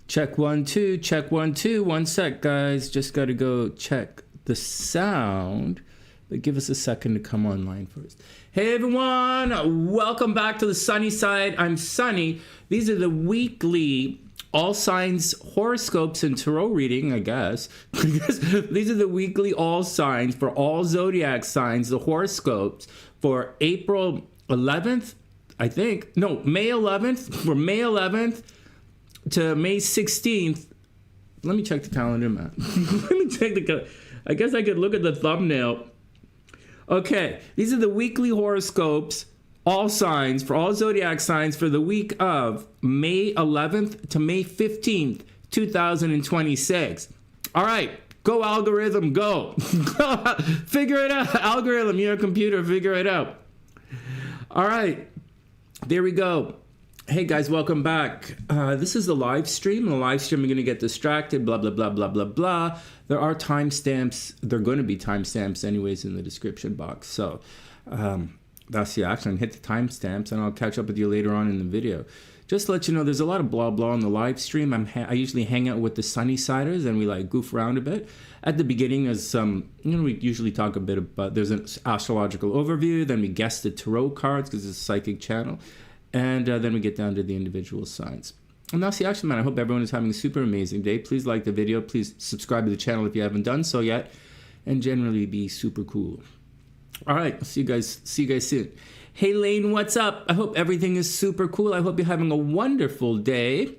Check 1 2, check 1 2. 1 sec, guys. Just got to go check the sound. But give us a second to come online first. Hey everyone, welcome back to the Sunny Side. I'm Sonny. These are the weekly all signs horoscopes and tarot reading, I guess. These are the weekly all signs for all zodiac signs, the horoscopes for April 11th, I think. No, May 11th. From May 11th to May 16th. Let me check the calendar, man. Let me check the calendar. I guess I could look at the thumbnail. Okay, these are the weekly horoscopes, all signs, for all zodiac signs for the week of May 11th to May 15th, 2026. All right, go algorithm, go. Figure it out. Algorithm, you're a computer, figure it out. All right, there we go. Hey guys, welcome back. This is the live stream. In the live stream, we're going to get distracted, blah, blah, blah, blah, blah, blah. There are timestamps. There are going to be timestamps anyways in the description box. So that's the action. Hit the timestamps, and I'll catch up with you later on in the video. Just to let you know, there's a lot of blah, blah on the live stream. I usually hang out with the TheSunnySiders, and we like goof around a bit. At the beginning, there's some, we usually talk a bit about, there's an astrological overview. Then we guess the tarot cards because it's a psychic channel. And then we get down to the individual signs. And that's the action, man. I hope everyone is having a super amazing day. Please like the video. Please subscribe to the channel if you haven't done so yet. And generally be super cool. All right. I'll see you guys soon. Hey, Lane, what's up? I hope everything is super cool. I hope you're having a wonderful day.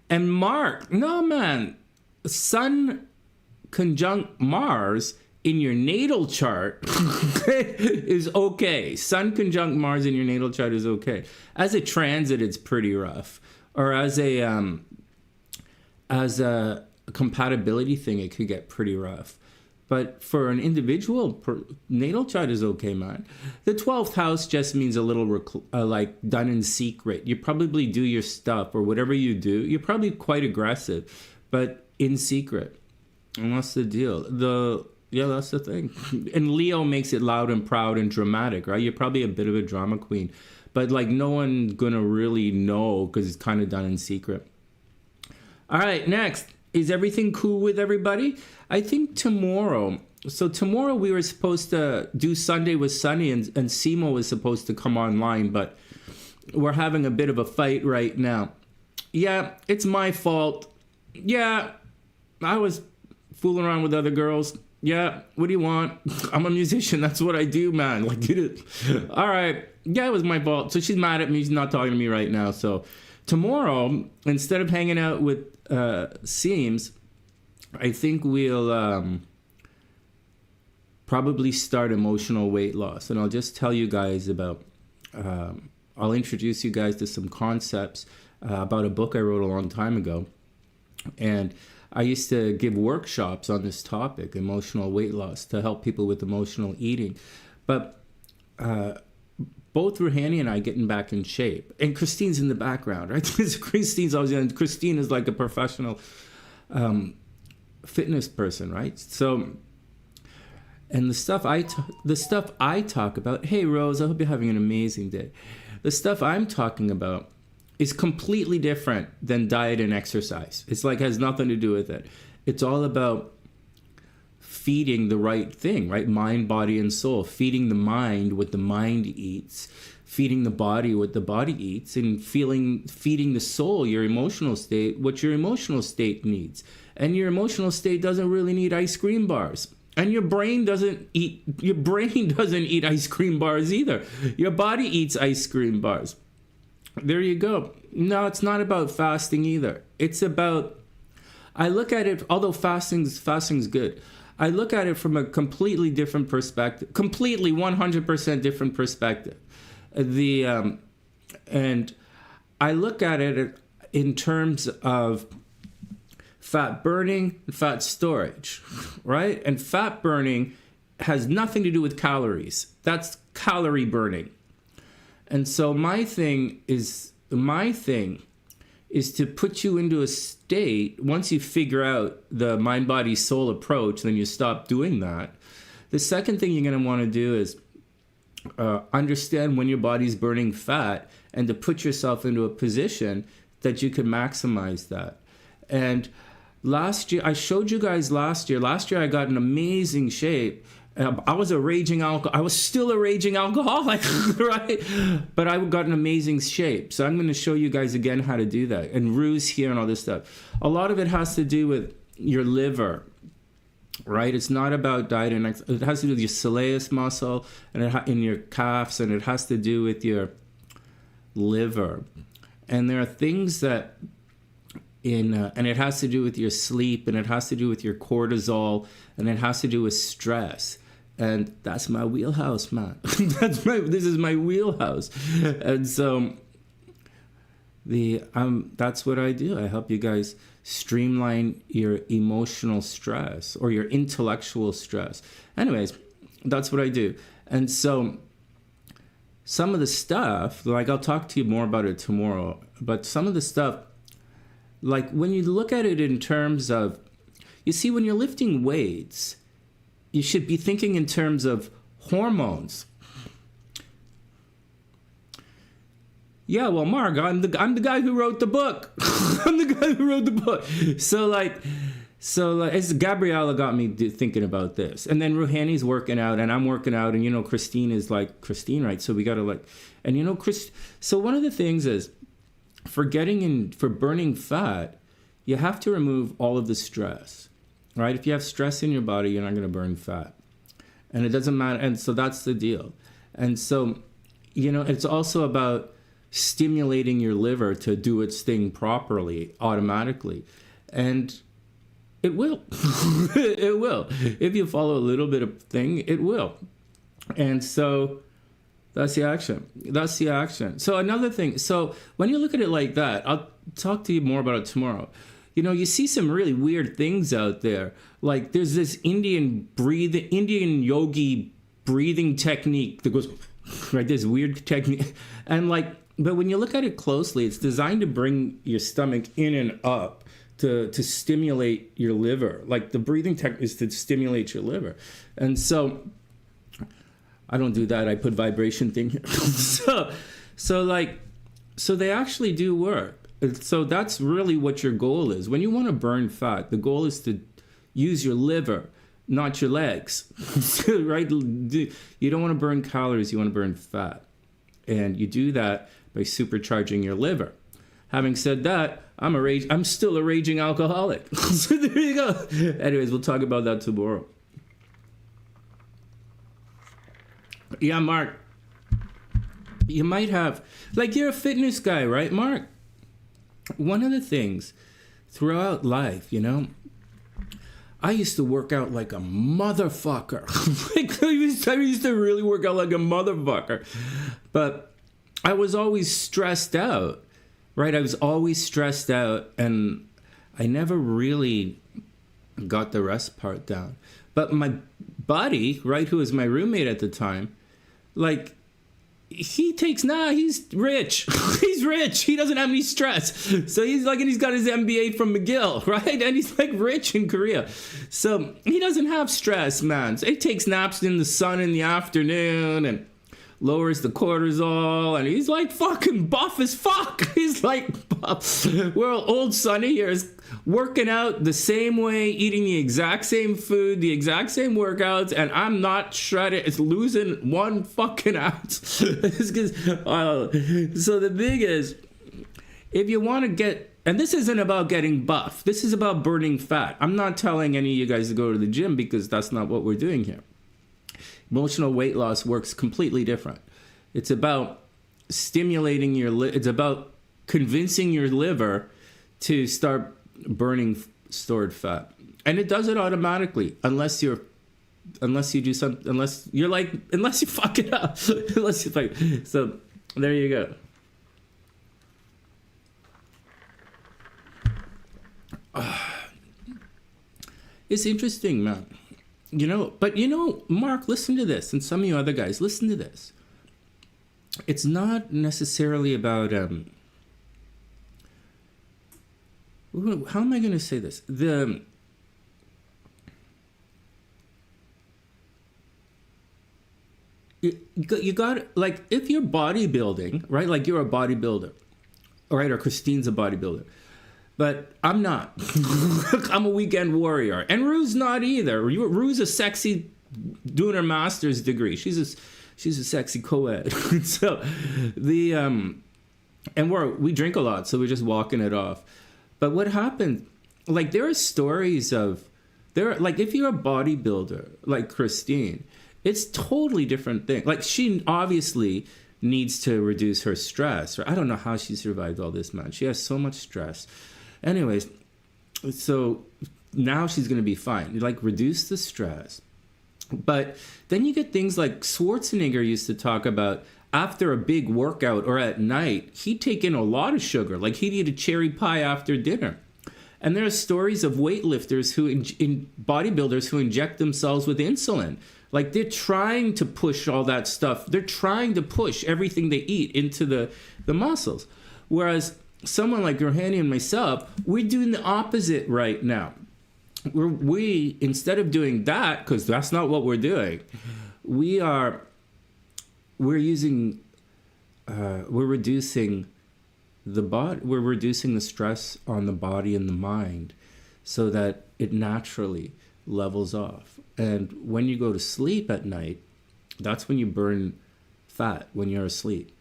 And Mark, no, man. Sun conjunct Mars in your natal chart is okay. Sun conjunct Mars in your natal chart is okay. As a transit, it's pretty rough. Or as a compatibility thing, it could get pretty rough. But for an individual, natal chart is okay, man. The 12th house just means a little like done in secret. You probably do your stuff or whatever you do. You're probably quite aggressive, but in secret. And that's the deal. Yeah, that's the thing. And Leo makes it loud and proud and dramatic, right? You're probably a bit of a drama queen. But like no one's going to really know because it's kind of done in secret. All right, next. Is everything cool with everybody? I think tomorrow. So tomorrow we were supposed to do Sunday with Sonny and Simo was supposed to come online. But we're having a bit of a fight right now. Yeah, it's my fault. Yeah, I was fooling around with other girls. Yeah, what do you want? I'm a musician. That's what I do, man. Like, get it. All right. Yeah, it was my fault. So she's mad at me. She's not talking to me right now. So tomorrow, instead of hanging out with Seams, I think we'll probably start emotional weight loss. And I'll just tell you guys about, I'll introduce you guys to some concepts about a book I wrote a long time ago. And I used to give workshops on this topic, emotional weight loss, to help people with emotional eating. But both Ruhani and I getting back in shape. And Christine's in the background, right? Christine is like a professional fitness person, right? So, and the stuff I talk about, hey Rose, I hope you're having an amazing day. The stuff I'm talking about is completely different than diet and exercise. It's like has nothing to do with it. It's all about feeding the right thing, right? Mind, body, and soul. Feeding the mind what the mind eats, feeding the body what the body eats, and feeding the soul, your emotional state, what your emotional state needs. And your emotional state doesn't really need ice cream bars. And your brain doesn't eat ice cream bars either. Your body eats ice cream bars. There you go. No, it's not about fasting either. It's about, I look at it, although fasting's good, I look at it from a completely different perspective, completely 100% different perspective. And I look at it in terms of fat burning and fat storage, right? And fat burning has nothing to do with calories. That's calorie burning. And so my thing is to put you into a state, once you figure out the mind, body, soul approach, then you stop doing that. The second thing you're going to want to do is understand when your body's burning fat and to put yourself into a position that you can maximize that. And last year, I showed you guys last year I got in amazing shape. I was still a raging alcoholic, right? But I got in amazing shape. So I'm going to show you guys again how to do that. And ruse here and all this stuff. A lot of it has to do with your liver, right? It's not about diet and exercise. It has to do with your soleus muscle and in your calves, and it has to do with your liver. And there are things that and it has to do with your sleep, and it has to do with your cortisol, and it has to do with stress. And that's my wheelhouse, man. This is my wheelhouse. And so that's what I do. I help you guys streamline your emotional stress or your intellectual stress. Anyways, that's what I do. And so some of the stuff, like I'll talk to you more about it tomorrow, but some of the stuff, like when you look at it in terms of, you see, when you're lifting weights, you should be thinking in terms of hormones. Yeah, well, Mark, I'm the guy who wrote the book. I'm the guy who wrote the book. So it's Gabriella got me thinking about this. And then Ruhani's working out, and I'm working out, and, you know, Christine is like, Christine, right? So we got to like, and, you know, so one of the things is, for burning fat, you have to remove all of the stress, right? If you have stress in your body, you're not going to burn fat. And it doesn't matter. And so that's the deal. And so, you know, it's also about stimulating your liver to do its thing properly, automatically. And it will. It will. If you follow a little bit of thing, it will. And so that's the action. That's the action. So another thing, so when you look at it like that, I'll talk to you more about it tomorrow. You know, you see some really weird things out there. Like there's this Indian yogi breathing technique that goes, right, this weird technique. And like, but when you look at it closely, it's designed to bring your stomach in and up to stimulate your liver. Like the breathing technique is to stimulate your liver. And so I don't do that. I put vibration thing here. So they actually do work. So that's really what your goal is. When you want to burn fat, the goal is to use your liver, not your legs, right? You don't want to burn calories. You want to burn fat. And you do that by supercharging your liver. Having said that, I'm still a raging alcoholic. So there you go. Anyways, we'll talk about that tomorrow. Yeah, Mark, you might have, like, you're a fitness guy, right, Mark? One of the things throughout life, you know, I used to work out like a motherfucker. I used to really work out like a motherfucker. But I was always stressed out, right? I was always stressed out, and I never really got the rest part down. But my buddy, right, who was my roommate at the time, like, he's rich. He's rich. He doesn't have any stress. So he's like, and he's got his MBA from McGill, right? And he's like rich in Korea. So he doesn't have stress, man. So he takes naps in the sun in the afternoon and lowers the cortisol, and he's like fucking buff as fuck. He's like buff. Well, old Sonny here is working out the same way, eating the exact same food, the exact same workouts, and I'm not shredded. It's losing 1 fucking ounce. So the thing is, if you want to get, and this isn't about getting buff, this is about burning fat. I'm not telling any of you guys to go to the gym, because that's not what we're doing here. Emotional weight loss works completely different. It's about stimulating it's about convincing your liver to start burning stored fat. And it does it automatically, unless you fuck it up. So there you go. It's interesting, man. You know, but you know, Mark, listen to this, and some of you other guys, listen to this. It's not necessarily about how am I going to say this? You got, like, if you're bodybuilding, right? Like, you're a bodybuilder, right? Or Christine's a bodybuilder. But I'm not. I'm a weekend warrior. And Rue's not either. Rue's a sexy, doing her master's degree. She's a sexy co-ed. So and we drink a lot, so we're just walking it off. But what happened, like there are stories of, like if you're a bodybuilder, like Christine, it's totally different thing. Like she obviously needs to reduce her stress. I don't know how she survived all this, man. She has so much stress. Anyways, so now she's going to be fine. Like reduce the stress. But then you get things like Schwarzenegger used to talk about after a big workout or at night, he'd take in a lot of sugar. Like he'd eat a cherry pie after dinner. And there are stories of weightlifters who, in bodybuilders who inject themselves with insulin. Like they're trying to push all that stuff. They're trying to push everything they eat into the muscles. Whereas someone like Rohani and myself, we're doing the opposite right now. We instead of doing that, because that's not what we're doing, we're reducing the body. We're reducing the stress on the body and the mind so that it naturally levels off. And when you go to sleep at night, that's when you burn fat, when you're asleep.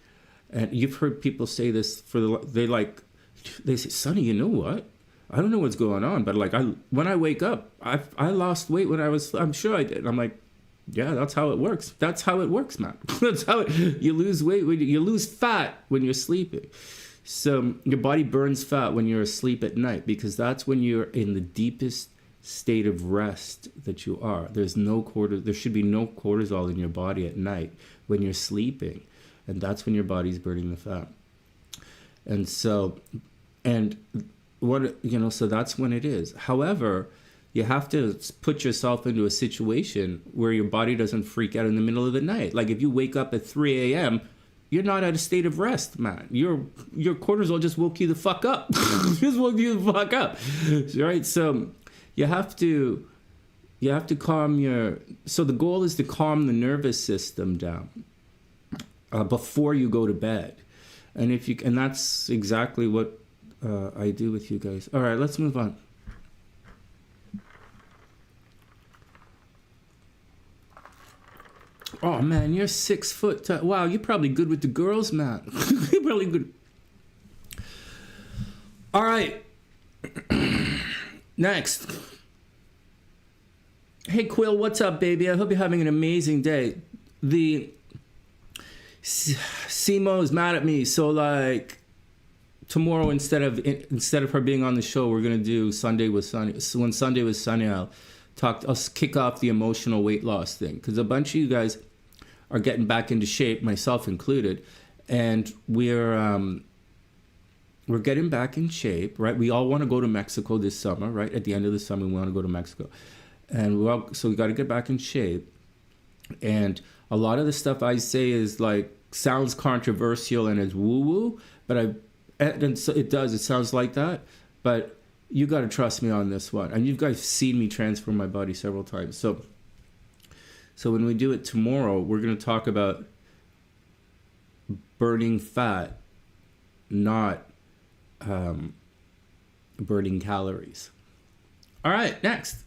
And you've heard people say this they say, Sonny, you know what? I don't know what's going on, but like when I wake up, I lost weight I'm sure I did. I'm like, yeah, that's how it works. That's how it works, man. That's how you lose weight. You lose fat when you're sleeping. So your body burns fat when you're asleep at night because that's when you're in the deepest state of rest that you are. There should be no cortisol in your body at night when you're sleeping. And that's when your body's burning the fat. And so, so that's when it is. However, you have to put yourself into a situation where your body doesn't freak out in the middle of the night. Like if you wake up at 3 a.m., you're not at a state of rest, man. Your cortisol just woke you the fuck up. Just woke you the fuck up, right? So you have to calm so the goal is to calm the nervous system down before you go to bed. And that's exactly what I do with you guys. All right, let's move on. Oh man, you're 6 foot. Wow, you're probably good with the girls, man. You're probably good. All right. Next. Hey Quill, what's up, baby? I hope you're having an amazing day. The Simo is mad at me, so like tomorrow instead of her being on the show, we're gonna do Sunday with Sonny. So when Sunday with Sonny, I'll kick off the emotional weight loss thing because a bunch of you guys are getting back into shape, myself included, and we're getting back in shape, right? We all want to go to Mexico this summer, right? At the end of the summer, we want to go to Mexico, and so we got to get back in shape. And a lot of the stuff I say is like sounds controversial and is woo-woo, but it sounds like that, but you got to trust me on this one. And you guys seen me transform my body several times. So when we do it tomorrow, we're going to talk about burning fat, not burning calories. All right, next.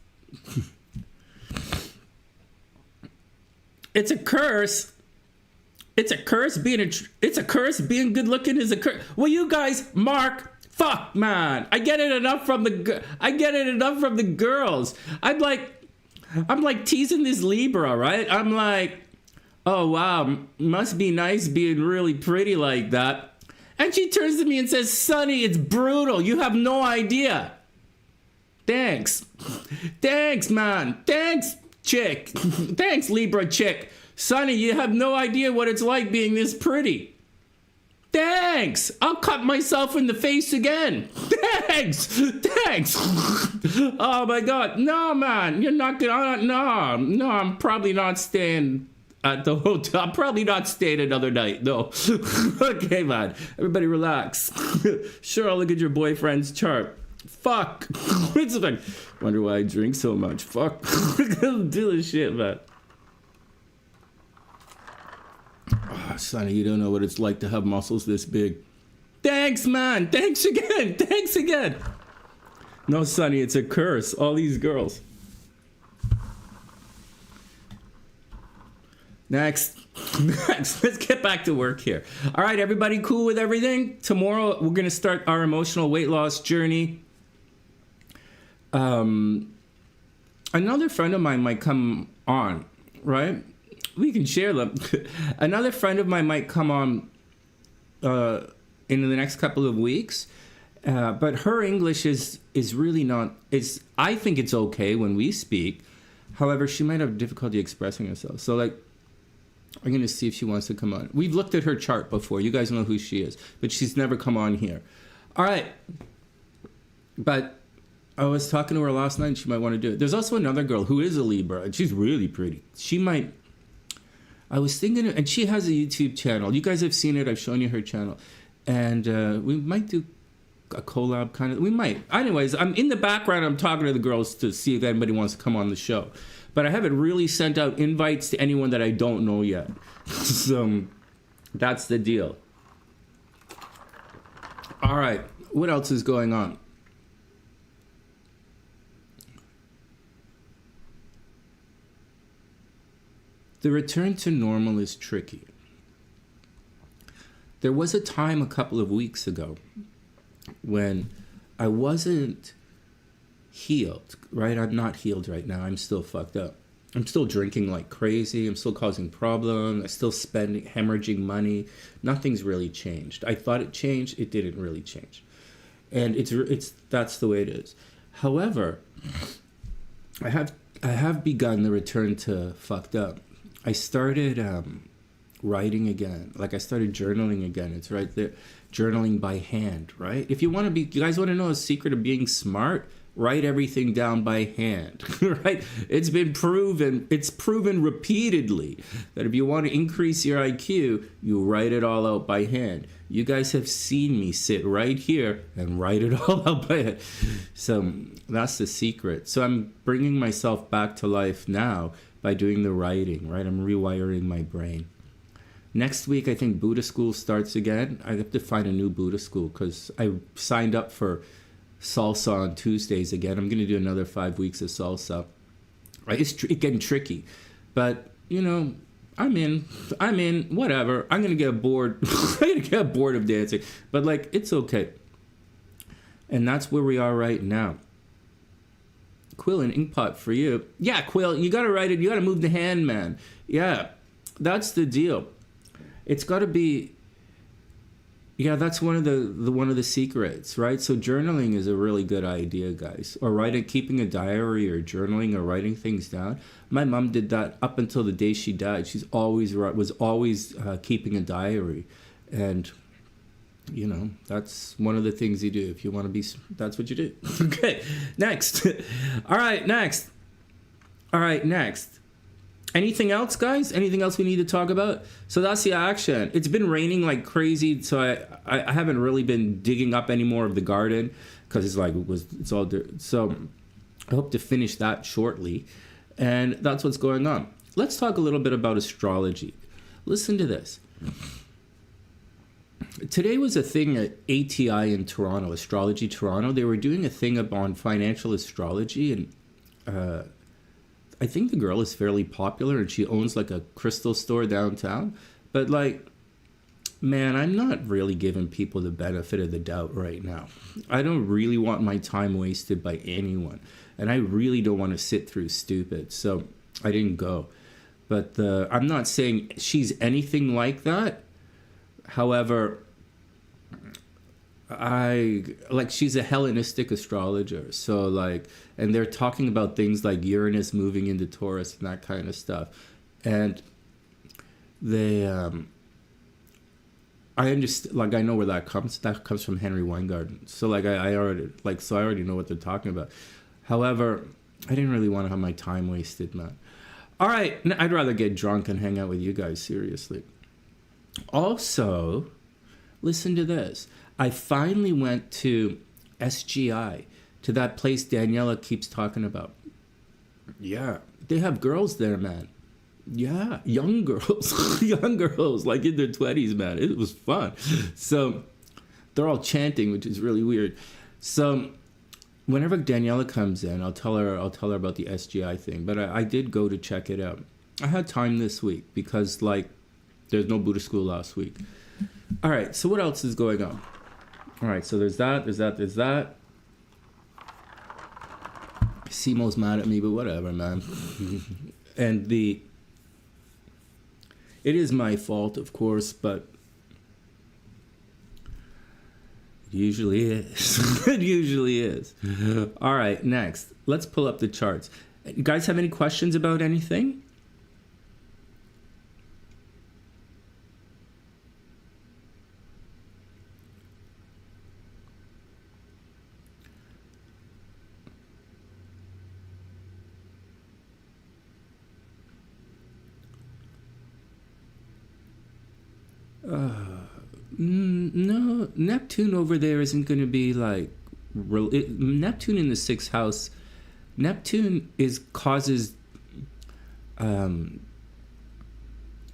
It's a curse. It's a curse being good looking is a curse. Well, you guys, Mark, fuck, man. I get it enough from the girls. I'm like teasing this Libra, right? I'm like, oh wow, must be nice being really pretty like that. And she turns to me and says, Sonny, it's brutal. You have no idea. Thanks. Thanks, man. Thanks, chick. Thanks, Libra chick. Sonny, you have no idea what it's like being this pretty. Thanks. I'll cut myself in the face again. Thanks. Thanks. Oh my God. No, man. You're not gonna. No, I'm probably not staying at the hotel. I'm probably not staying another night. No. Okay, man. Everybody relax. Sure, I'll look at your boyfriend's chart. Fuck. Wonder why I drink so much. Fuck. Do this shit, man. Oh, Sonny, you don't know what it's like to have muscles this big. Thanks, man. Thanks again. Thanks again. No, Sonny, it's a curse. All these girls. Next. Next. Let's get back to work here. All right, everybody cool with everything? Tomorrow, we're going to start our emotional weight loss journey. Another friend of mine might come on, right? We can share them. Another friend of mine might come on in the next couple of weeks. But her English is really not, I think it's okay when we speak. However, she might have difficulty expressing herself. So like, I'm going to see if she wants to come on. We've looked at her chart before. You guys know who she is, but she's never come on here. All right. But I was talking to her last night and she might want to do it. There's also another girl who is a Libra and she's really pretty. She might, I was thinking, and she has a YouTube channel. You guys have seen it. I've shown you her channel. And we might do a collab kind of, we might. Anyways, I'm in the background. I'm talking to the girls to see if anybody wants to come on the show. But I haven't really sent out invites to anyone that I don't know yet. So that's the deal. All right. What else is going on? The return to normal is tricky. There was a time a couple of weeks ago when I wasn't healed, right? I'm not healed right now. I'm still fucked up. I'm still drinking like crazy. I'm still causing problems. I'm still hemorrhaging money. Nothing's really changed. I thought it changed. It didn't really change. And that's the way it is. However, I have begun the return to fucked up. I started writing again. Like I started journaling again. It's right there. Journaling by hand, right? If you guys want to know a secret of being smart? Write everything down by hand, right? It's proven repeatedly that if you want to increase your IQ, you write it all out by hand. You guys have seen me sit right here and write it all out by hand. So that's the secret. So I'm bringing myself back to life now by doing the writing, right? I'm rewiring my brain. Next week, I think Buddha school starts again. I have to find a new Buddha school because I signed up for salsa on Tuesdays again. I'm going to do another 5 weeks of salsa. Right? It's getting tricky. But, you know, I'm in, whatever. I'm going to get bored. I'm going to get bored of dancing. But, like, it's okay. And that's where we are right now. Quill and Inkpot for you. Yeah, Quill, you got to write it. You got to move the hand, man. Yeah, that's the deal. It's got to be, yeah, that's one of the secrets, right? So journaling is a really good idea, guys. Or keeping a diary or journaling or writing things down. My mom did that up until the day she died. She's was always keeping a diary. And, you know, that's one of the things you do. If you want to be, that's what you do. Okay, next. All right, next. Anything else, guys? Anything else we need to talk about? So that's the action. It's been raining like crazy, so I haven't really been digging up any more of the garden because it's all dirt. So I hope to finish that shortly, and that's what's going on. Let's talk a little bit about astrology. Listen to this. Today was a thing at ATI in Toronto, Astrology Toronto. They were doing a thing on financial astrology, and I think the girl is fairly popular and she owns like a crystal store downtown. But like, man, I'm not really giving people the benefit of the doubt right now. I don't really want my time wasted by anyone. And I really don't want to sit through stupid. So I didn't go. But I'm not saying she's anything like that. However, she's a Hellenistic astrologer, so and they're talking about things like Uranus moving into Taurus and that kind of stuff, and they I understand, I know where that comes from Henry Weingarten, so I already know what they're talking about. However, I didn't really want to have my time wasted, man. All right, I'd rather get drunk and hang out with you guys, seriously. Also, listen to this. I finally went to SGI, to that place Daniela keeps talking about. Yeah, they have girls there, man. Yeah, young girls, like in their 20s, man. It was fun. So they're all chanting, which is really weird. So whenever Daniela comes in, I'll tell her about the SGI thing. But I did go to check it out. I had time this week because like there's no Buddhist school last week. All right, so what else is going on? All right, so there's that. Simo's mad at me, but whatever, man. And it is my fault, of course, but it usually is. It usually is. All right, next. Let's pull up the charts. You guys have any questions about anything? No, Neptune over there isn't going to be like Neptune in the sixth house. Neptune causes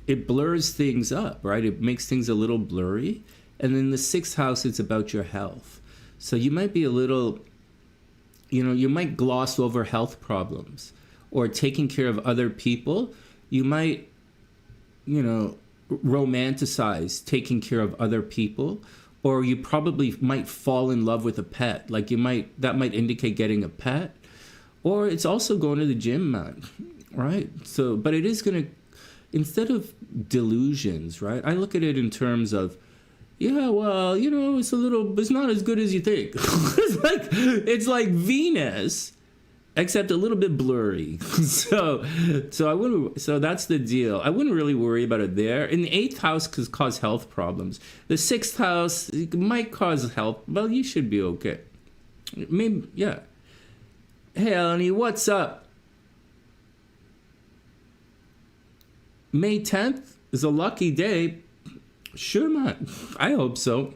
it blurs things up, right? It makes things a little blurry. And then the sixth house, it's about your health. So you might be a little, you might gloss over health problems or taking care of other people. You might, romanticize taking care of other people, or you probably might fall in love with a pet. Like that might indicate getting a pet, or it's also going to the gym, man. Right? So, but it is going to, instead of delusions, right? I look at it in terms of, yeah, well, it's not as good as you think. it's like Venus, except a little bit blurry. So that's the deal. I wouldn't really worry about it there. In the eighth house could cause health problems. The sixth house might cause health, but you should be okay. Maybe, yeah. Hey, Eleni, what's up? May 10th is a lucky day. Sure, man. I hope so.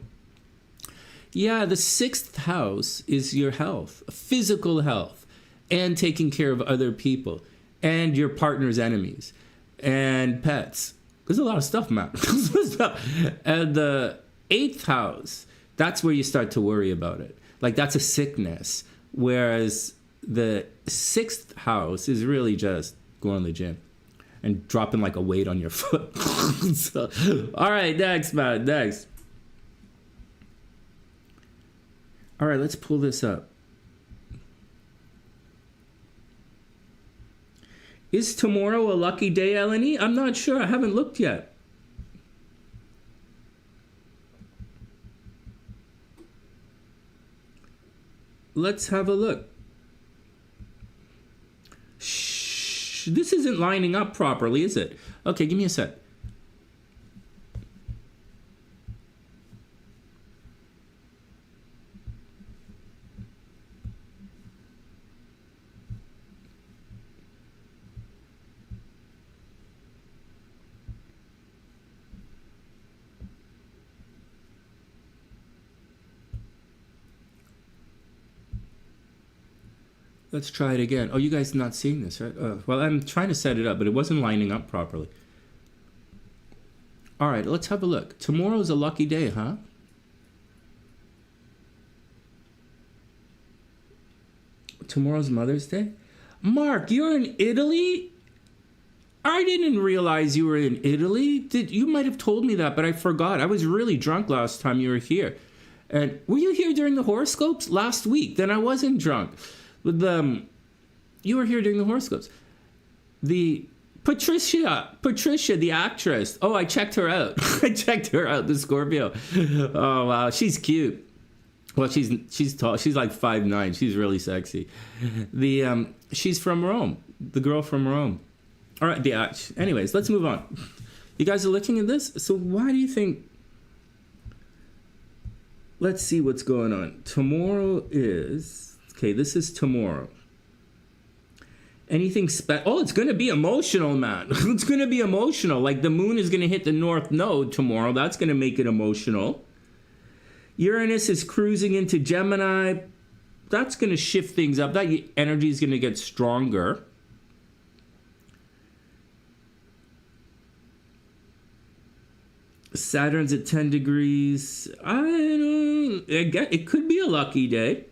Yeah, the sixth house is your health, physical health, and taking care of other people, and your partner's enemies, and pets. There's a lot of stuff, man. And the eighth house, that's where you start to worry about it. Like, that's a sickness. Whereas the sixth house is really just going to the gym and dropping like a weight on your foot. So, all right, next, man, next. All right, let's pull this up. Is tomorrow a lucky day, Eleni? I'm not sure. I haven't looked yet. Let's have a look. Shh. This isn't lining up properly, is it? Okay, give me a sec. Let's try it again. Oh, you guys not seeing this, right? Well, I'm trying to set it up, but it wasn't lining up properly. All right, let's have a look. Tomorrow's a lucky day, huh? Tomorrow's Mother's Day? Mark, you're in Italy? I didn't realize you were in Italy. You might have told me that, but I forgot. I was really drunk last time you were here. And were you here during the horoscopes? Last week. Then I wasn't drunk. You were here during the horoscopes. The Patricia, the actress. Oh, I checked her out. The Scorpio. Oh wow, she's cute. Well, she's tall. She's like 5'9". She's really sexy. She's from Rome. The girl from Rome. All right. Anyways, let's move on. You guys are looking at this. So why do you think? Let's see what's going on. Tomorrow is. Okay, this is tomorrow. Anything oh, it's going to be emotional, man. It's going to be emotional. Like the moon is going to hit the north node tomorrow. That's going to make it emotional. Uranus is cruising into Gemini. That's going to shift things up. That energy is going to get stronger. Saturn's at 10 degrees. It could be a lucky day.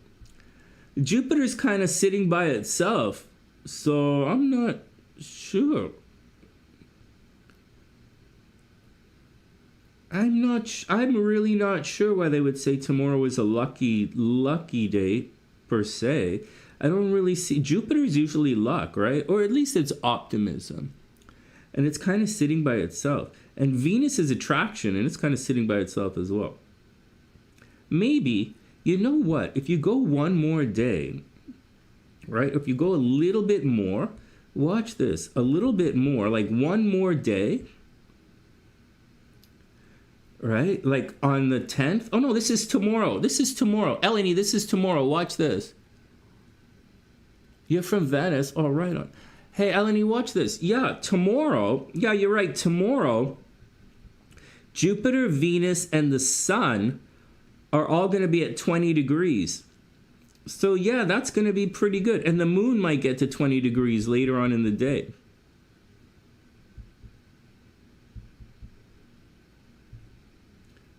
Jupiter's kind of sitting by itself, so I'm not sure. I'm really not sure why they would say tomorrow is a lucky day per se. I don't really see. Jupiter's usually luck, right? Or at least it's optimism. And it's kind of sitting by itself. And Venus is attraction, and it's kind of sitting by itself as well. Maybe, you know what? If you go one more day, right? If you go a little bit more, watch this. A little bit more, like one more day, right? Like on the 10th. Oh, no, this is tomorrow. This is tomorrow. Eleni, this is tomorrow. Watch this. You're from Venice. Oh, right on. Hey, Eleni, watch this. Yeah, tomorrow. Yeah, you're right. Tomorrow, Jupiter, Venus, and the Sun are all going to be at 20 degrees. So, yeah, that's going to be pretty good. And the Moon might get to 20 degrees later on in the day.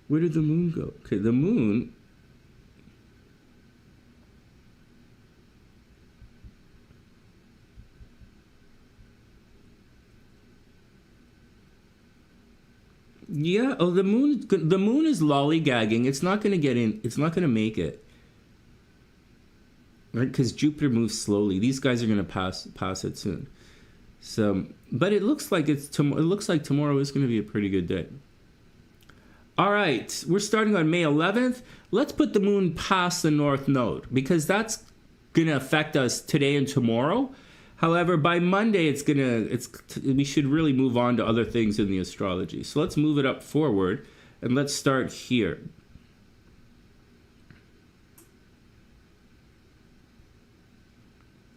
Where did the Moon go? Okay, the Moon... Yeah, oh, the moon is lollygagging. It's not going to get in. It's not going to make it. Right? Because Jupiter moves slowly. These guys are going to pass it soon. So, but it looks like tomorrow is going to be a pretty good day. All right, we're starting on May 11th. Let's put the moon past the North Node because that's going to affect us today and tomorrow. However, by Monday, we should really move on to other things in the astrology. So let's move it up forward, and let's start here.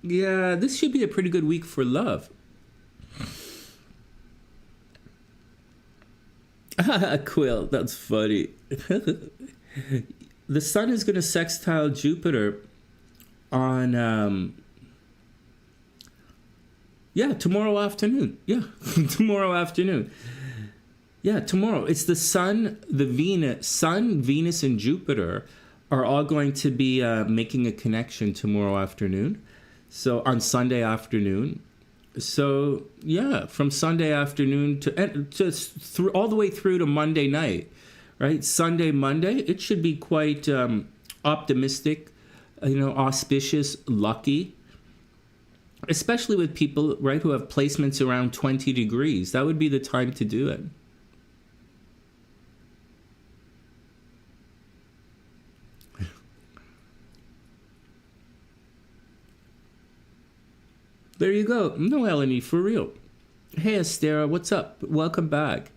Yeah, this should be a pretty good week for love. Quill, that's funny. The Sun is going to sextile Jupiter on... Yeah, tomorrow afternoon. Yeah, tomorrow afternoon. Yeah, tomorrow. It's the Sun, Venus, and Jupiter are all going to be making a connection tomorrow afternoon. So on Sunday afternoon. So yeah, from Sunday afternoon to all the way through to Monday night, right? Sunday, Monday, it should be quite optimistic, auspicious, lucky. Especially with people, right, who have placements around 20 degrees. That would be the time to do it. There you go. No, Eleni, for real. Hey, Estera, what's up? Welcome back.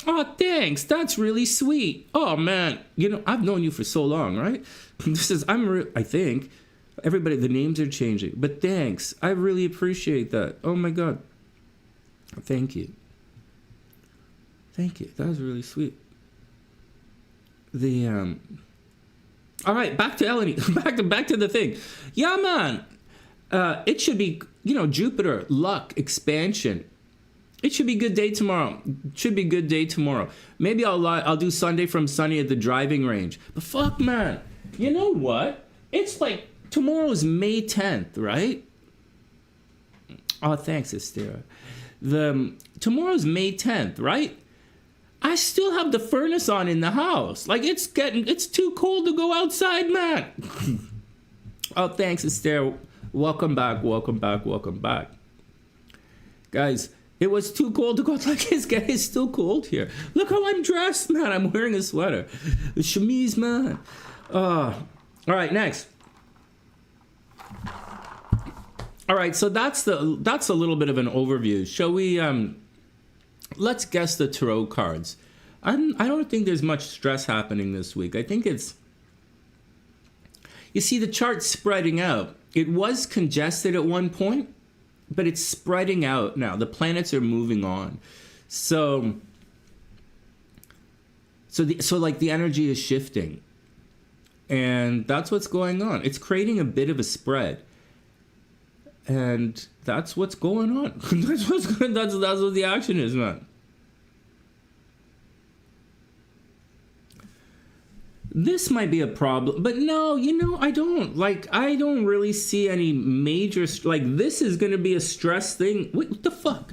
Oh, thanks. That's really sweet. Oh, man. I've known you for so long, right? I think... Everybody, the names are changing. But thanks. I really appreciate that. Oh, my God. Thank you. Thank you. That was really sweet. All right, back to Eleni. back to the thing. Yeah, man. It should be, Jupiter, luck, expansion. It should be a good day tomorrow. Maybe I'll do Sunday from Sonny at the driving range. But fuck, man. You know what? It's like... Tomorrow's May 10th, right? Oh, thanks, Estera. Tomorrow's May 10th, right? I still have the furnace on in the house. Like, it's too cold to go outside, man. Oh, thanks, Estera. Welcome back. Guys, it was too cold to go outside. It's still cold here. Look how I'm dressed, man. I'm wearing a sweater. The chemise, man. All right, next. All right, so that's a little bit of an overview. Shall we? Let's guess the tarot cards. I don't think there's much stress happening this week. I think it's. You see, the chart's spreading out. It was congested at one point, but it's spreading out now. The planets are moving on, so the energy is shifting, and that's what's going on. It's creating a bit of a spread. And that's what's going on. That's what the action is, man. This might be a problem, but no, you know, I don't really see any major, like, this is going to be a stress thing. What the fuck?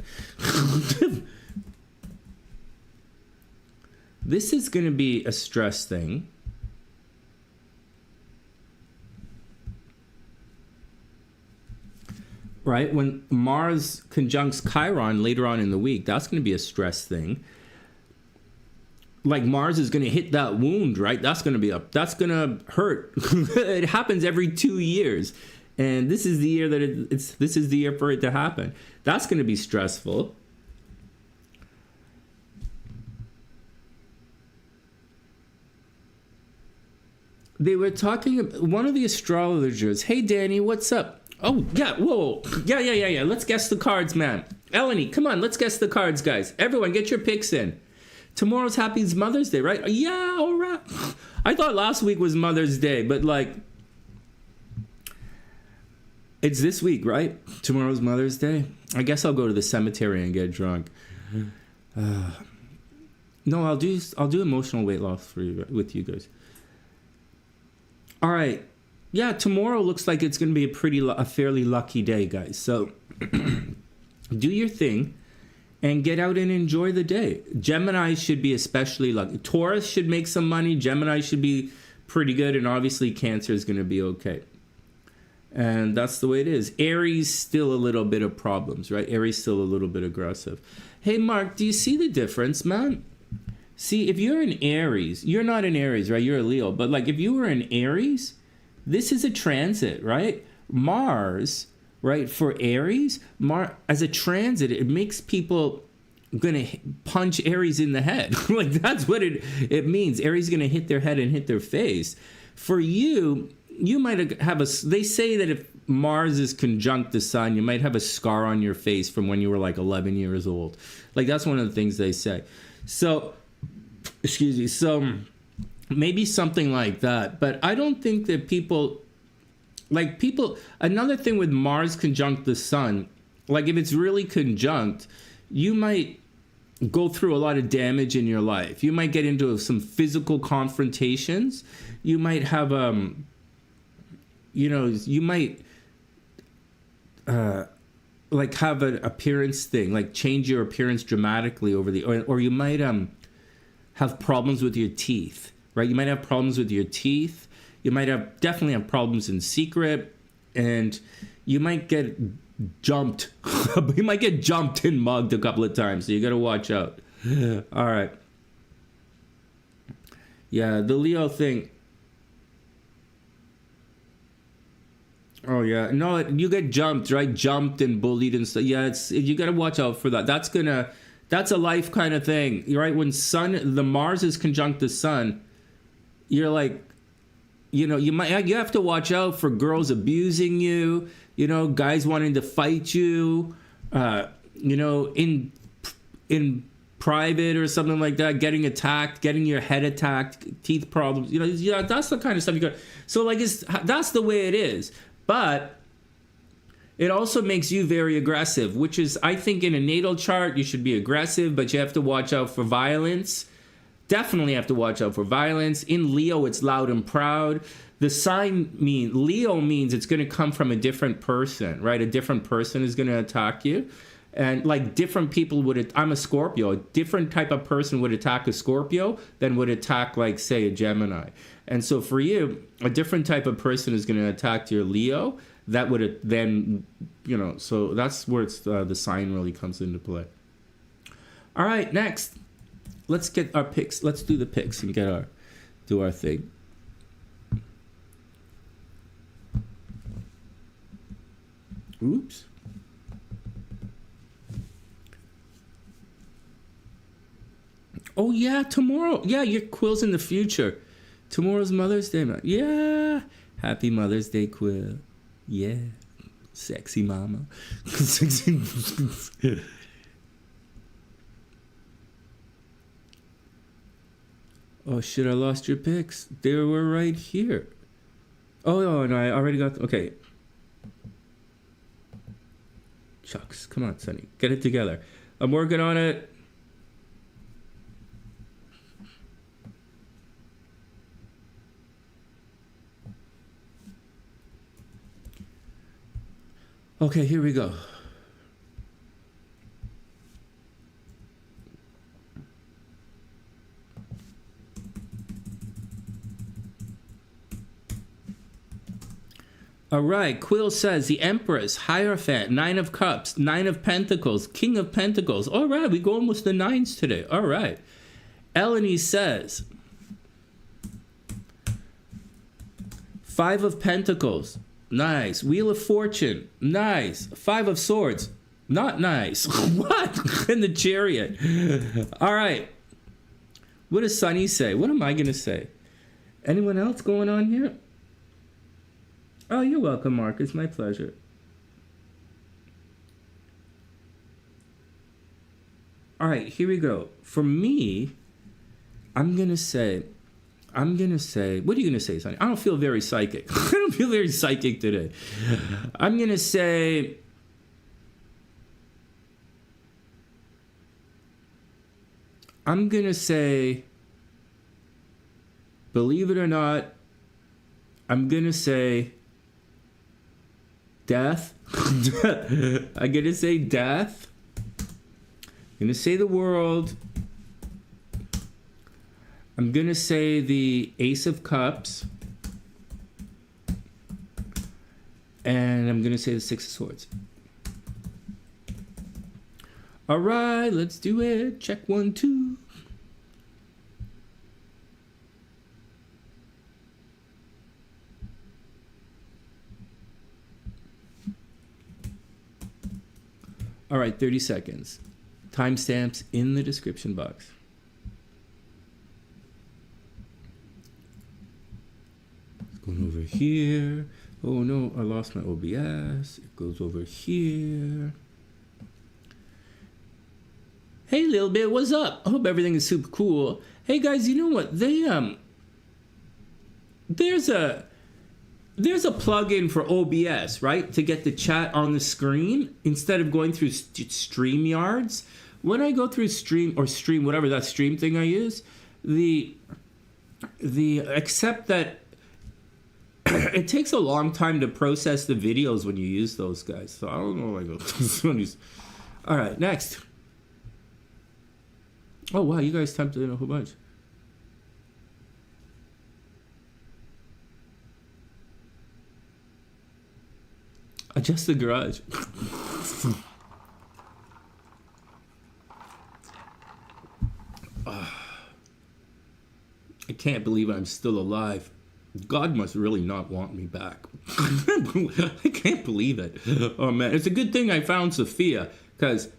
This is going to be a stress thing. Right? When Mars conjuncts Chiron later on in the week, that's going to be a stress thing. Like, Mars is going to hit that wound, right? That's going to hurt. It happens every 2 years. And this is the year that this is the year for it to happen. That's going to be stressful. They were talking, one of the astrologers, hey Danny, what's up? Oh, yeah, whoa. Yeah. Let's guess the cards, man. Eleni, come on, let's guess the cards, guys. Everyone, get your picks in. Tomorrow's Happy Mother's Day, right? Yeah, all right. I thought last week was Mother's Day, but, like, it's this week, right? Tomorrow's Mother's Day. I guess I'll go to the cemetery and get drunk. No, I'll do emotional weight loss for you, with you guys. All right. Yeah, tomorrow looks like it's going to be a fairly lucky day, guys. So do your thing and get out and enjoy the day. Gemini should be especially lucky. Taurus should make some money. Gemini should be pretty good. And obviously Cancer is going to be okay. And that's the way it is. Aries, still a little bit of problems, right? Aries still a little bit aggressive. Hey, Mark, do you see the difference, man? See, if you're an Aries, you're not an Aries, right? You're a Leo. But, like, if you were an Aries, this is a transit, right? Mars, right, for Aries, as a transit, it makes people gonna punch Aries in the head. Like, that's what it means. Aries is gonna hit their head and hit their face. For you, you might have they say that if Mars is conjunct the sun, you might have a scar on your face from when you were like 11 years old. Like, that's one of the things they say. So, excuse me. So maybe something like that. But I don't think that another thing with Mars conjunct the sun, like, if it's really conjunct, you might go through a lot of damage in your life. You might get into some physical confrontations. You might have, you might, like, have an appearance thing, like change your appearance dramatically or you might, have problems with your teeth, right? You might have problems with your teeth. You might definitely have problems in secret, and you might get jumped. You might get jumped and mugged a couple of times, so you got to watch out. All right. Yeah, the Leo thing. Oh yeah, no, you get jumped, right? Jumped and bullied and stuff. Yeah, you got to watch out for that. That's a life kind of thing, right? When the Mars is conjunct the sun, you're like, you have to watch out for girls abusing you, guys wanting to fight you, in private or something like that, getting attacked, getting your head attacked, teeth problems, that's the kind of stuff you got. So, like, that's the way it is. But it also makes you very aggressive, which is, I think, in a natal chart, you should be aggressive, but you have to watch out for violence. Definitely have to watch out for violence. In Leo, it's loud and proud. The sign Leo means it's going to come from a different person, right? A different person is going to attack you. And, like, different people I'm a Scorpio. A different type of person would attack a Scorpio than would attack, like, say, a Gemini. And so for you, a different type of person is going to attack your Leo. That would then, so that's where the sign really comes into play. All right, next. Let's get our picks. Let's do the picks and do our thing. Oops. Oh yeah, tomorrow. Yeah, your Quill's in the future. Tomorrow's Mother's Day, man. Yeah. Happy Mother's Day, Quill. Yeah. Sexy mama. Oh shit, I lost your picks. They were right here. Oh no, I already got okay. Shucks. Come on, Sonny. Get it together. I'm working on it. Okay, here we go. All right, Quill says the Empress, Hierophant, Nine of Cups, Nine of Pentacles, King of Pentacles. All right, we going with the nines today. All right. Eleni says Five of Pentacles. Nice. Wheel of Fortune. Nice. Five of Swords. Not nice. What? In the Chariot. All right. What does Sonny say? What am I going to say? Anyone else going on here? Oh, you're welcome, Marcus. My pleasure. All right, here we go. For me, I'm going to say, what are you going to say, Sonny? I don't feel very psychic. I don't feel very psychic today. I'm going to say, believe it or not, I'm going to say, death. I'm going to say death. I'm going to say the world. I'm going to say the Ace of Cups. And I'm going to say the Six of Swords. All right, let's do it. Check 1, 2. All right, 30 seconds. Timestamps in the description box. It's going over here. Oh no, I lost my OBS. It goes over here. Hey, little bit, what's up? I hope everything is super cool. Hey guys, you know what? There's a plugin for OBS, right? To get the chat on the screen instead of going through StreamYards. When I go through Stream, whatever that Stream thing I use, except that it takes a long time to process the videos when you use those guys. So I don't know, all right, next. Oh wow, you guys typed in a whole bunch. Adjust the garage. I can't believe I'm still alive. God must really not want me back. I can't believe it. Oh man, it's a good thing I found Sophia, because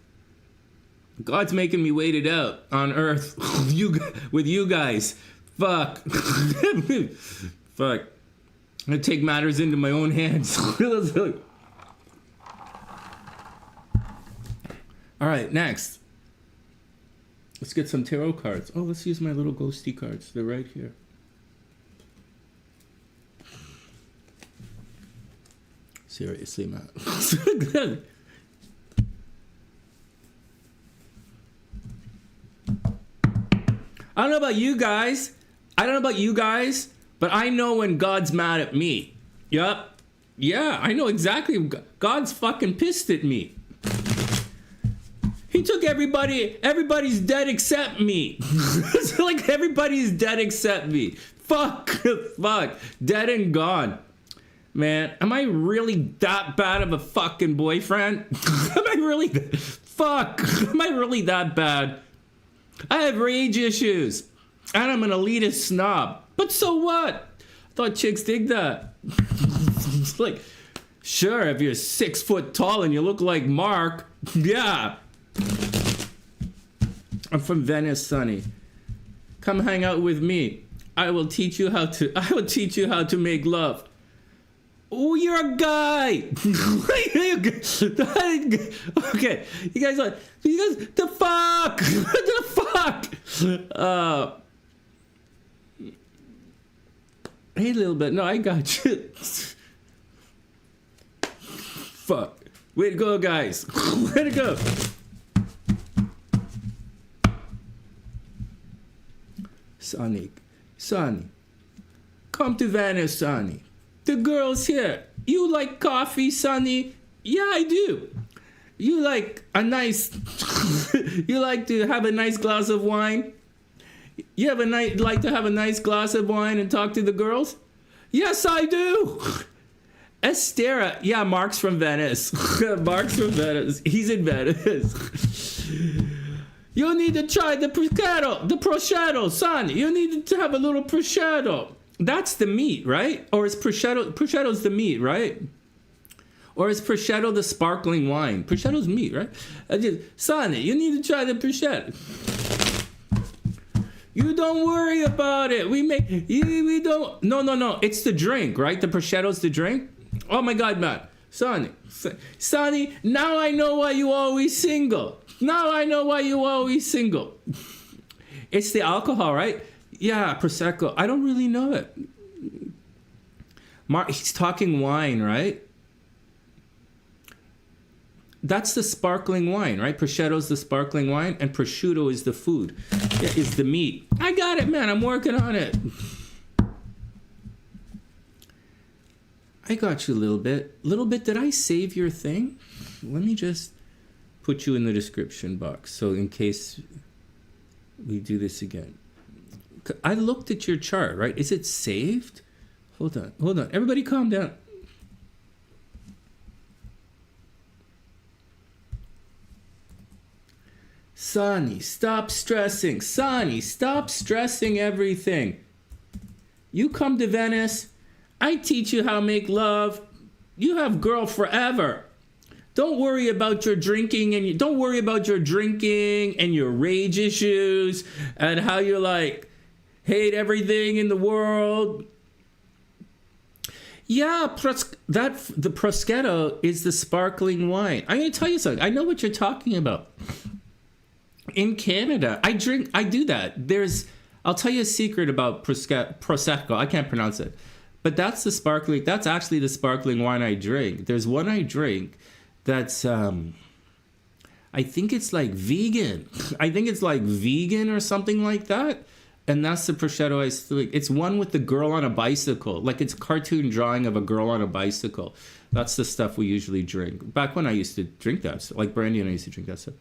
God's making me wait it out on Earth with you guys. Fuck. Fuck. I'm gonna take matters into my own hands. All right, next. Let's get some tarot cards. Oh, let's use my little ghosty cards. They're right here. Seriously, man. I don't know about you guys. But I know when God's mad at me. Yup. Yeah, I know exactly. God's fucking pissed at me. He took everybody's dead except me. It's like everybody's dead except me. Fuck. Dead and gone. Man, am I really that bad of a fucking boyfriend? Am I really that bad? I have rage issues. And I'm an elitist snob. But so what? I thought chicks dig that. It's like, sure, if you're 6 foot tall and you look like Mark, yeah. I'm from Venice, Sonny. Come hang out with me. I will teach you how to make love. Oh, you're a guy. Okay, you guys, the fuck, the fuck. Hey, little bit. No, I got you. Fuck. Way to go, guys. Way to go. Sonny, come to Venice, Sonny. The girl's here. You like coffee, Sonny? Yeah, I do. You like a nice, you like to have a nice glass of wine? You have a like to have a nice glass of wine and talk to the girls? Yes, I do. Estera, yeah, Mark's from Venice. Mark's from Venice. He's in Venice. You need to try the prosciutto, son. You need to have a little prosciutto. That's the meat, right? Or is prosciutto's the meat, right? Or is prosciutto the sparkling wine? Prosciutto's meat, right? Son, you need to try the prosciutto. You don't worry about it. We don't. No. It's the drink, right? The prosciutto's the drink. Oh my God, man. Sonny, now I know why you always single. Now I know why you always single. It's the alcohol, right? Yeah, Prosecco. I don't really know it. Mark, he's talking wine, right? That's the sparkling wine, right? Prosciutto's the sparkling wine, and prosciutto is the food. Yeah, is the meat. I got it, man. I'm working on it. I got you a little bit. Little bit. Did I save your thing? Let me just put you in the description box, so in case we do this again. I looked at your chart, right? Is it saved? Hold on. Everybody calm down. Sonny, stop stressing. Sonny, stop stressing everything. You come to Venice, I teach you how to make love. You have girl forever. Don't worry about your drinking and your rage issues and how you like hate everything in the world. Yeah, the Prosciutto is the sparkling wine. I'm going to tell you something. I know what you're talking about. In Canada, I do that. I'll tell you a secret about Prosecco. I can't pronounce it. But that's actually the sparkling wine I drink. There's one I drink that's, I think it's like vegan. I think it's like vegan or something like that. And that's the Prosciutto I still like. It's one with the girl on a bicycle. Like it's a cartoon drawing of a girl on a bicycle. That's the stuff we usually drink. Back when I used to drink that stuff. Like Brandy and I used to drink that stuff.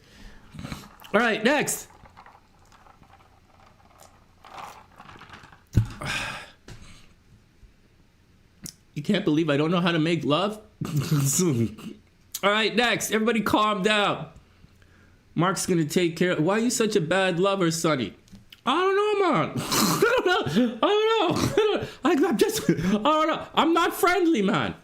All right, next. You can't believe I don't know how to make love? All right, next. Everybody calm down. Mark's going to take care of... Why are you such a bad lover, Sonny? I don't know, man. I don't know. I'm not friendly, man.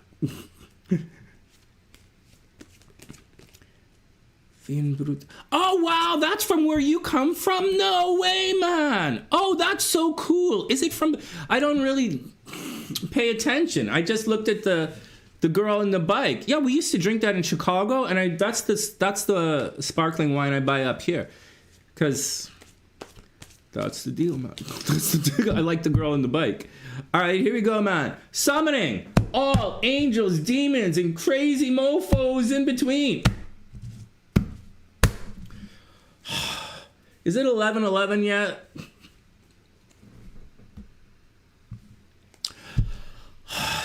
Oh, wow, that's from where you come from? No way, man. Oh, that's so cool. Is it from... I don't really pay attention. I just looked at the girl in the bike. Yeah, we used to drink that in Chicago, and that's the sparkling wine I buy up here. Because that's the deal, man. I like the girl in the bike. All right, here we go, man. Summoning all angels, demons, and crazy mofos in between. Is it 11/11 yet?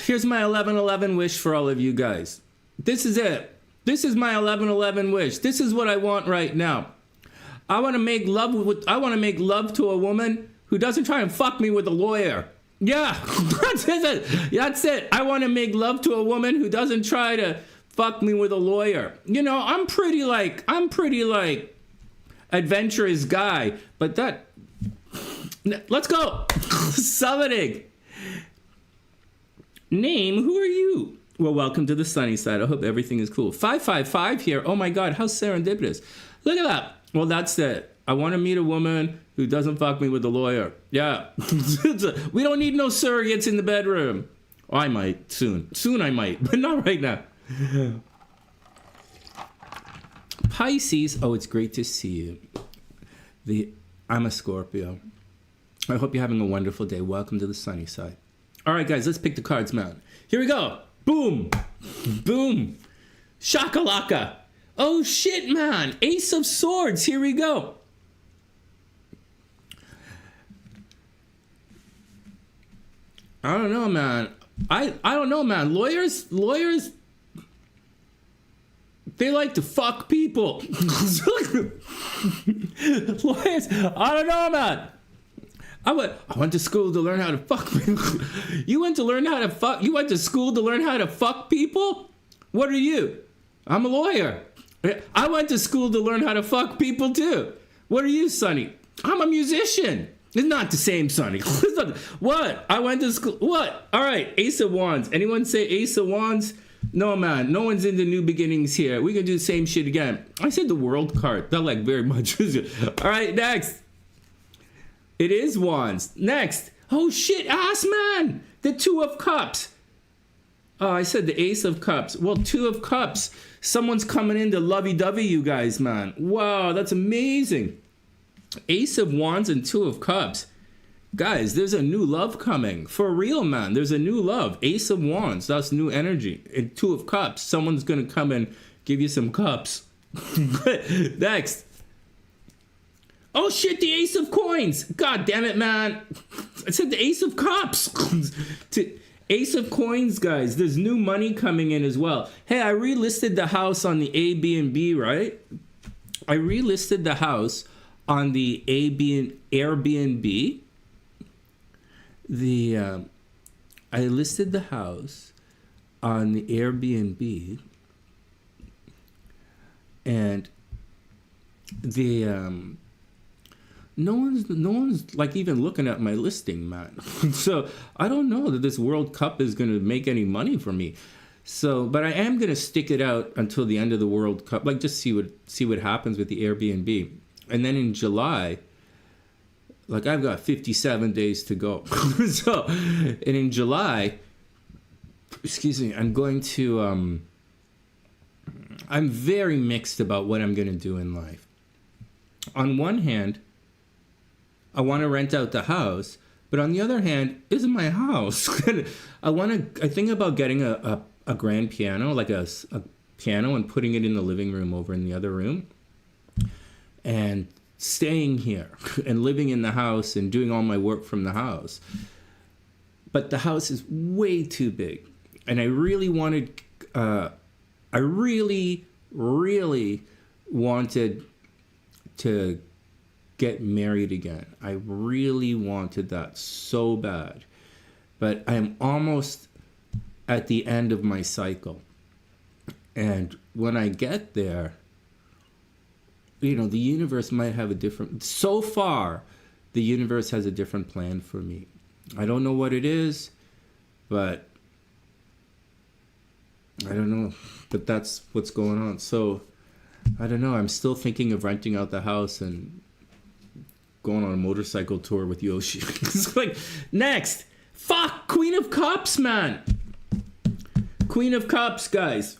Here's my 11/11 wish for all of you guys. This is it. This is my 11/11 wish. This is what I want right now. I want to make love to a woman who doesn't try and fuck me with a lawyer. Yeah, that's it. That's it. I want to make love to a woman who doesn't try to fuck me with a lawyer. You know, I'm pretty adventurous guy, but let's go. Summoning. Name, who are you? Well, welcome to the sunny side. I hope everything is cool. 555 here. Oh my God, how serendipitous. Look at that. Well, that's it. I want to meet a woman who doesn't fuck me with a lawyer. Yeah. We don't need no surrogates in the bedroom. Oh, I might soon. Soon I might, but not right now. Pisces, oh, it's great to see you. I'm a Scorpio. I hope you're having a wonderful day. Welcome to the sunny side. All right, guys, let's pick the cards, man. Here we go. Boom. Boom. Shakalaka. Oh, shit, man. Ace of Swords. Here we go. I don't know, man. I don't know, man. Lawyers. They like to fuck people. Lawyers, I don't know, man. I went to school to learn how to fuck people. You went to learn how to fuck? You went to school to learn how to fuck people? What are you? I'm a lawyer. I went to school to learn how to fuck people too. What are you, Sonny? I'm a musician. It's not the same, Sonny. What? I went to school. What? All right, Ace of Wands. Anyone say Ace of Wands? No, man. No one's into new beginnings here. We can do the same shit again. I said the World card. Not like very much. All right, next. It is Wands. Next. Oh, shit, ass man. The Two of Cups. Oh, I said the Ace of Cups. Well, Two of Cups. Someone's coming in to lovey-dovey you guys, man. Wow, that's amazing. Ace of Wands and Two of Cups. Guys, there's a new love coming. For real, man. There's a new love. Ace of Wands. That's new energy. And Two of Cups. Someone's going to come and give you some cups. Next. Oh, shit, the Ace of Coins. God damn it, man. I said the Ace of Cups. Ace of Coins, guys. There's new money coming in as well. Hey, I relisted the house on the Airbnb, right? I relisted the house on the Airbnb. I listed the house on the Airbnb, and no one's like even looking at my listing, man. So I don't know that this World Cup is going to make any money for me. So, but I am going to stick it out until the end of the World Cup, like just see what happens with the Airbnb. And then in July, like I've got 57 days to go. So, and in July, excuse me, I'm going to, I'm very mixed about what I'm going to do in life. On one hand, I want to rent out the house, but on the other hand, this is my house. I think about getting a grand piano, like a piano, and putting it in the living room over in the other room. And staying here and living in the house and doing all my work from the house. But the house is way too big. And I really wanted, I really wanted to get married again. I really wanted that so bad. But I'm almost at the end of my cycle. And when I get there, you know, the universe might have a different... So far, the universe has a different plan for me. I don't know what it is, but... I don't know. But that's what's going on. So, I don't know. I'm still thinking of renting out the house and going on a motorcycle tour with Yoshi. It's like, next! Fuck! Queen of Cups, man! Queen of Cups, guys.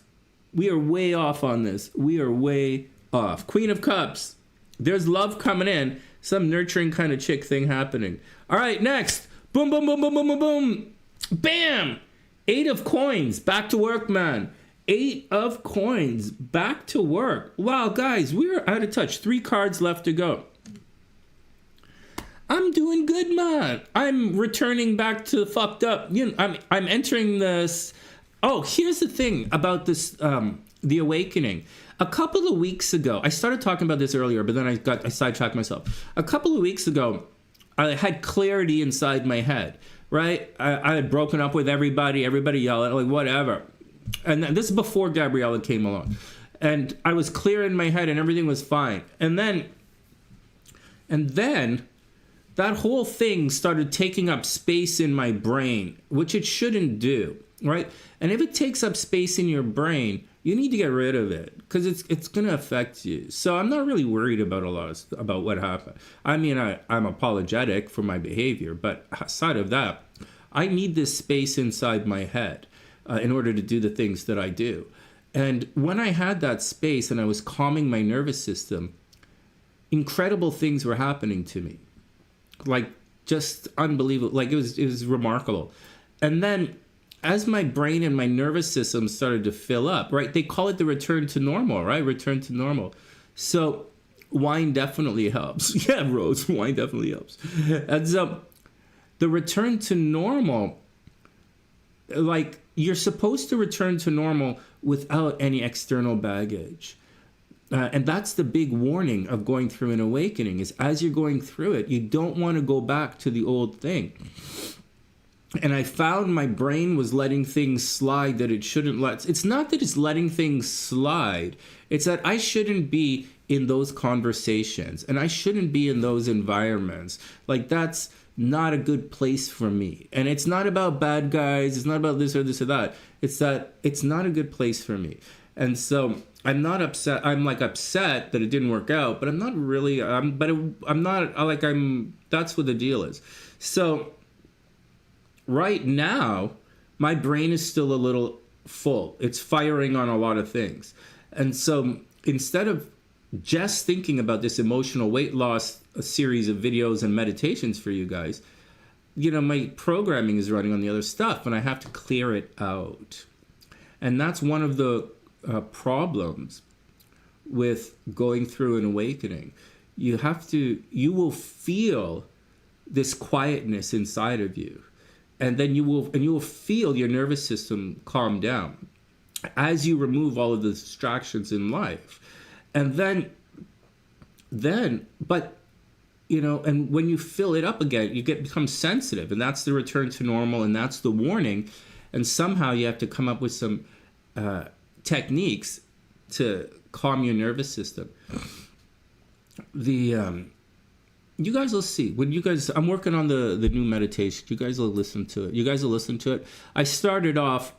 We are way off on this. We are way off. Queen of Cups. There's love coming in. Some nurturing kind of chick thing happening. All right, next. Boom, boom, boom, boom, boom, boom, boom. Bam. 8 of Coins. Back to work, man. 8 of Coins. Back to work. Wow, guys, we're out of touch. 3 cards left to go. I'm doing good, man. I'm returning back to fucked up. You know, I'm entering this. Oh, here's the thing about this, the awakening. A couple of weeks ago, I started talking about this earlier, but then I sidetracked myself. A couple of weeks ago, I had clarity inside my head, right? I had broken up with everybody yelling, like, whatever. And this is before Gabriella came along. And I was clear in my head and everything was fine. And then that whole thing started taking up space in my brain, which it shouldn't do, right? And if it takes up space in your brain, you need to get rid of it because it's going to affect you. So I'm not really worried about about what happened. I mean, I'm apologetic for my behavior, but aside of that, I need this space inside my head in order to do the things that I do. And when I had that space and I was calming my nervous system, incredible things were happening to me. Like, just unbelievable. Like, it was remarkable. And then as my brain and my nervous system started to fill up, right? They call it the return to normal, right? Return to normal. So wine definitely helps. Yeah, Rose, wine definitely helps. And so the return to normal, like, you're supposed to return to normal without any external baggage. And that's the big warning of going through an awakening, is as you're going through it, you don't want to go back to the old thing. And I found my brain was letting things slide that it shouldn't let. It's not that it's letting things slide. It's that I shouldn't be in those conversations and I shouldn't be in those environments. Like, that's not a good place for me. And it's not about bad guys. It's not about this or this or that. It's that it's not a good place for me. And so I'm not upset. I'm like upset that it didn't work out, but I'm not really, I'm not like, that's what the deal is. So right now, my brain is still a little full. It's firing on a lot of things. And so instead of just thinking about this emotional weight loss, a series of videos and meditations for you guys, you know, my programming is running on the other stuff and I have to clear it out. And that's one of the problems with going through an awakening. You will feel this quietness inside of you. And then you will feel your nervous system calm down as you remove all of the distractions in life. And but, you know, and when you fill it up again, you become sensitive, and that's the return to normal, and that's the warning. And somehow you have to come up with some techniques to calm your nervous system. You guys will see. I'm working on the new meditation. You guys will listen to it. I started off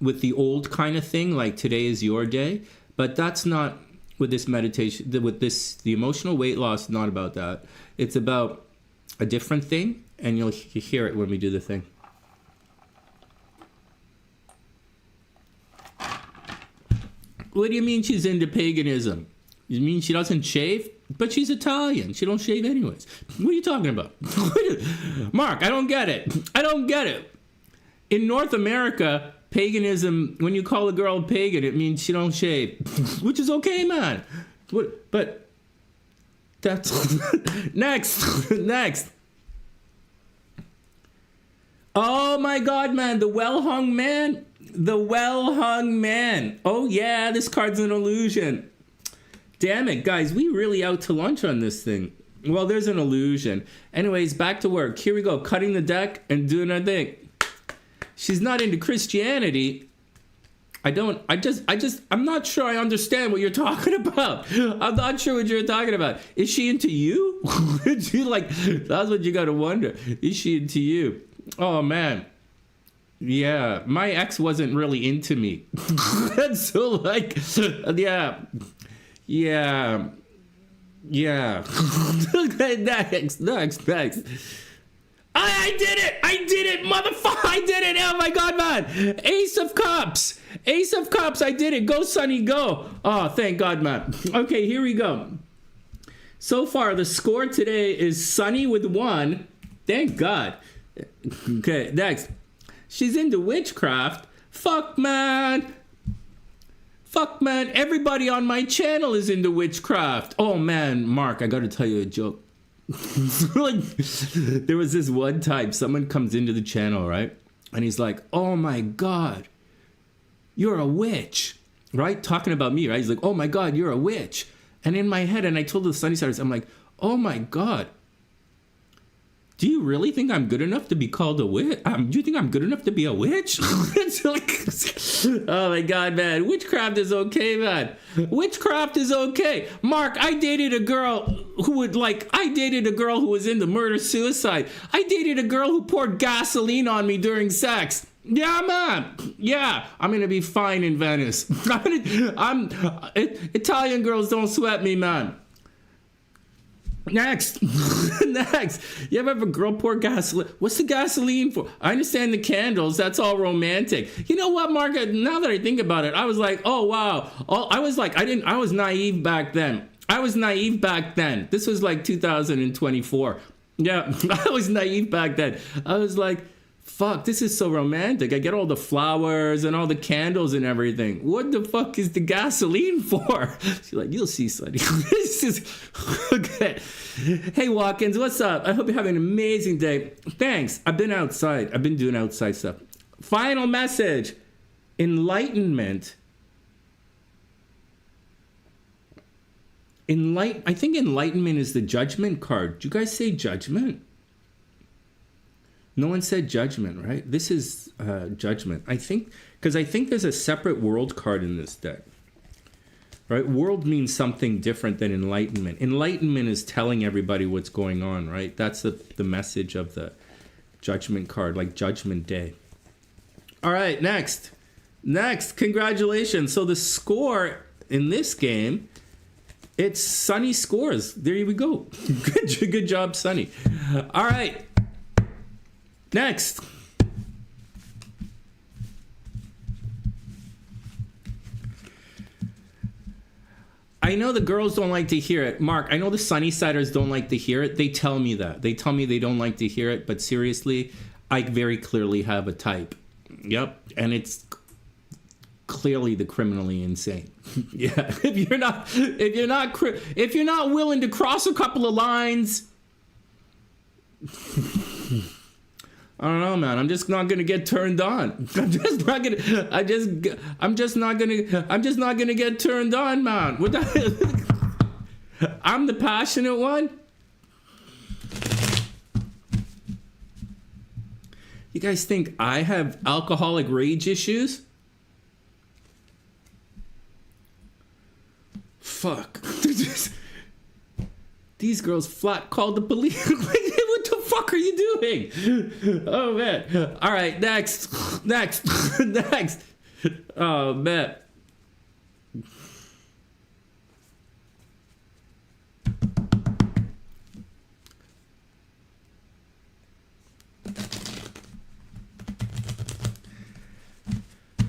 with the old kind of thing, like today is your day, but that's not with this meditation. The emotional weight loss, not about that. It's about a different thing, and you'll hear it when we do the thing. What do you mean she's into paganism? You mean she doesn't shave? But she's Italian. She don't shave anyways. What are you talking about? Mark, I don't get it. In North America, paganism, when you call a girl a pagan, it means she don't shave. Which is okay, man. But that's... Next. Oh my God, man. The well-hung man. Oh yeah, this card's an illusion. Damn it, guys, we really out to lunch on this thing. Well, there's an illusion. Anyways, back to work. Here we go, cutting the deck and doing our thing. She's not into Christianity. I'm not sure I understand what you're talking about. I'm not sure what you're talking about. Is she into you? That's what you gotta wonder. Is she into you? Oh, man. Yeah, my ex wasn't really into me. So, like, yeah. Next. I did it, motherfucker, I did it. Oh my God, man. Ace of Cups, I did it. Go, Sonny, go. Oh, thank God, man. Okay, here we go. So far, the score today is Sonny with 1. Thank God. Okay, next. She's into witchcraft. Fuck, man. Everybody on my channel is into witchcraft. Oh, man, Mark, I got to tell you a joke. There was this one time someone comes into the channel, right? And he's like, oh, my God, you're a witch, right? Talking about me, right? He's like, oh, my God, you're a witch. And in my head, and I told the TheSunnySiders, I'm like, oh, my God. Do you really think I'm good enough to be called a witch? Do you think I'm good enough to be a witch? It's like, oh my God, man. Witchcraft is okay, man. Witchcraft is okay. Mark, I dated a girl who was into murder-suicide. I dated a girl who poured gasoline on me during sex. Yeah, man. Yeah, I'm going to be fine in Venice. Italian girls don't sweat me, man. Next. You ever have a girl pour gasoline? What's the gasoline for? I understand the candles. That's all romantic. You know what, Mark? Now that I think about it, I was like, oh, wow. I was naive back then. This was like 2024. Yeah, I was naive back then. I was like, fuck, this is so romantic. I get all the flowers and all the candles and everything. What the fuck is the gasoline for? She's like, you'll see, Sonny. This is okay. Hey, Watkins, what's up? I hope you're having an amazing day. Thanks. I've been outside. I've been doing outside stuff. Final message. Enlightenment I think enlightenment is the judgment card. Do you guys say judgment? No one said judgment, right? This is judgment. I think, because I think there's a separate world card in this deck. Right? World means something different than enlightenment. Enlightenment is telling everybody what's going on, right? That's the message of the judgment card, like Judgment Day. All right, next. Congratulations. So the score in this game, it's Sonny scores. There we go. Good job, Sonny. All right. Next. I know the girls don't like to hear it. Mark, I know the Sunnysiders don't like to hear it. They tell me that. They tell me they don't like to hear it, but seriously, I very clearly have a type. Yep, and it's clearly the criminally insane. Yeah, if you're not willing to cross a couple of lines, I don't know, man. I'm just not gonna get turned on. I'm just not gonna get turned on, man. I'm the passionate one. You guys think I have alcoholic rage issues? Fuck. These girls flat called the police. What the fuck are you doing? Oh, man. All right, next. Oh, man.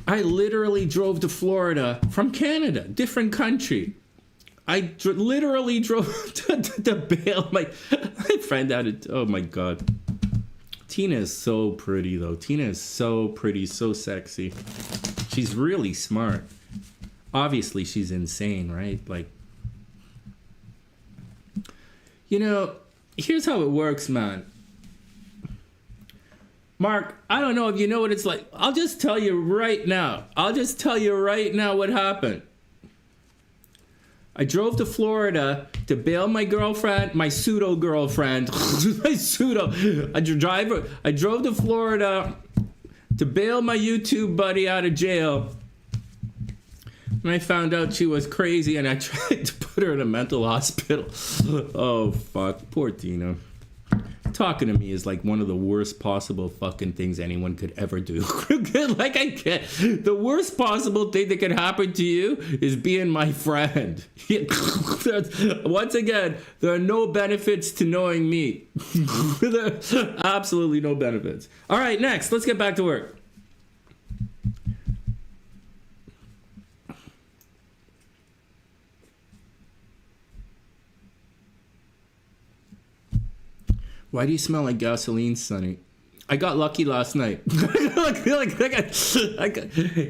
I literally drove to Florida from Canada, different country. I literally drove to bail my friend out of... Oh, my God. Tina is so pretty, though. Tina is so pretty, so sexy. She's really smart. Obviously, she's insane, right? Like, you know, here's how it works, man. Mark, I don't know if you know what it's like. I'll just tell you right now. What happened. I drove to Florida to bail my girlfriend, my pseudo girlfriend. I drove to Florida to bail my YouTube buddy out of jail. And I found out she was crazy and I tried to put her in a mental hospital. Oh, fuck. Poor Tina. Talking to me is like one of the worst possible fucking things anyone could ever do. Like, I can't. The worst possible thing that could happen to you is being my friend. Once again, there are no benefits to knowing me. There are absolutely no benefits. All right, next. Let's get back to work. Why do you smell like gasoline, Sonny? I got lucky last night.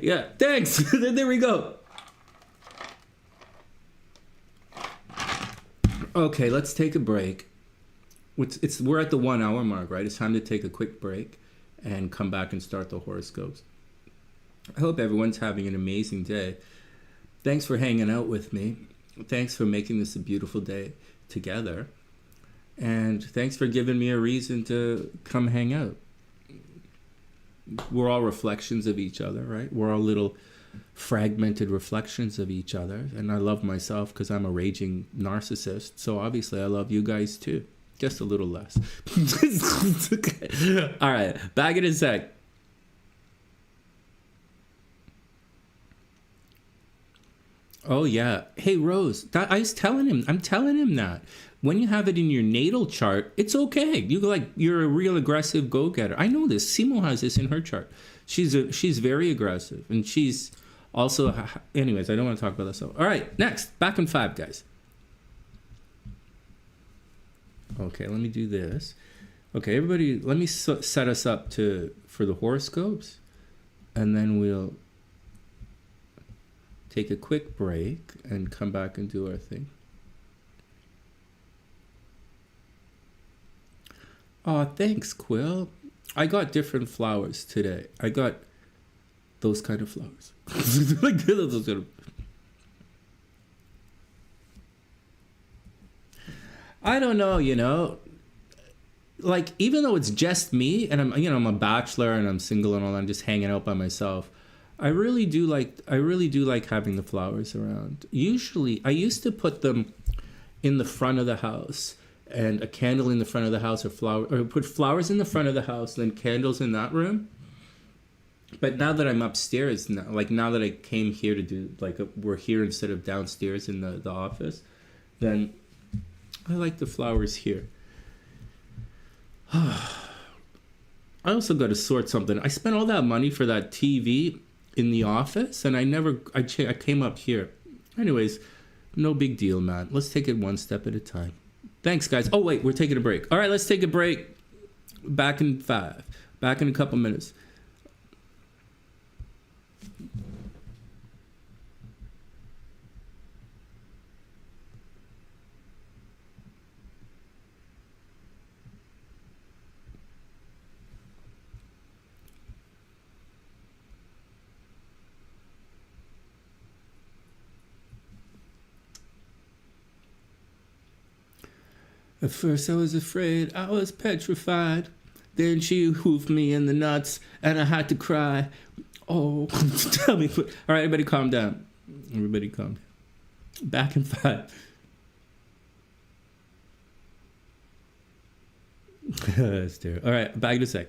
Yeah, thanks. There we go. Okay, let's take a break. We're at the 1 hour mark, right? It's time to take a quick break and come back and start the horoscopes. I hope everyone's having an amazing day. Thanks for hanging out with me. Thanks for making this a beautiful day together. And thanks for giving me a reason to come hang out. We're all reflections of each other, right? We're all little fragmented reflections of each other. And I love myself because I'm a raging narcissist. So obviously I love you guys too. Just a little less. All right, back in a sec. Oh, yeah. Hey, Rose, I'm telling him that. When you have it in your natal chart, it's okay. You're a real aggressive go-getter. I know this. Simo has this in her chart. She's very aggressive, and she's also. Anyways, I don't want to talk about that. So, all right, next, back in 5, guys. Okay, let me do this. Okay, everybody, let me set us up for the horoscopes, and then we'll take a quick break and come back and do our thing. Oh, thanks, Quill. I got different flowers today. I got those kind of flowers. I don't know, you know, like even though it's just me and I'm, you know, I'm a bachelor and I'm single and all, I'm just hanging out by myself. I really do like having the flowers around. Usually I used to put them in the front of the house, and a candle in the front of the house, or put flowers in the front of the house, then candles in that room. But now that I'm upstairs, now that I came here to do, like, we're here instead of downstairs in the office, then I like the flowers here. I also got to sort something. I spent all that money for that TV in the office, and I came up here. Anyways, no big deal, man. Let's take it one step at a time. Thanks, guys. Oh, wait, we're taking a break. All right, let's take a break. Back in 5. Back in a couple minutes. At first I was afraid, I was petrified. Then she hoofed me in the nuts, and I had to cry. Oh, tell me. All right, everybody calm down. Everybody calm down. Back in 5. That's terrible. All right, back in a sec.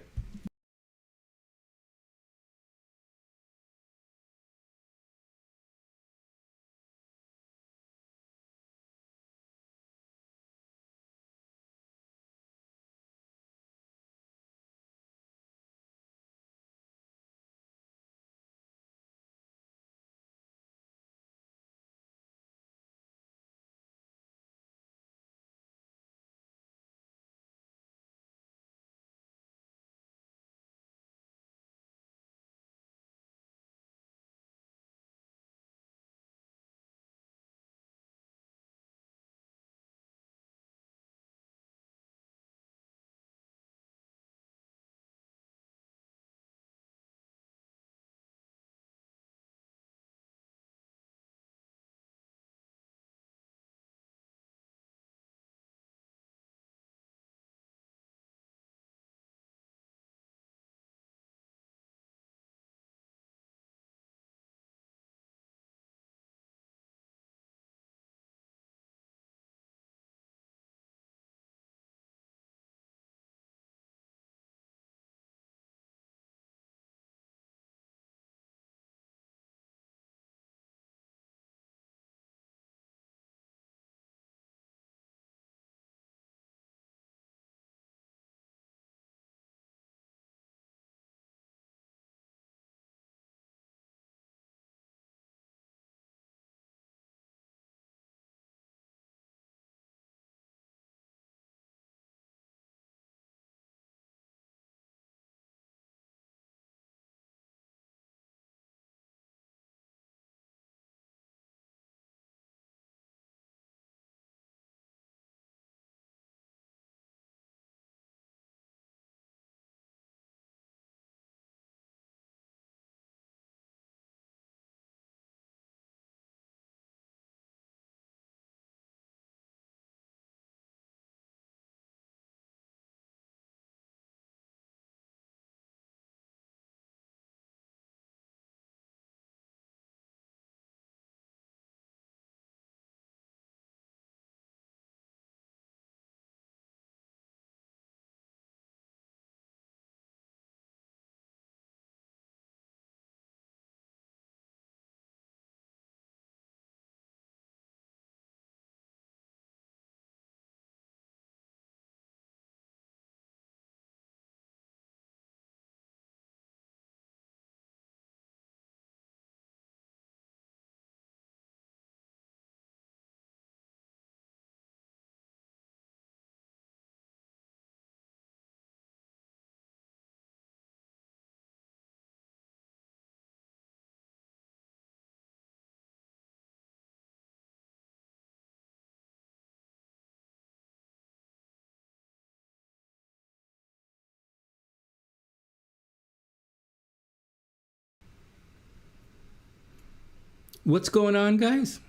What's going on, guys?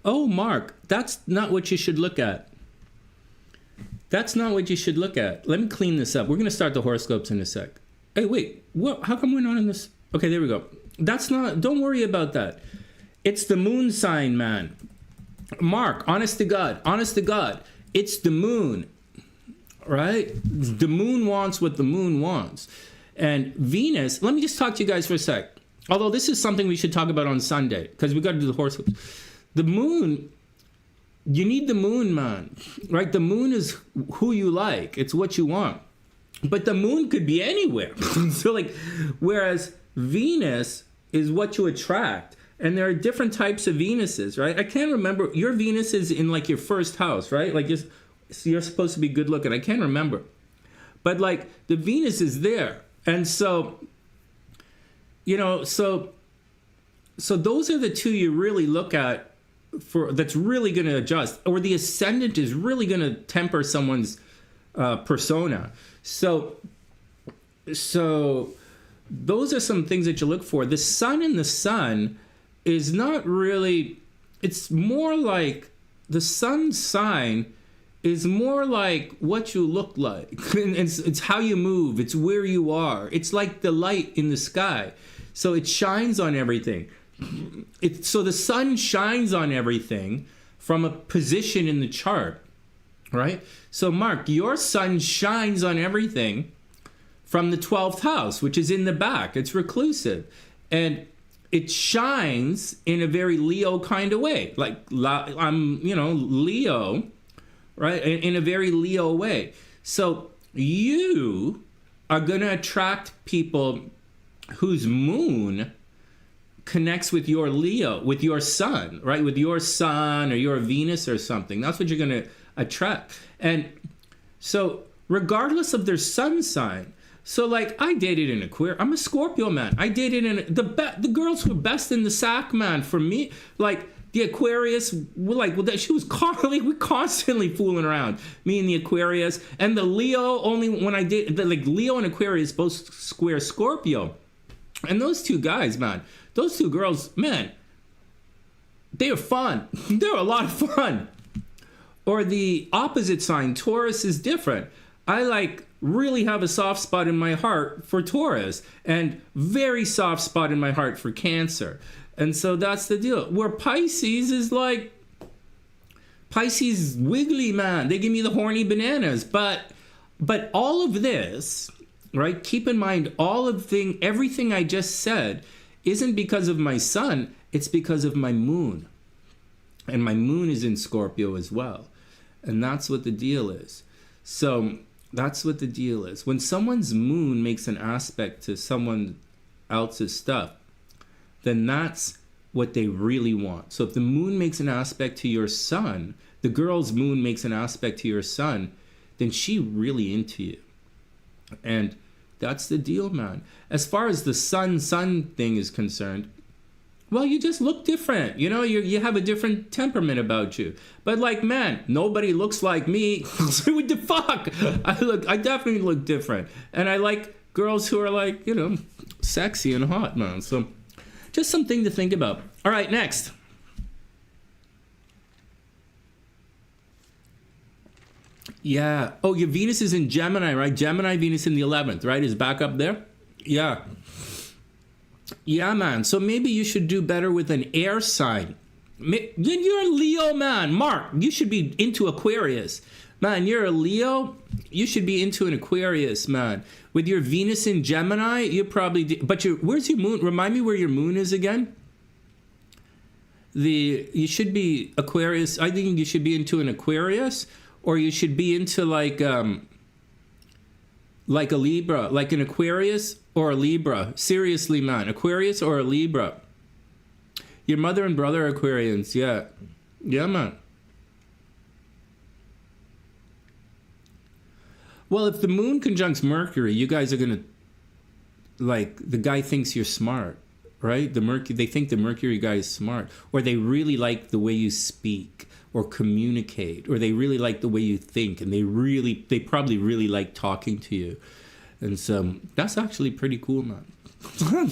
Oh, Mark, that's not what you should look at. That's not what you should look at. Let me clean this up. We're going to start the horoscopes in a sec. Hey, wait, what? How come we're not in this? Okay, there we go. That's not, don't worry about that. It's the moon sign, man. Mark, honest to God, it's the moon, right? The moon wants what the moon wants. And Venus, let me just talk to you guys for a sec. Although this is something we should talk about on Sunday, because we got to do the horoscopes. The moon, you need the moon, man, right? The moon is who you like. It's what you want. But the moon could be anywhere. So like, whereas Venus is what you attract. And there are different types of Venuses, right? I can't remember. Your Venus is in like your first house, right? Like you're supposed to be good looking. I can't remember. But like the Venus is there. And so, you know, so those are the two you really look at for that's really going to adjust. Or the ascendant is really going to temper someone's persona. So those are some things that you look for. The sun and the sun is not really, it's more like the sun sign is more like what you look like. It's how you move. It's where you are. It's like the light in the sky. So it shines on everything. So the sun shines on everything from a position in the chart, right? So Mark, your sun shines on everything from the 12th house, which is in the back. It's reclusive. And it shines in a very Leo kind of way. Like, I'm, you know, Leo, right? In a very Leo way. So you are going to attract people whose moon connects with your Leo, with your sun, right? With your sun or your Venus or something. That's what you're going to attract. And so regardless of their sun sign, so like I dated an Aquarius. I'm a Scorpio, man. I dated the girls who were best in the sack, man. For me, like the Aquarius, she was constantly fooling around. Me and the Aquarius, and the Leo only when I did like Leo and Aquarius both square Scorpio, and those two guys, man, those two girls, man, they were fun. They were a lot of fun. Or the opposite sign, Taurus, is different. I really have a soft spot in my heart for Taurus and very soft spot in my heart for Cancer. And so that's the deal. Where Pisces is like, Pisces wiggly, man. They give me the horny bananas. But all of this, right? Keep in mind, everything I just said isn't because of my sun. It's because of my moon. And my moon is in Scorpio as well. And that's what the deal is. So that's what the deal is. When someone's moon makes an aspect to someone else's stuff, then that's what they really want. So if the moon makes an aspect to your sun, the girl's moon makes an aspect to your sun, then she really into you. And that's the deal, man. As far as the sun thing is concerned, well, you just look different. You know, you have a different temperament about you. But like, man, nobody looks like me. What the fuck? I definitely look different. And I like girls who are like, you know, sexy and hot, man. So just something to think about. All right, next. Yeah. Oh, your Venus is in Gemini, right? Gemini, Venus in the 11th, right? Is back up there? Yeah. Yeah, man. So maybe you should do better with an air sign. You're a Leo, man. Mark, you should be into Aquarius. Man, you're a Leo. You should be into an Aquarius, man. With your Venus in Gemini, you probably do. But where's your moon? Remind me where your moon is again. You should be Aquarius. I think you should be into an Aquarius, or you should be into like a Libra, like an Aquarius or a Libra. Seriously, man. Aquarius or a Libra. Your mother and brother are Aquarians. Yeah. Yeah, man. Well, if the moon conjuncts Mercury, you guys are going to, like, the guy thinks you're smart, right? They think the Mercury guy is smart. Or they really like the way you speak or communicate. Or they really like the way you think. And they probably really like talking to you. And so that's actually pretty cool, man.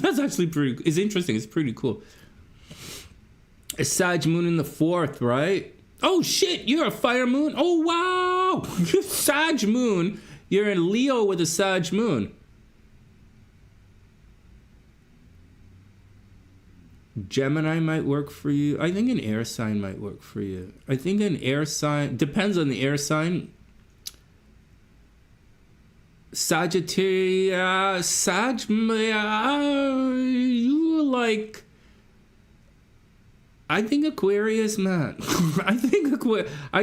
That's actually it's interesting. It's pretty cool. A Sag moon in the 4th, right? Oh shit, you're a fire moon? Oh wow! You're Sag moon. You're in Leo with a Sag moon. Gemini might work for you. I think an air sign might work for you. I think an air sign, depends on the air sign. Sagittarius, you like, I think Aquarius, man. I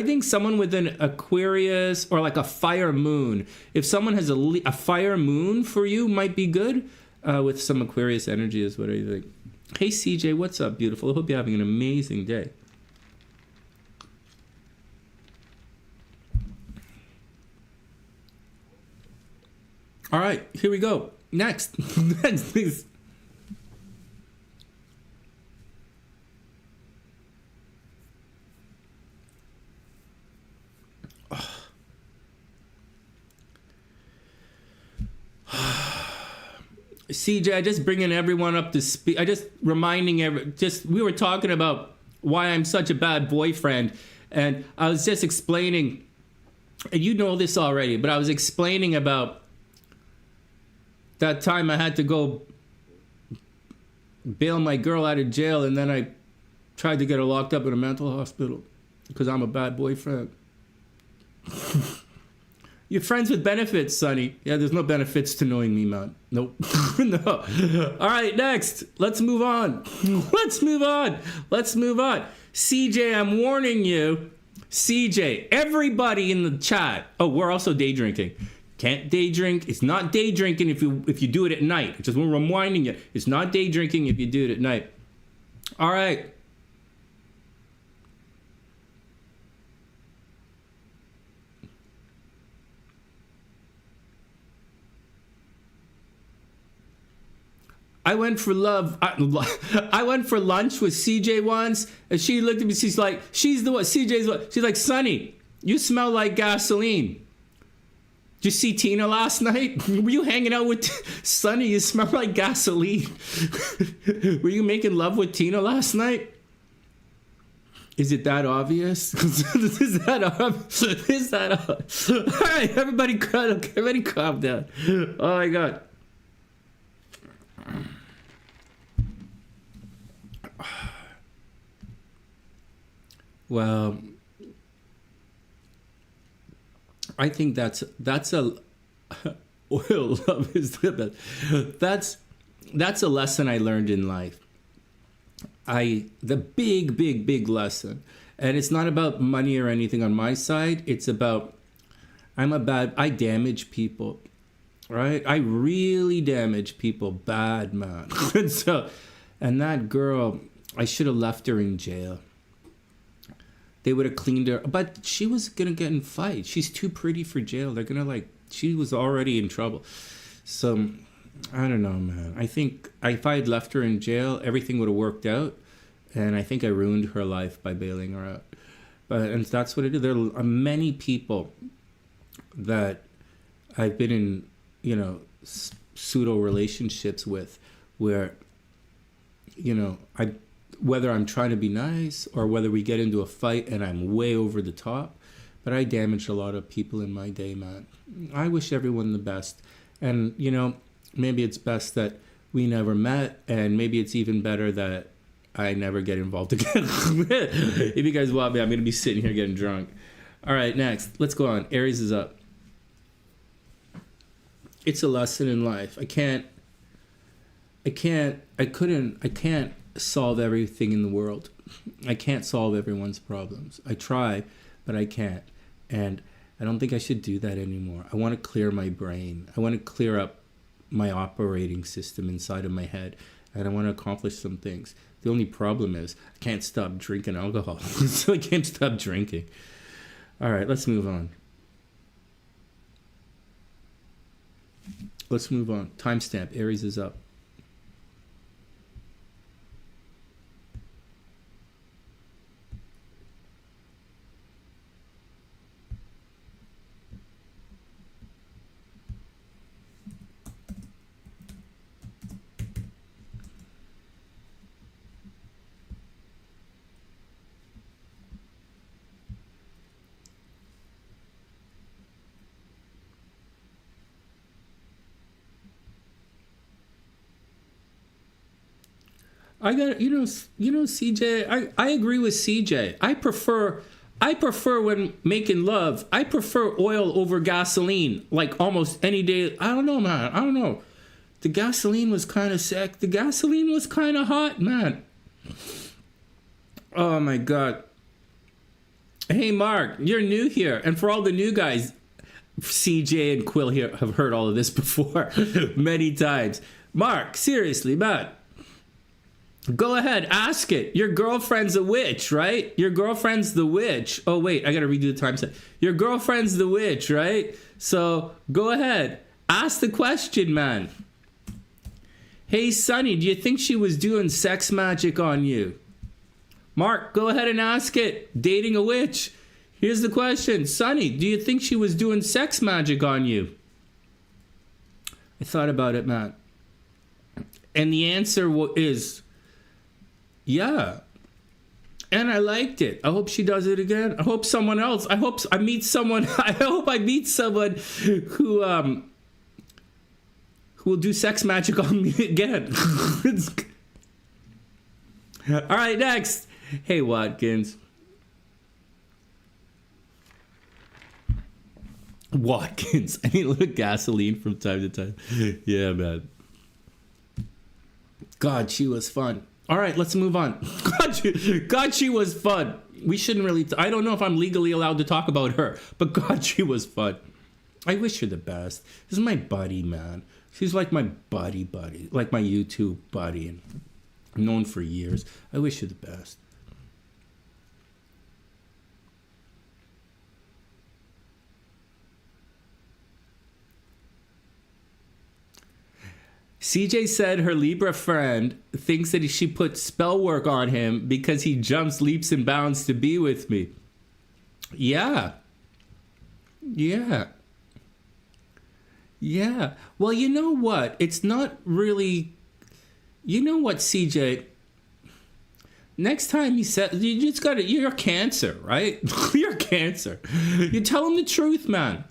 think someone with an Aquarius or like a fire moon. If someone has a fire moon for you, might be good with some Aquarius energy is what I think. Hey CJ, what's up, beautiful? I hope you're having an amazing day. All right, here we go. Next. Next, please. CJ, just bringing everyone up to speed. I just reminding we were talking about why I'm such a bad boyfriend, and I was just explaining, and you know this already, but I was explaining about that time I had to go bail my girl out of jail, and then I tried to get her locked up in a mental hospital because I'm a bad boyfriend. You're friends with benefits, Sonny. Yeah, there's no benefits to knowing me, man. Nope. No. All right, next. Let's move on. Let's move on. Let's move on. CJ, I'm warning you. CJ, everybody in the chat. Oh, we're also day drinking. Can't day drink. It's not day drinking if you do it at night. It's just when we're reminding you. It's not day drinking if you do it at night. All right. I went for lunch with CJ once, and she looked at me. She's like, she's the one. CJ's what? She's like, Sonny, you smell like gasoline. Did you see Tina last night? Were you hanging out with Sonny? You smell like gasoline. Were you making love with Tina last night? Is it that obvious? Is that obvious? Is that obvious? All right, everybody calm down. Oh my God. Well, I think that's a oil love is the best. That's a lesson I learned in life. The big lesson, and it's not about money or anything on my side. It's about I damage people, right? I really damage people bad, man. and that girl, I should have left her in jail. They would have cleaned her, but she was gonna get in fight. She's too pretty for jail. They're gonna she was already in trouble. So, I don't know, man. I think if I had left her in jail, everything would have worked out. And I think I ruined her life by bailing her out. And that's what I did. There are many people that I've been in, pseudo relationships with where, whether I'm trying to be nice or whether we get into a fight and I'm way over the top, but I damaged a lot of people in my day, man. I wish everyone the best. And, maybe it's best that we never met, and maybe it's even better that I never get involved again. If you guys want me, I'm going to be sitting here getting drunk. All right, next. Let's go on. Aries is up. It's a lesson in life. I can't solve everything in the world. I can't solve everyone's problems. I try, but I can't. And I don't think I should do that anymore. I want to clear my brain. I want to clear up my operating system inside of my head. And I want to accomplish some things. The only problem is I can't stop drinking alcohol. So I can't stop drinking. All right, let's move on. Let's move on. Timestamp. Aries is up. I got CJ. I agree with CJ. I prefer when making love. I prefer oil over gasoline. Like almost any day. I don't know, man. I don't know. The gasoline was kind of sick. The gasoline was kind of hot, man. Oh my God. Hey, Mark, you're new here, and for all the new guys, CJ and Quill here have heard all of this before many times. Mark, seriously, man. Go ahead, ask it. Your girlfriend's a witch, right? Your girlfriend's the witch. Oh, wait, I gotta redo the time set. Your girlfriend's the witch, right? So go ahead, ask the question, man. Hey, Sonny, do you think she was doing sex magic on you? Mark, go ahead and ask it. Dating a witch. Here's the question. Sonny, do you think she was doing sex magic on you? I thought about it, man. And the answer is... yeah. And I liked it. I hope she does it again. I hope someone else. I hope I meet someone. I hope I meet someone who will do sex magic on me again. All right, next. Hey, Watkins. Watkins. I need a little gasoline from time to time. Yeah, man. God, she was fun. All right, let's move on. God, she was fun. We shouldn't really... I don't know if I'm legally allowed to talk about her, but God, she was fun. I wish her the best. This is my buddy, man. She's like my buddy, like my YouTube buddy, and I've known for years. I wish her the best. CJ said her Libra friend thinks that she put spell work on him because he jumps leaps and bounds to be with me. Yeah. Yeah. Yeah. Well, you know what? It's not really... You know what, CJ? Next time you just got to... You're Cancer, right? You're Cancer. You tell him the truth, man.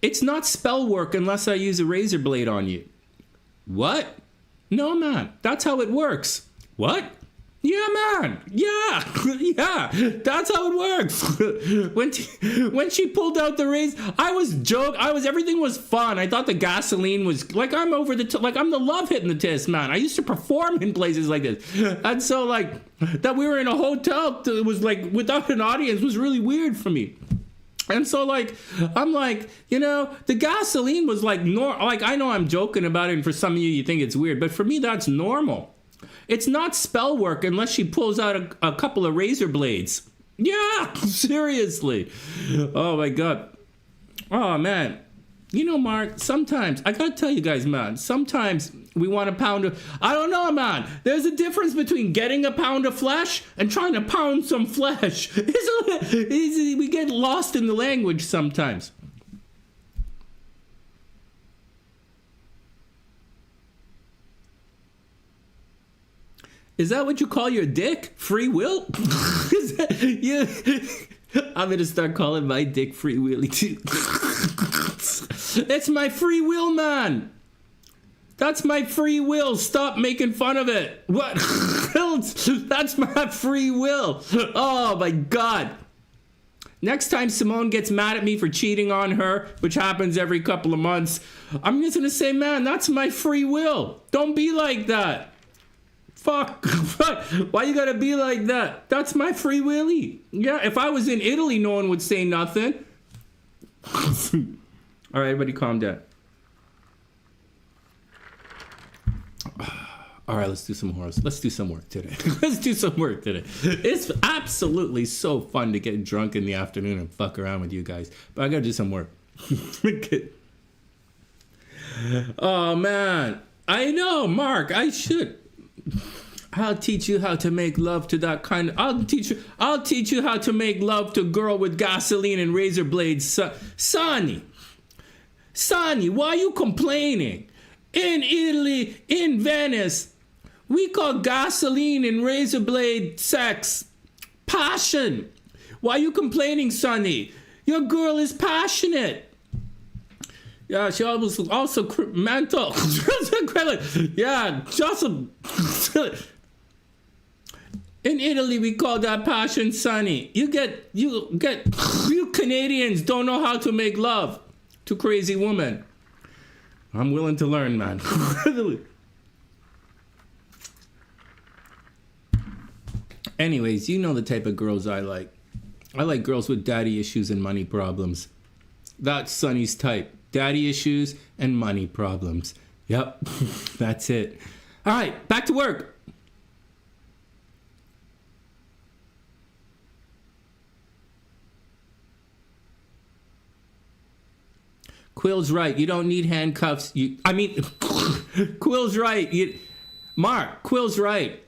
It's not spell work unless I use a razor blade on you. What? No, man. That's how it works. What? Yeah, man. Yeah. Yeah. That's how it works. when she pulled out the razor, I was everything was fun. I thought the gasoline was like, I'm over the like I'm the love hypnotist, man. I used to perform in places like this. And so like that we were in a hotel, it was like without an audience was really weird for me. And so, like, I'm like, you know, the gasoline was like, like, I know I'm joking about it, and for some of you think it's weird, but for me, that's normal. It's not spell work unless she pulls out a couple of razor blades. Yeah, seriously. Oh, my God. Oh, man. You know, Mark, sometimes, I gotta tell you guys, man, sometimes we want a pound of... I don't know, man. There's a difference between getting a pound of flesh and trying to pound some flesh. We get lost in the language sometimes. Is that what you call your dick? Free will? Is that, yeah. I'm going to start calling my dick Free Willy, too. It's my free will, man. That's my free will. Stop making fun of it. What? That's my free will. Oh, my God. Next time Simone gets mad at me for cheating on her, which happens every couple of months, I'm just going to say, man, that's my free will. Don't be like that. Fuck. Why you got to be like that? That's my free willy. Yeah, if I was in Italy, no one would say nothing. All right, everybody calm down. All right, let's do some horse. Let's do some work today. Let's do some work today. It's absolutely so fun to get drunk in the afternoon and fuck around with you guys. But I got to do some work. Oh, man. I know, Mark, I should. I'll teach you how to make love to that kind of... I'll teach you how to make love to a girl with gasoline and razor blades. Sonny, why are you complaining? In Italy, in Venice, we call gasoline and razor blade sex passion. Why are you complaining, Sonny? Your girl is passionate. Yeah, she was also mental. Yeah, just in Italy we call that passion, Sonny. You Canadians don't know how to make love to crazy women. I'm willing to learn, man. Anyways, you know the type of girls I like. I like girls with daddy issues and money problems. That's Sonny's type. Daddy issues and money problems. Yep, that's it. All right, back to work. Quill's right. You don't need handcuffs. Quill's right. Mark, Quill's right.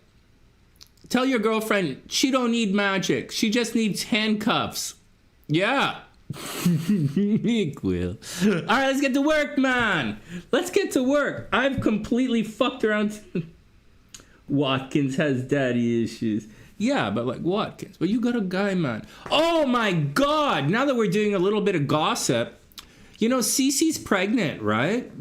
Tell your girlfriend she don't need magic. She just needs handcuffs. Yeah. Quill. All right, let's get to work, man. Let's get to work. I've completely fucked around. Watkins has daddy issues. Yeah, but like Watkins. But you got a guy, man. Oh my God. Now that we're doing a little bit of gossip, you know, Cece's pregnant, right?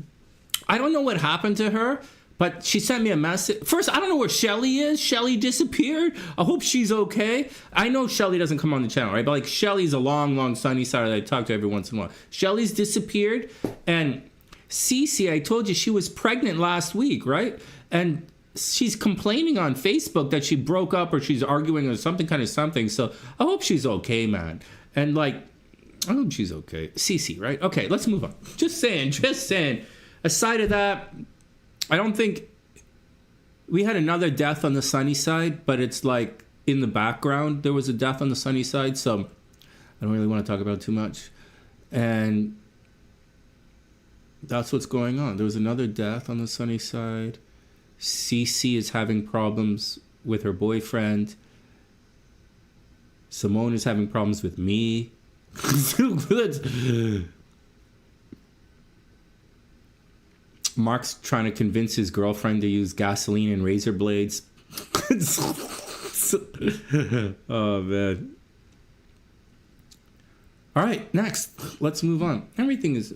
I don't know what happened to her. But she sent me a message. First, I don't know where Shelly is. Shelly disappeared. I hope she's okay. I know Shelly doesn't come on the channel, right? But like Shelly's a long sunny side that I talk to every once in a while. Shelly's disappeared. And Cece, I told you she was pregnant last week, right? And she's complaining on Facebook that she broke up or she's arguing or something. So I hope she's okay, man. And like, I hope she's okay. Cece, right? Okay, let's move on. Just saying. Aside of that, I don't think we had another death on the sunny side, but it's like in the background there was a death on the sunny side, so I don't really want to talk about it too much. And that's what's going on. There was another death on the sunny side. Cece is having problems with her boyfriend. Simone is having problems with me. Mark's trying to convince his girlfriend to use gasoline and razor blades. Oh, man. All right, next. Let's move on. Everything is...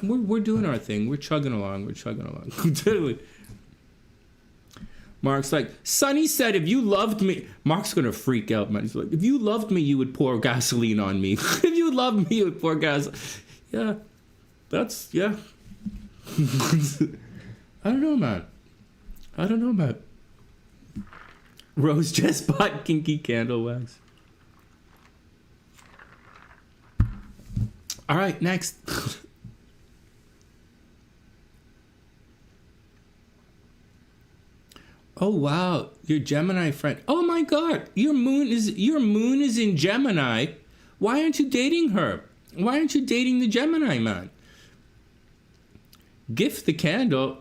we're doing our thing. We're chugging along. Mark's like, Sonny said if you loved me... Mark's going to freak out, man. He's like, if you loved me, you would pour gasoline on me. If you loved me, you would pour gasoline. Yeah. Yeah. I don't know, man. Rose just bought kinky candle wax. All right, next. Oh wow, your Gemini friend. Oh my God, your moon is in Gemini. Why aren't you dating her? Why aren't you dating the Gemini, man? Gift the candle.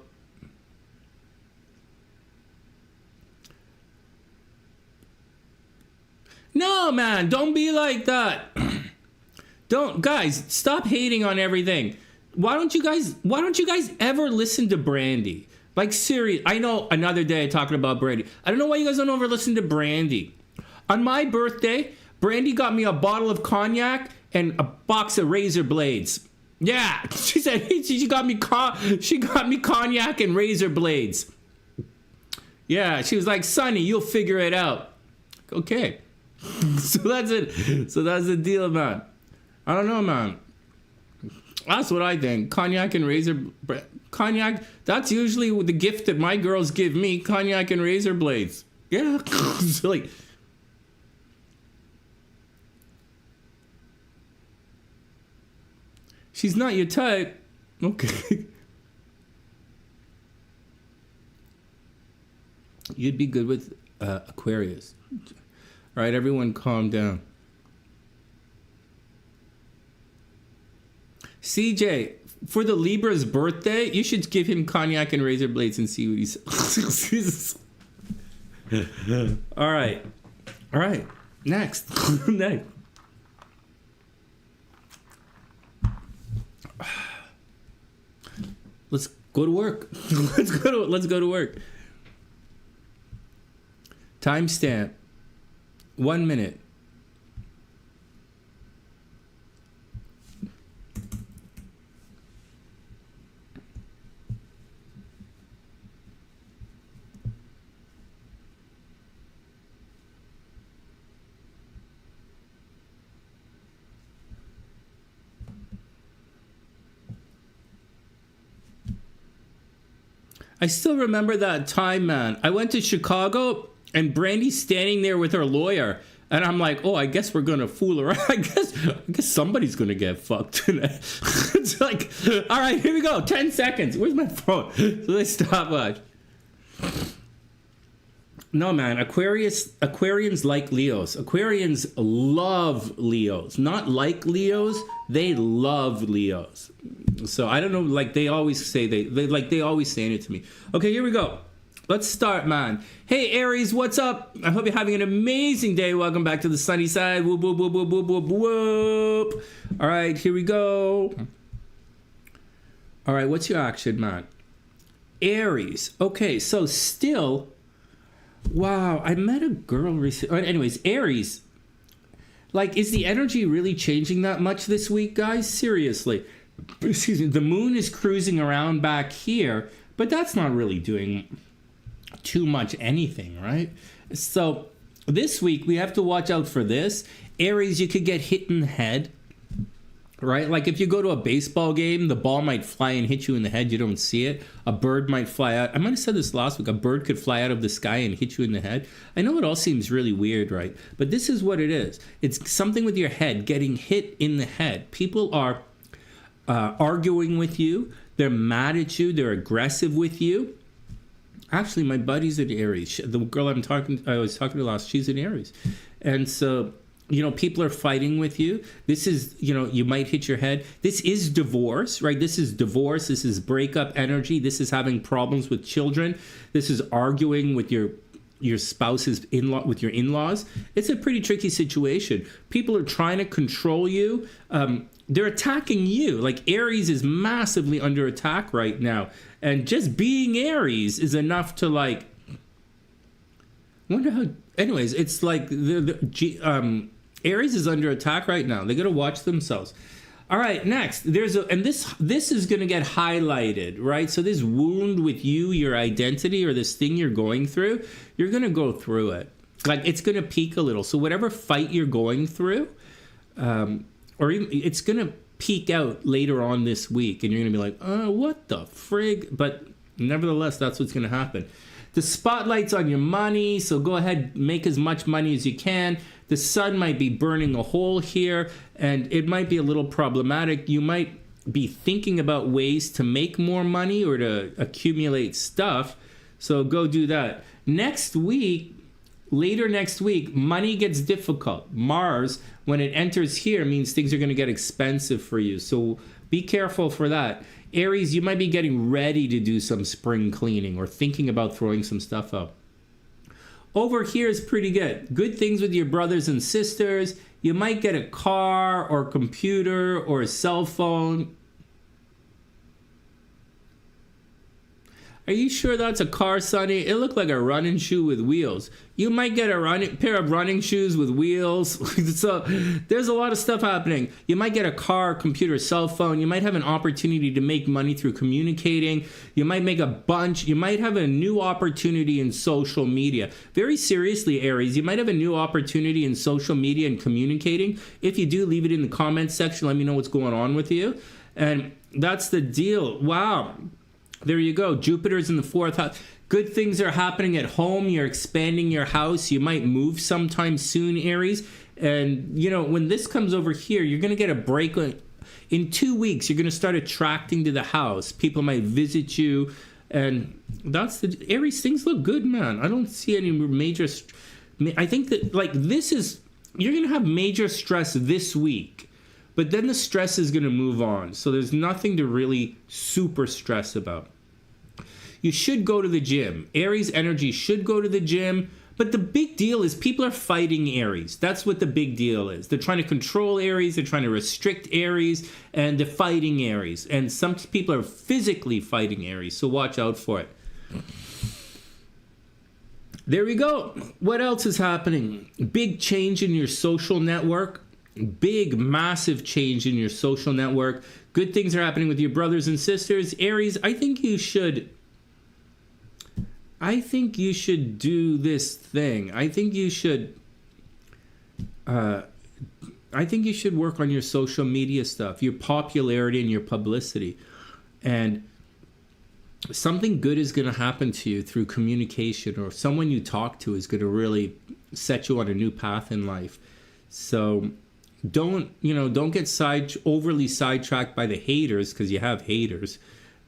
No, man, don't be like that. Guys, stop hating on everything. Why don't you guys ever listen to Brandy? Like, serious. I know another day talking about Brandy. I don't know why you guys don't ever listen to Brandy. On my birthday, Brandy got me a bottle of cognac and a box of razor blades. Yeah, she said she got me cognac and razor blades. Yeah, she was like, Sonny, you'll figure it out. Okay. So that's it. So that's the deal, man. I don't know, man. That's what I think. Cognac and cognac, that's usually the gift that my girls give me, cognac and razor blades. Yeah. So like, she's not your type. Okay. You'd be good with Aquarius. All right, everyone calm down. CJ, for the Libra's birthday, you should give him cognac and razor blades and see what he says. All right. Next. Next. Let's go to work. Let's go to work. Timestamp. 1 minute. I still remember that time, man. I went to Chicago and Brandy's standing there with her lawyer. And I'm like, oh, I guess we're going to fool around. I guess somebody's going to get fucked today. It's like, all right, here we go. 10 seconds. Where's my phone? So let's stopwatch. No, man. Aquarians like Leos. Aquarians love Leos. Not like Leos. They love Leos. So I don't know. Like they always say they always saying it to me. Okay, here we go. Let's start, man. Hey, Aries, what's up? I hope you're having an amazing day. Welcome back to the sunny side. Whoop, whoop, whoop, whoop, whoop, whoop, whoop. All right, here we go. All right, what's your action, man? Aries. Okay, so still, wow, I met a girl recently. Anyways, Aries. Like, is the energy really changing that much this week, guys? Seriously. Excuse me. The moon is cruising around back here, but that's not really doing too much anything, right? So this week we have to watch out for this. Aries, you could get hit in the head, right? Like if you go to a baseball game, the ball might fly and hit you in the head. You don't see it. A bird might fly out. I might have said this last week. A bird could fly out of the sky and hit you in the head. I know it all seems really weird, right? But this is what it is. It's something with your head, getting hit in the head. People are arguing with you. They're mad at you. They're aggressive with you. Actually, my buddy's an Aries. The girl I was talking to last, she's an Aries. And so, you know, people are fighting with you. This is, you know, you might hit your head. This is divorce, right? This is divorce. This is breakup energy. This is having problems with children. This is arguing with your spouse's in-law, with your in-laws. It's a pretty tricky situation. People are trying to control you. They're attacking you. Like Aries is massively under attack right now. And just being Aries is enough to like, wonder how, anyways, it's like Aries is under attack right now. They got to watch themselves. All right, next, this is going to get highlighted, right? So this wound with you, your identity, or this thing you're going through, you're going to go through it. Like it's going to peak a little. So whatever fight you're going through, or even, it's going to peak out later on this week, and you're going to be like, oh, what the frig? But nevertheless, that's what's going to happen. The spotlight's on your money, so go ahead, make as much money as you can. The sun might be burning a hole here, and it might be a little problematic. You might be thinking about ways to make more money or to accumulate stuff, so go do that. Next week, later next week, money gets difficult. Mars, when it enters here, means things are going to get expensive for you, so be careful for that. Aries, you might be getting ready to do some spring cleaning or thinking about throwing some stuff out. Over here is pretty good. Good things with your brothers and sisters. You might get a car or computer or a cell phone. Are you sure that's a car, Sonny? It looked like a running shoe with wheels. You might get a pair of running shoes with wheels. So there's a lot of stuff happening. You might get a car, computer, cell phone. You might have an opportunity to make money through communicating. You might make a bunch. You might have a new opportunity in social media. Very seriously, Aries, you might have a new opportunity in social media and communicating. If you do, leave it in the comments section. Let me know what's going on with you. And that's the deal. Wow. There you go. Jupiter's in the 4th house. Good things are happening at home. You're expanding your house. You might move sometime soon, Aries. And, you know, when this comes over here, you're going to get a break. In 2 weeks, you're going to start attracting to the house. People might visit you. And that's the Aries. Things look good, man. I don't see any major. I think that, like, this is, you're going to have major stress this week. But then the stress is going to move on. So there's nothing to really super stress about. You should go to the gym. Aries energy should go to the gym. But the big deal is people are fighting Aries. That's what the big deal is. They're trying to control Aries. They're trying to restrict Aries. And they're fighting Aries. And some people are physically fighting Aries. So watch out for it. There we go. What else is happening? Big change in your social network. Big, massive change in your social network. Good things are happening with your brothers and sisters. Aries, I think you should do this thing. I think you should work on your social media stuff, your popularity and your publicity. And something good is going to happen to you through communication, or someone you talk to is going to really set you on a new path in life. So don't get overly sidetracked by the haters, because you have haters.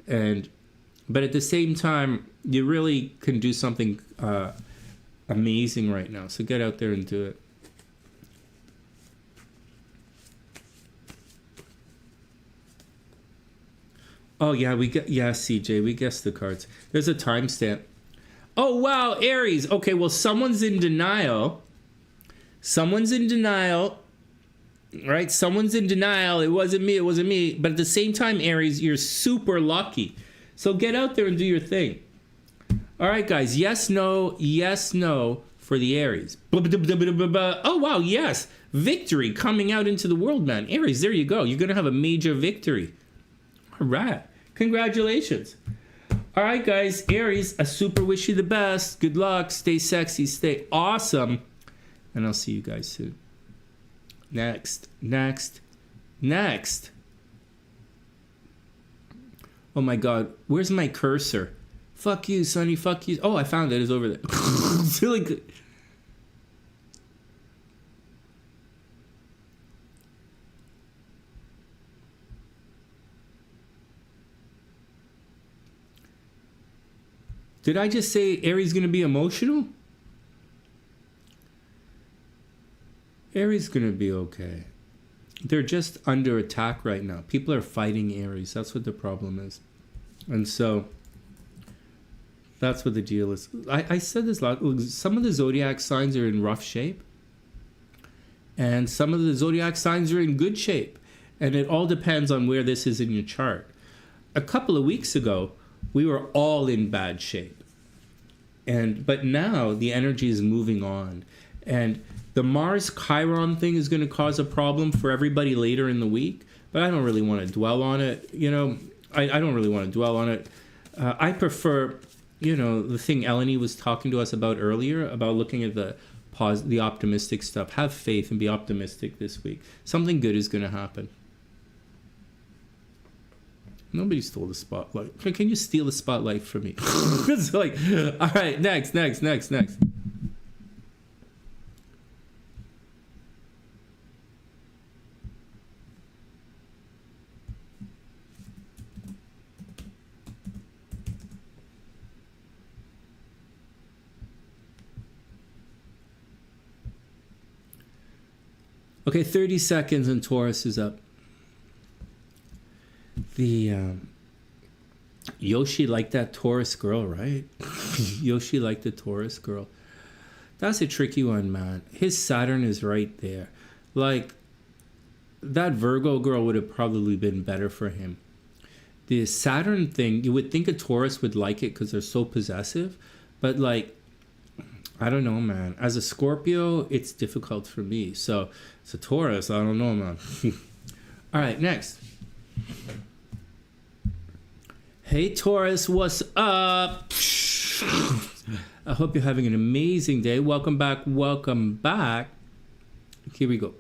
But at the same time, you really can do something amazing right now. So get out there and do it. Oh yeah, CJ, we guessed the cards. There's a timestamp. Oh wow, Aries. Okay, well, someone's in denial. Someone's in denial. Right? Someone's in denial. It wasn't me. But at the same time, Aries, you're super lucky. So get out there and do your thing. All right, guys. Yes, no for the Aries. Oh wow, yes. Victory coming out into the world, man. Aries, there you go. You're going to have a major victory. All right. Congratulations. All right, guys. Aries, I super wish you the best. Good luck. Stay sexy. Stay awesome. And I'll see you guys soon. Next. Oh, my God. Where's my cursor? Fuck you, Sonny. Fuck you. Oh, I found it. It's over there. It's really good. Did I just say Aries going to be emotional? Aries going to be okay. They're just under attack right now. People are fighting Aries. That's what the problem is. And so that's what the deal is. I said this a lot. Some of the zodiac signs are in rough shape. And some of the zodiac signs are in good shape. And it all depends on where this is in your chart. A couple of weeks ago, we were all in bad shape. But now the energy is moving on. And the Mars Chiron thing is going to cause a problem for everybody later in the week. But I don't really want to dwell on it. I don't really want to dwell on it. I prefer, the thing Eleni was talking to us about earlier, about looking at the optimistic stuff. Have faith and be optimistic this week. Something good is going to happen. Nobody stole the spotlight. Can you steal the spotlight from me? It's like, all right, next. Okay, 30 seconds and Taurus is up. The Yoshi liked that Taurus girl, right? Yoshi liked the Taurus girl. That's a tricky one, man. His Saturn is right there. Like, that Virgo girl would have probably been better for him. The Saturn thing, you would think a Taurus would like it because they're so possessive. But, like, I don't know, man. As a Scorpio, it's difficult for me. So, it's a Taurus. I don't know, man. All right, next. Hey Taurus, what's up? I hope you're having an amazing day. Welcome back. Here we go.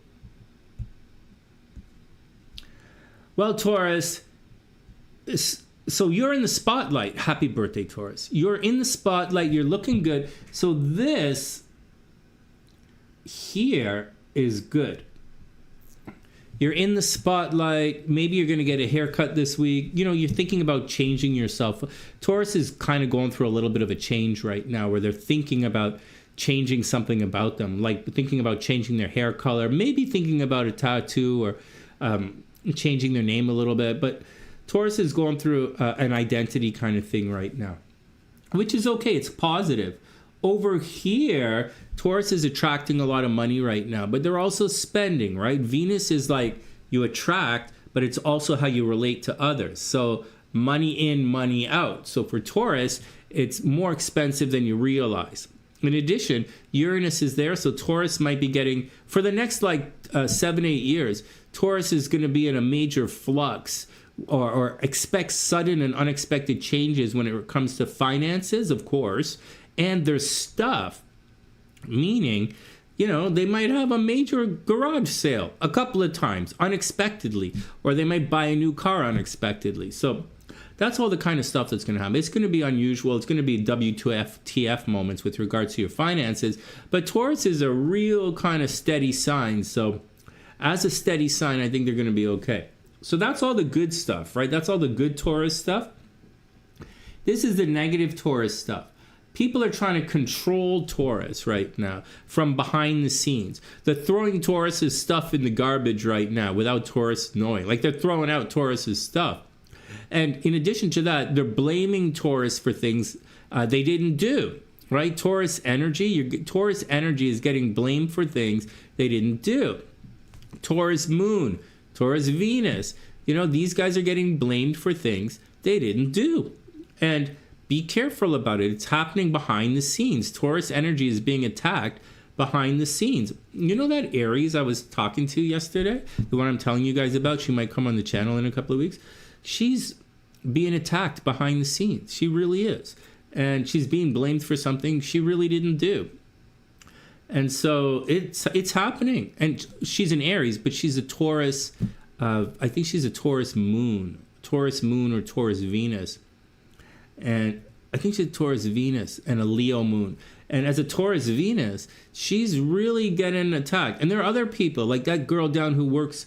Well, Taurus, so you're in the spotlight. Happy birthday, Taurus. You're in the spotlight. You're looking good. So this here is good. You're in the spotlight. Maybe you're going to get a haircut this week. You're thinking about changing yourself. Taurus is kind of going through a little bit of a change right now where they're thinking about changing something about them, like thinking about changing their hair color, maybe thinking about a tattoo or changing their name a little bit. But Taurus is going through an identity kind of thing right now, which is okay. It's positive. Over here, Taurus is attracting a lot of money right now, but they're also spending, right? Venus is like you attract, but it's also how you relate to others. So money in, money out. So for Taurus, it's more expensive than you realize. In addition, Uranus is there, so Taurus might be getting, for the next 7-8 years, Taurus is going to be in a major flux or expect sudden and unexpected changes when it comes to finances, of course, and their stuff, meaning, they might have a major garage sale a couple of times unexpectedly, or they might buy a new car unexpectedly. So That's all the kind of stuff that's going to happen. It's going to be unusual. It's going to be WTF moments with regards to your finances. But Taurus is a real kind of steady sign. So as a steady sign, I think they're going to be okay. So that's all the good stuff, right? That's all the good Taurus stuff. This is the negative Taurus stuff. People are trying to control Taurus right now from behind the scenes. They're throwing Taurus's stuff in the garbage right now without Taurus knowing. Like they're throwing out Taurus's stuff. And in addition to that, they're blaming Taurus for things they didn't do, right? Taurus energy is getting blamed for things they didn't do. Taurus moon, Taurus Venus, you know, these guys are getting blamed for things they didn't do. And be careful about it. It's happening behind the scenes. Taurus energy is being attacked behind the scenes. You know that Aries I was talking to yesterday, the one I'm telling you guys about, she might come on the channel in a couple of weeks. She's being attacked behind the scenes. She really is. And she's being blamed for something she really didn't do. And so it's happening. And she's an Aries, but she's a Taurus. I think she's a Taurus moon or Taurus Venus. And I think she's a Taurus Venus and a Leo moon. And as a Taurus Venus, she's really getting attacked. And there are other people, like that girl down who works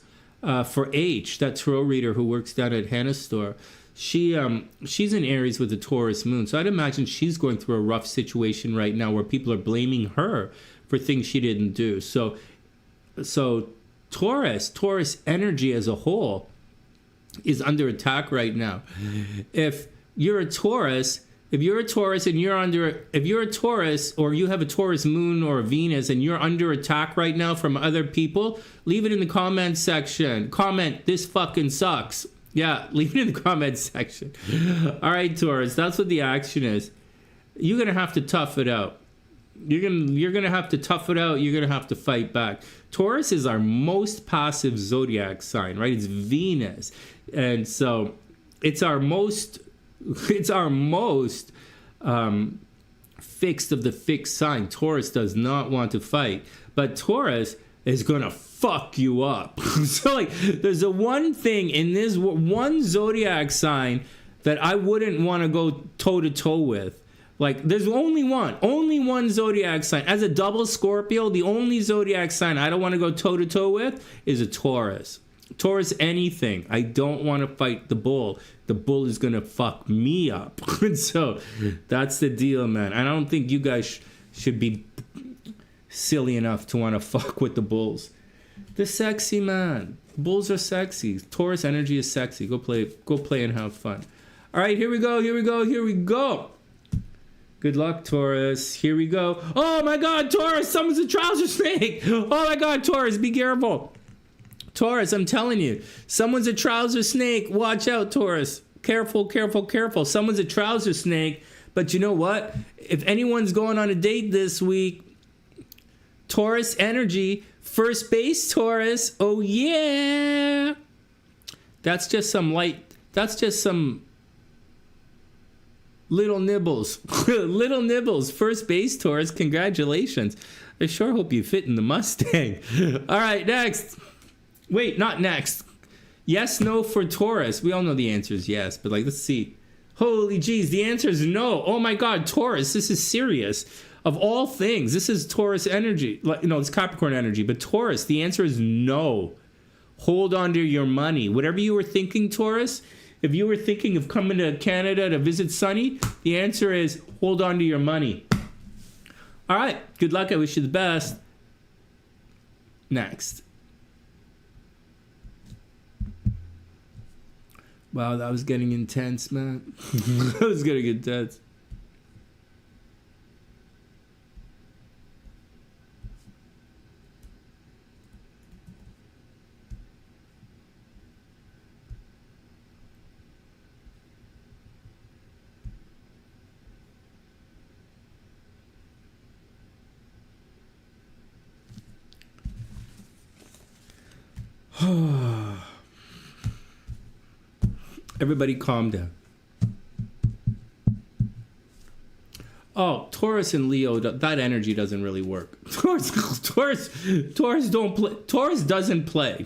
for H, that tarot reader who works down at Hannah's store. She's in Aries with a Taurus moon. So I'd imagine she's going through a rough situation right now where people are blaming her for things she didn't do. So Taurus energy as a whole is under attack right now. If you're a Taurus or you have a Taurus moon or a Venus and you're under attack right now from other people, leave it in the comment section. Comment, this fucking sucks. Yeah, leave it in the comment section. All right, Taurus, that's what the action is. You're going to have to tough it out. You're gonna have to tough it out. You're gonna have to fight back. Taurus is our most passive zodiac sign, right? It's Venus, and so it's our most fixed of the fixed sign. Taurus does not want to fight, but Taurus is gonna fuck you up. So like, there's a one thing in this one zodiac sign that I wouldn't want to go toe to toe with. Like, there's only one zodiac sign. As a double Scorpio, the only zodiac sign I don't want to go toe-to-toe with is a Taurus. Taurus anything. I don't want to fight the bull. The bull is going to fuck me up. So, that's the deal, man. I don't think you guys should be silly enough to want to fuck with the bulls. They're sexy, man. Bulls are sexy. Taurus energy is sexy. Go play and have fun. All right, here we go. Good luck, Taurus. Here we go. Oh my God, Taurus, someone's a trouser snake. Oh my God, Taurus, be careful. Taurus, I'm telling you, someone's a trouser snake. Watch out, Taurus. Careful. Someone's a trouser snake. But you know what? If anyone's going on a date this week, Taurus energy, first base Taurus. Oh yeah. That's just some little nibbles. Little nibbles. First base Taurus. Congratulations. I sure hope you fit in the Mustang. All right, next. Wait, not next. Yes, no for Taurus. We all know the answer is yes, but like, let's see. Holy jeez, the answer is no. Oh my God, Taurus, this is serious. Of all things, this is Taurus energy. No, it's Capricorn energy, but Taurus, the answer is no. Hold on to your money. Whatever you were thinking, Taurus, if you were thinking of coming to Canada to visit Sonny, the answer is hold on to your money. All right. Good luck. I wish you the best. Next. Wow, that was getting intense, man. That was getting intense. Everybody calm down. Oh, Taurus and Leo, that energy doesn't really work. Taurus don't play. Taurus doesn't play.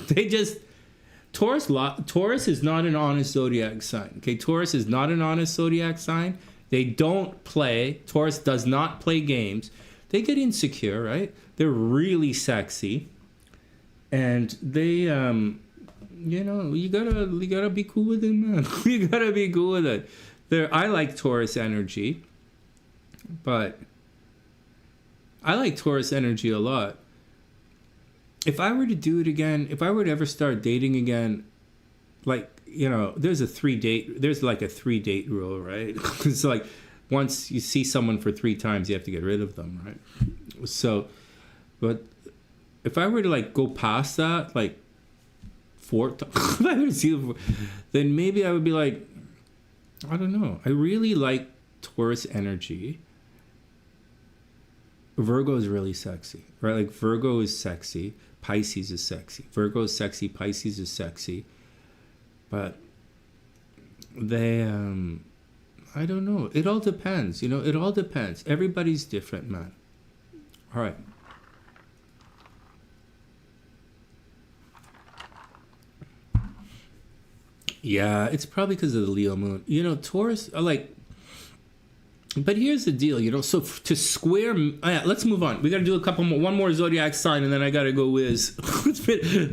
Taurus is not an honest zodiac sign. Okay, Taurus is not an honest zodiac sign. They don't play. Taurus does not play games. They get insecure, right? They're really sexy, and they, you know, you gotta be cool with it, man. You gotta be cool with it. I like Taurus energy, but I like Taurus energy a lot. If I were to do it again, if I were to ever start dating again, like, you know, there's like a 3-date rule, right? It's like once you see someone for 3 times, you have to get rid of them, right? So, but if I were to like go past that, like 4 times, if I were to see them, then maybe I would be like, I don't know. I really like Taurus energy. Virgo is really sexy, right? Like Virgo is sexy. Pisces is sexy. Virgo is sexy. Pisces is sexy. But they, I don't know. It all depends. You know, it all depends. Everybody's different, man. All right. Yeah, it's probably because of the Leo moon. You know, Taurus, like, but here's the deal, you know, so to square, yeah, let's move on. We got to do one more zodiac sign, and then I got to go whiz.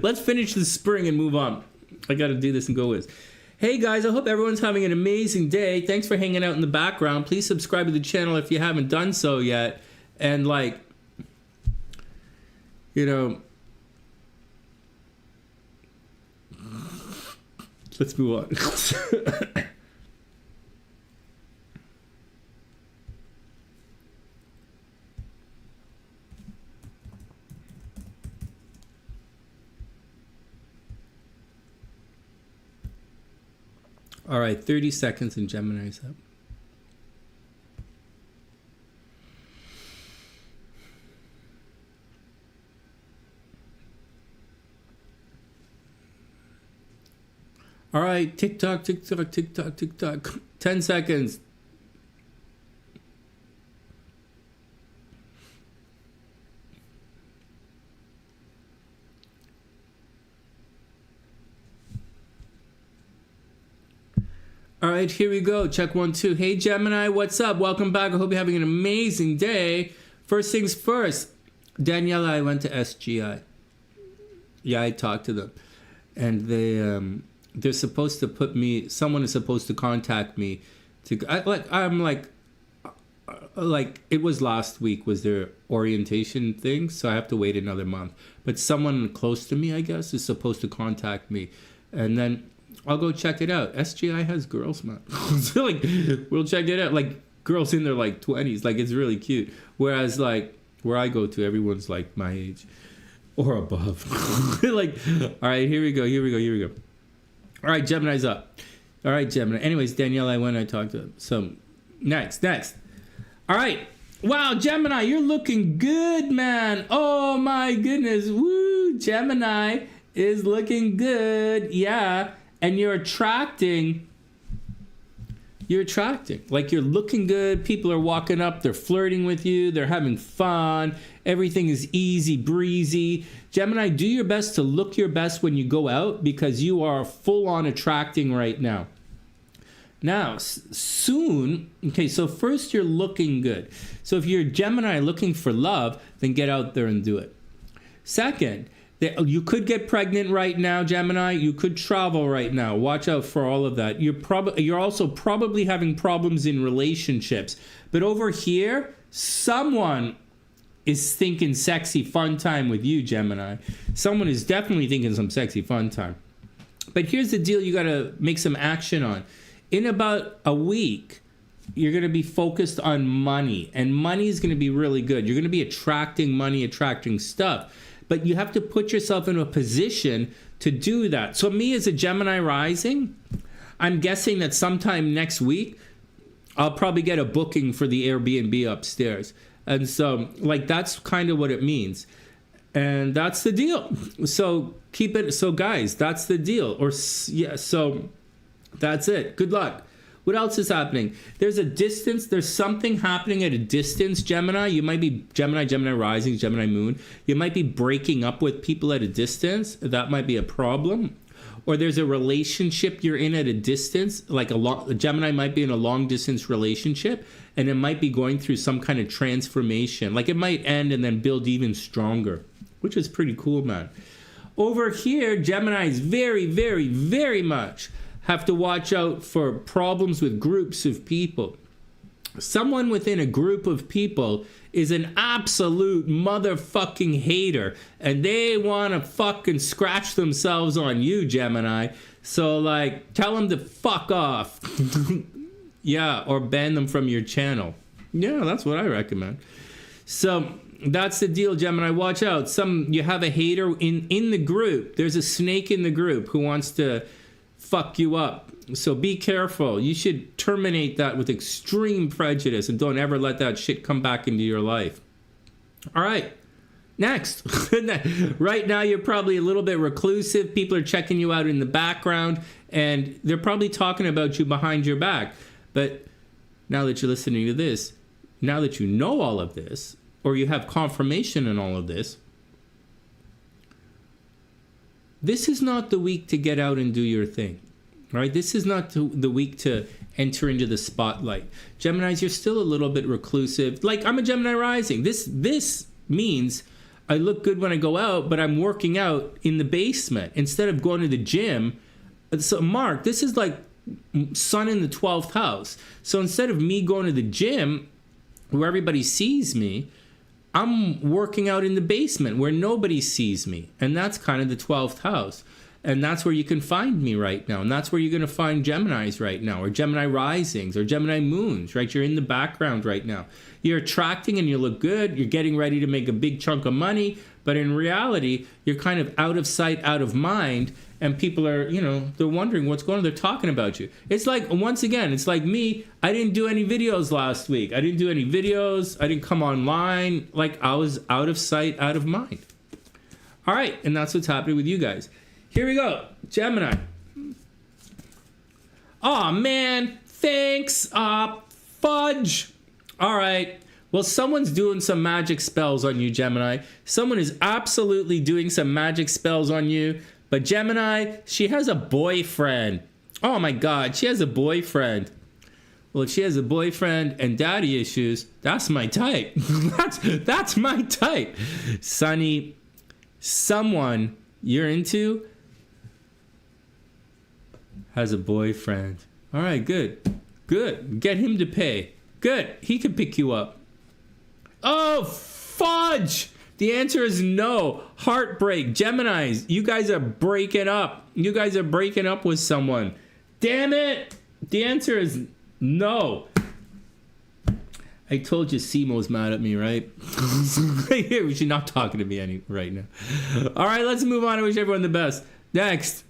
Let's finish the spring and move on. I got to do this and go whiz. Hey guys, I hope everyone's having an amazing day. Thanks for hanging out in the background. Please subscribe to the channel if you haven't done so yet. And like, you know, let's move on. All right, 30 seconds and Gemini's up. All right, TikTok, TikTok, TikTok, TikTok. 10 seconds. All right, here we go. Check 1, 2. Hey, Gemini, what's up? Welcome back. I hope you're having an amazing day. First things first, Daniela, I went to SGI. Yeah, I talked to them. And they're supposed to put me, someone is supposed to contact me. I'm like, it was last week was their orientation thing, so I have to wait another month. But someone close to me, I guess, is supposed to contact me. And then I'll go check it out. SGI has girls, man. So like, we'll check it out. Like girls in their like 20s. Like it's really cute. Whereas like where I go to, everyone's like my age or above. Like, all right, here we go. All right, Gemini's up. All right, Gemini. Anyways, Danielle, I talked to them. So next. All right. Wow, Gemini, you're looking good, man. Oh my goodness. Woo, Gemini is looking good. Yeah. And you're attracting, like you're looking good. People are walking up, they're flirting with you, they're having fun. Everything is easy breezy. Gemini, do your best to look your best when you go out because you are full on attracting right now. Now, soon, okay, so first you're looking good. So if you're Gemini looking for love, then get out there and do it. Second, you could get pregnant right now, Gemini. You could travel right now. Watch out for all of that. You're also probably having problems in relationships. But over here, someone is thinking sexy fun time with you, Gemini. Someone is definitely thinking some sexy fun time. But here's the deal you got to make some action on. In about a week, you're going to be focused on money. And money is going to be really good. You're going to be attracting money, attracting stuff. But you have to put yourself in a position to do that. So me as a Gemini rising, I'm guessing that sometime next week, I'll probably get a booking for the Airbnb upstairs. And so like, that's kind of what it means. And that's the deal. So keep it. So guys, that's the deal. Or yeah, so that's it. Good luck. What else is happening? There's a distance. There's something happening at a distance, Gemini. You might be Gemini rising, Gemini moon. You might be breaking up with people at a distance. That might be a problem. or there's a relationship you're in at a distance, like a Gemini might be in a long distance relationship, and it might be going through some kind of transformation. Like it might end and then build even stronger, which is pretty cool, man. Over here, Geminis very, very, very much have to watch out for problems with groups of people. Someone within a group of people is an absolute motherfucking hater, and they want to fucking scratch themselves on you, Gemini. So, like, tell them to fuck off. Yeah, or ban them from your channel. Yeah, that's what I recommend. So, that's the deal, Gemini. Watch out. You have a hater in the group. There's a snake in the group who wants to fuck you up. So be careful. You should terminate that with extreme prejudice and don't ever let that shit come back into your life. All right. Next. Right now, you're probably a little bit reclusive. People are checking you out in the background, and they're probably talking about you behind your back. But now that you're listening to this, now that you know all of this, or you have confirmation in all of this, this is not the week to get out and do your thing. Right? This is not the week to enter into the spotlight. Geminis, you're still a little bit reclusive. Like, I'm a Gemini rising. This means I look good when I go out, but I'm working out in the basement instead of going to the gym. So, Mark, this is like sun in the 12th house. So instead of me going to the gym where everybody sees me, I'm working out in the basement where nobody sees me. And that's kind of the 12th house. And that's where you can find me right now. And that's where you're going to find Geminis right now, or Gemini risings, or Gemini moons, right? You're in the background right now. You're attracting and you look good. You're getting ready to make a big chunk of money. But in reality, you're kind of out of sight, out of mind. And people are, they're wondering what's going on. They're talking about you. It's like, once again, it's like me. I didn't do any videos last week. I didn't do any videos. I didn't come online. Like, I was out of sight, out of mind. All right. And that's what's happening with you guys. Here we go, Gemini. Aw, man, thanks, fudge. All right, well, someone's doing some magic spells on you, Gemini. Someone is absolutely doing some magic spells on you. But Gemini, she has a boyfriend. Oh my God, she has a boyfriend. Well, if she has a boyfriend and daddy issues, that's my type. that's my type. Sonny, someone you're into has a boyfriend. All right, good. Good. Get him to pay. Good. He can pick you up. Oh, fudge! The answer is no. Heartbreak. Geminis, you guys are breaking up. You guys are breaking up with someone. Damn it! The answer is no. I told you Simo's mad at me, right? She's not talking to me right now. All right, let's move on. I wish everyone the best. Next.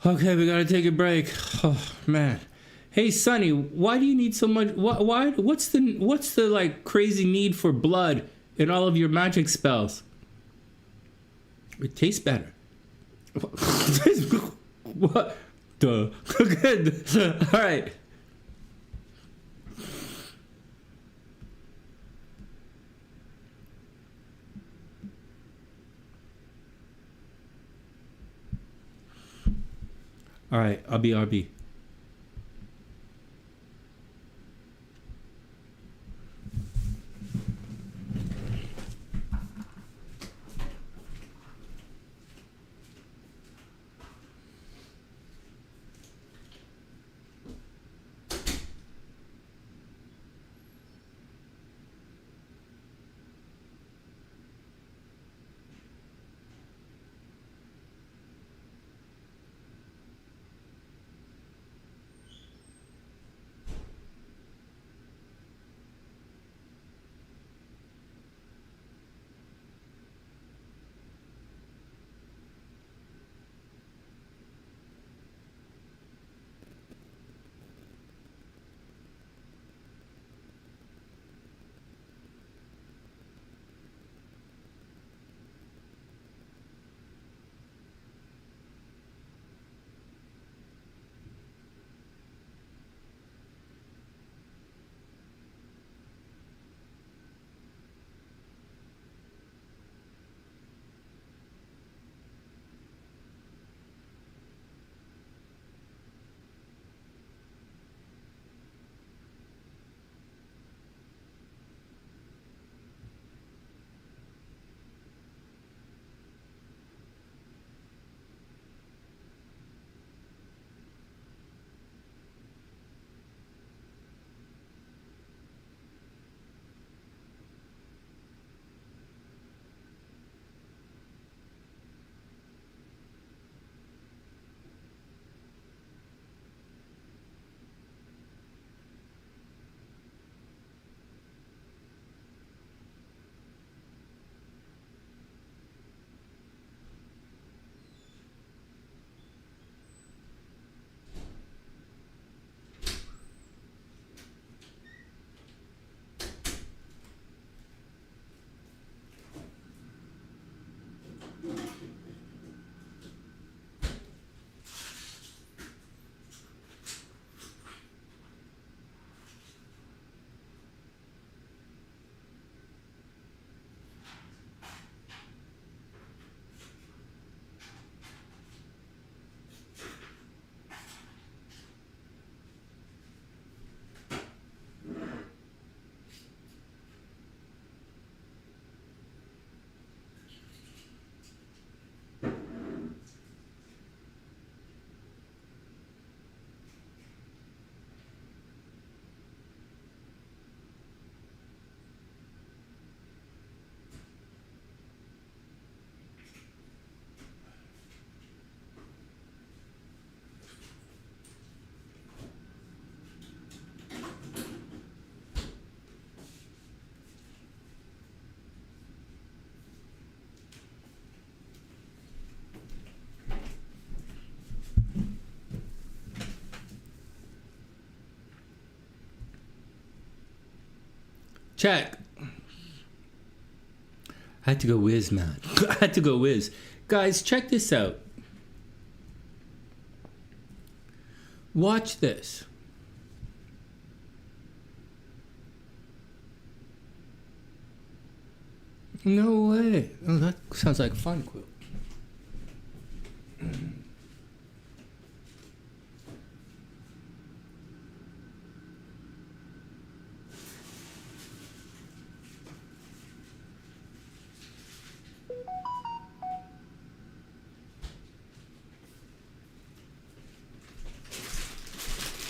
Okay, we gotta take a break. Oh man. Hey Sonny, why do you need so much? Why? What's the like crazy need for blood in all of your magic spells? It tastes better. What? Duh. Good. All right. All right, I'll be RB. Check. I had to go whiz, man. I had to go whiz. Guys, check this out. Watch this. No way. Oh, that sounds like a fun quilt.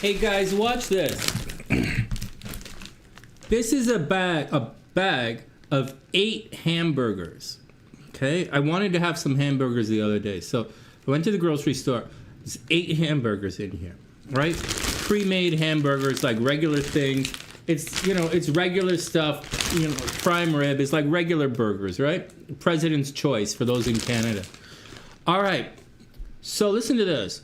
Hey guys, watch this. This is a bag of 8 hamburgers. Okay, I wanted to have some hamburgers the other day, so I went to the grocery store. There's 8 hamburgers in here, right? Pre-made hamburgers, like regular things. It's, you know, it's regular stuff. You know, prime rib is like regular burgers, right? President's choice for those in Canada. All right, so listen to this.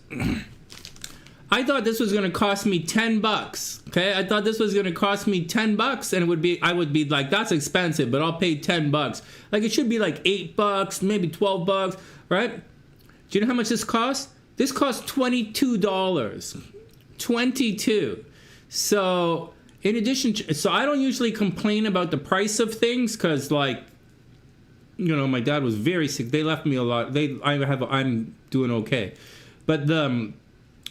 I thought this was gonna cost me $10. Okay, I thought this was gonna cost me $10, and I would be like, that's expensive, but I'll pay $10. Like it should be like $8, maybe $12, right? Do you know how much this costs? This costs $22. 22. So in addition, so I don't usually complain about the price of things because, like, you know, my dad was very sick. They left me a lot. I'm doing okay, but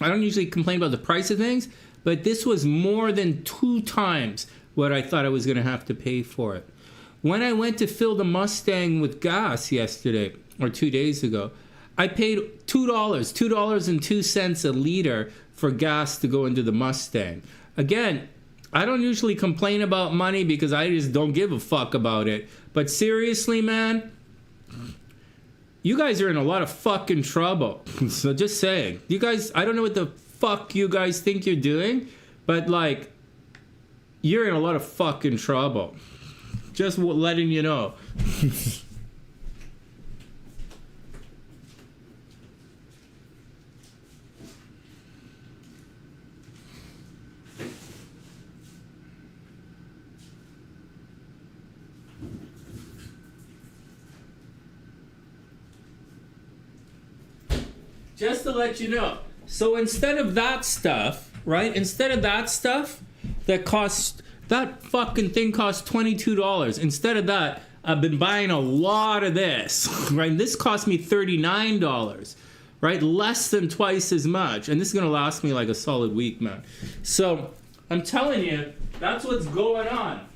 I don't usually complain about the price of things, but this was more than 2 times what I thought I was going to have to pay for it. When I went to fill the Mustang with gas yesterday, or 2 days ago, I paid $2.02 a liter for gas to go into the Mustang. Again, I don't usually complain about money because I just don't give a fuck about it. But seriously, man, you guys are in a lot of fucking trouble. So just saying. You guys, I don't know what the fuck you guys think you're doing, but like, you're in a lot of fucking trouble. Just letting you know. Just to let you know. So instead of that stuff, right? Instead of that stuff that fucking thing costs $22. Instead of that, I've been buying a lot of this, right? This cost me $39, right? Less than twice as much. And this is going to last me like a solid week, man. So I'm telling you, that's what's going on.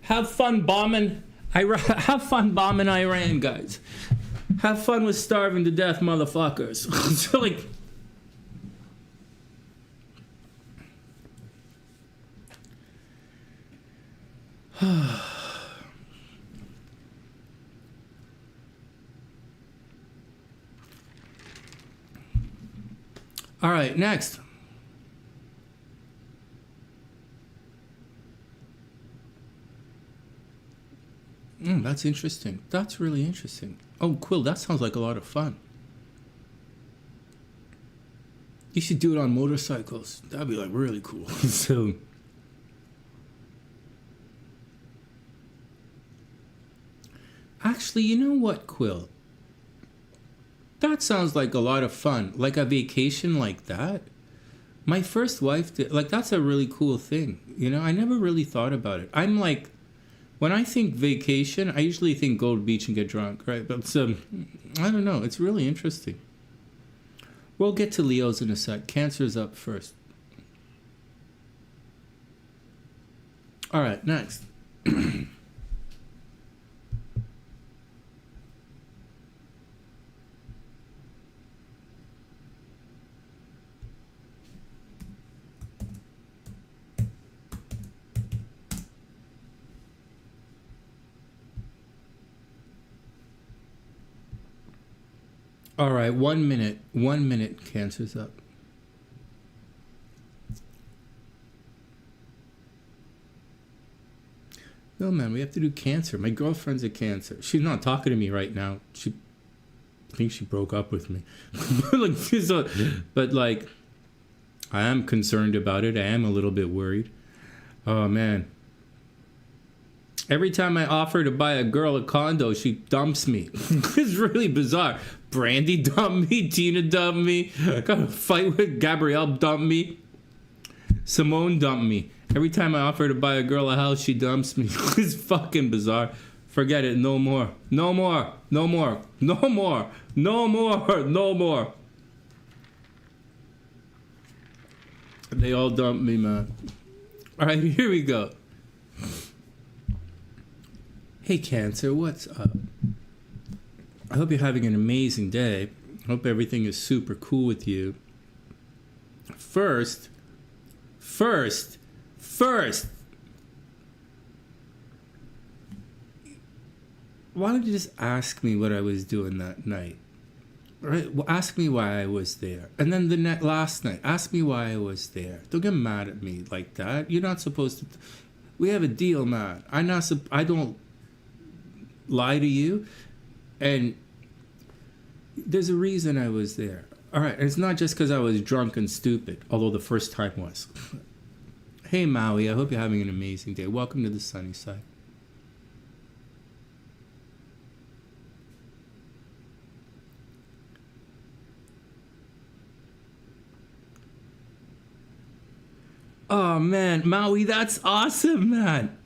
Have fun bombing. Have fun bombing Iran, guys. Have fun with starving to death, motherfuckers. So like, all right, next. That's interesting. That's really interesting. Oh, Quill, that sounds like a lot of fun. You should do it on motorcycles. That'd be like really cool. So, actually, you know what, Quill? That sounds like a lot of fun. Like a vacation like that. My first wife did. Like, that's a really cool thing. You know, I never really thought about it. I'm like, when I think vacation, I usually think go to the beach and get drunk, right? But I don't know. It's really interesting. We'll get to Leo's in a sec. Cancer's up first. All right, next. All right, 1 minute. 1 minute, Cancer's up. No, man, we have to do Cancer. My girlfriend's a Cancer. She's not talking to me right now. I think she broke up with me. But like, I am concerned about it. I am a little bit worried. Oh, man. Every time I offer to buy a girl a condo, she dumps me. It's really bizarre. Brandy dumped me. Tina dumped me. I got a fight with Gabrielle dumped me. Simone dumped me. Every time I offer to buy a girl a house, she dumps me. It's fucking bizarre. Forget it. No more. No more. No more. No more. No more. No more. They all dumped me, man. All right, here we go. Hey, Cancer, what's up? I hope you're having an amazing day. I hope everything is super cool with you. First, why don't you just ask me what I was doing that night? Right? Well, ask me why I was there. And then the last night, ask me why I was there. Don't get mad at me like that. You're not supposed to. We have a deal, man. I don't lie to you. And there's a reason I was there. All right. And it's not just because I was drunk and stupid, although the first time was. Hey, Maui. I hope you're having an amazing day. Welcome to the sunny side. Oh, man. Maui, that's awesome, man.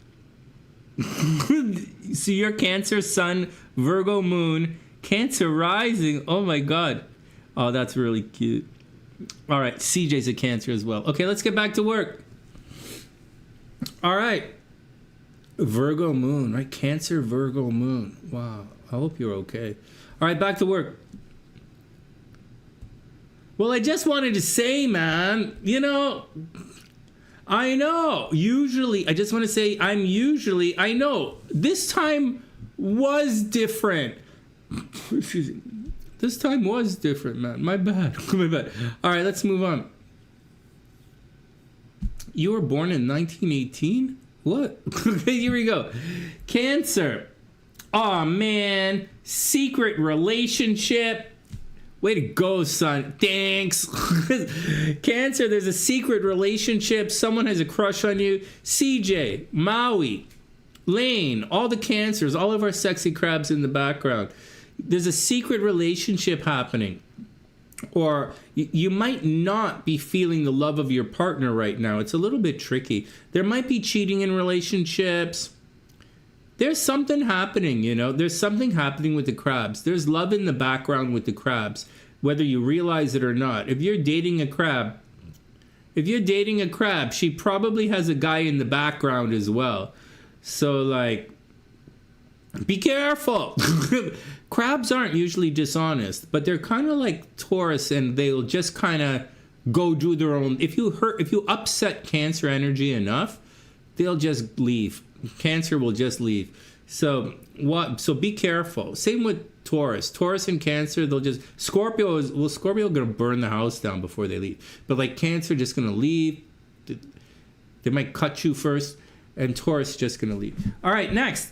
So you're Cancer, Sun, Virgo, Moon, Cancer rising. Oh, my God. Oh, that's really cute. All right. CJ's a Cancer as well. Okay, let's get back to work. All right. Virgo Moon, right? Cancer, Virgo Moon. Wow. I hope you're okay. All right, back to work. Well, I just wanted to say, man, I know. Usually, I just want to say I know. This time was different. Excuse me. This time was different, man. My bad. My bad. All right, let's move on. You were born in 1918? What? Okay, here we go. Cancer. Aw, man. Secret relationship. Way to go, son. Thanks. Cancer, there's a secret relationship. Someone has a crush on you. CJ, Maui, Lane, all the Cancers, all of our sexy crabs in the background. There's a secret relationship happening. Or you might not be feeling the love of your partner right now. It's a little bit tricky. There might be cheating in relationships. There's something happening, There's something happening with the crabs. There's love in the background with the crabs, whether you realize it or not. If you're dating a crab, she probably has a guy in the background as well. So, like, be careful. Crabs aren't usually dishonest, but they're kind of like Taurus, and they'll just kind of go do their own. If you upset Cancer energy enough, they'll just leave. Cancer will just leave. So be careful. Same with Taurus. Taurus and Cancer, they'll just Scorpio gonna burn the house down before they leave. But like Cancer just gonna leave. They might cut you first, and Taurus just gonna leave. All right, next.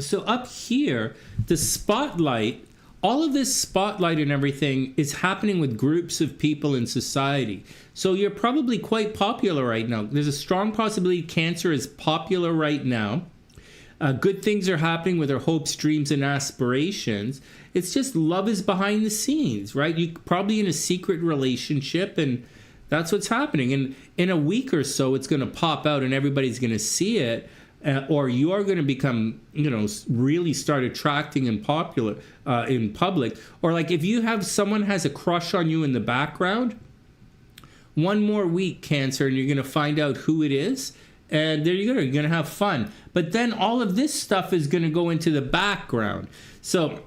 So up here, the spotlight, all of this spotlight and everything is happening with groups of people in society. So you're probably quite popular right now. There's a strong possibility Cancer is popular right now. Good things are happening with our hopes, dreams, and aspirations. It's just love is behind the scenes, right? You're probably in a secret relationship, and that's what's happening. And in a week or so, it's going to pop out and everybody's going to see it. Or you are going to become, really start attracting and popular in public. Or like if you have someone has a crush on you in the background, one more week, Cancer, and you're going to find out who it is. And there you go. You're going to have fun. But then all of this stuff is going to go into the background. So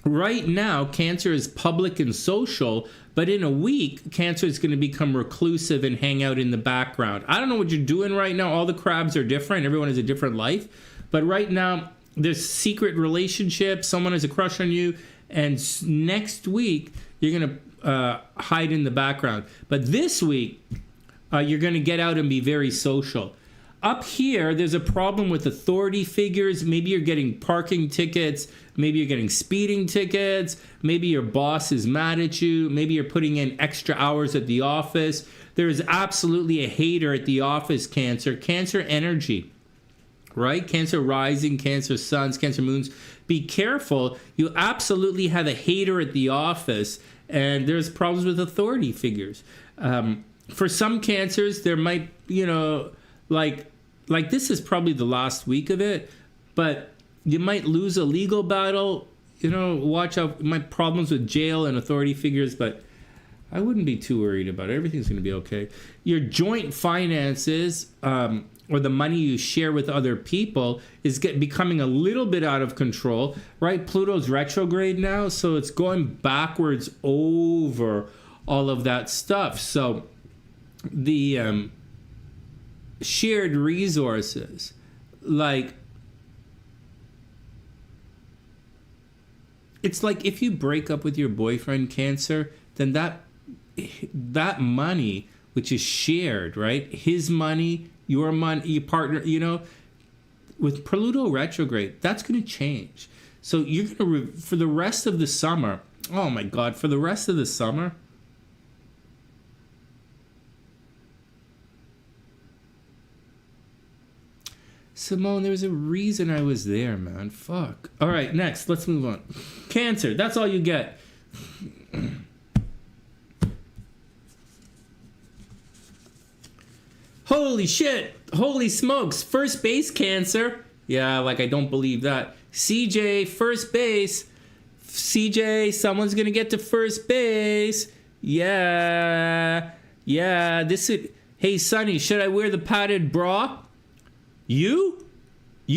right now, Cancer is public and social. But in a week, Cancer is going to become reclusive and hang out in the background. I don't know what you're doing right now. All the crabs are different. Everyone has a different life. But right now, there's secret relationships. Someone has a crush on you. And next week, you're going to hide in the background. But this week, you're going to get out and be very social. up here, there's a problem with authority figures. Maybe you're getting parking tickets. Maybe you're getting speeding tickets. Maybe your boss is mad at you. Maybe you're putting in extra hours at the office. There is absolutely a hater at the office, Cancer. Cancer energy, right? Cancer rising, Cancer suns, Cancer moons. Be careful. You absolutely have a hater at the office, and there's problems with authority figures. For some Cancers, there might, like this is probably the last week of it, but you might lose a legal battle. Watch out. You might problems with jail and authority figures, but I wouldn't be too worried about it. Everything's going to be okay. Your joint finances, or the money you share with other people, is becoming a little bit out of control, right? Pluto's retrograde now, so it's going backwards over all of that stuff. So the shared resources, like, it's like if you break up with your boyfriend, Cancer, then that money, which is shared, right? His money, your money, your partner, with Pluto retrograde, that's going to change. So you're going to, for the rest of the summer, oh my God, for the rest of the summer, Simone, there's a reason I was there, man. Fuck. All right, next, let's move on. Cancer, that's all you get. Holy shit. Holy smokes. First base, Cancer. Yeah, like I don't believe that. CJ, first base. CJ, someone's going to get to first base. Yeah. Yeah, this is... Hey, Sonny, should I wear the padded bra? You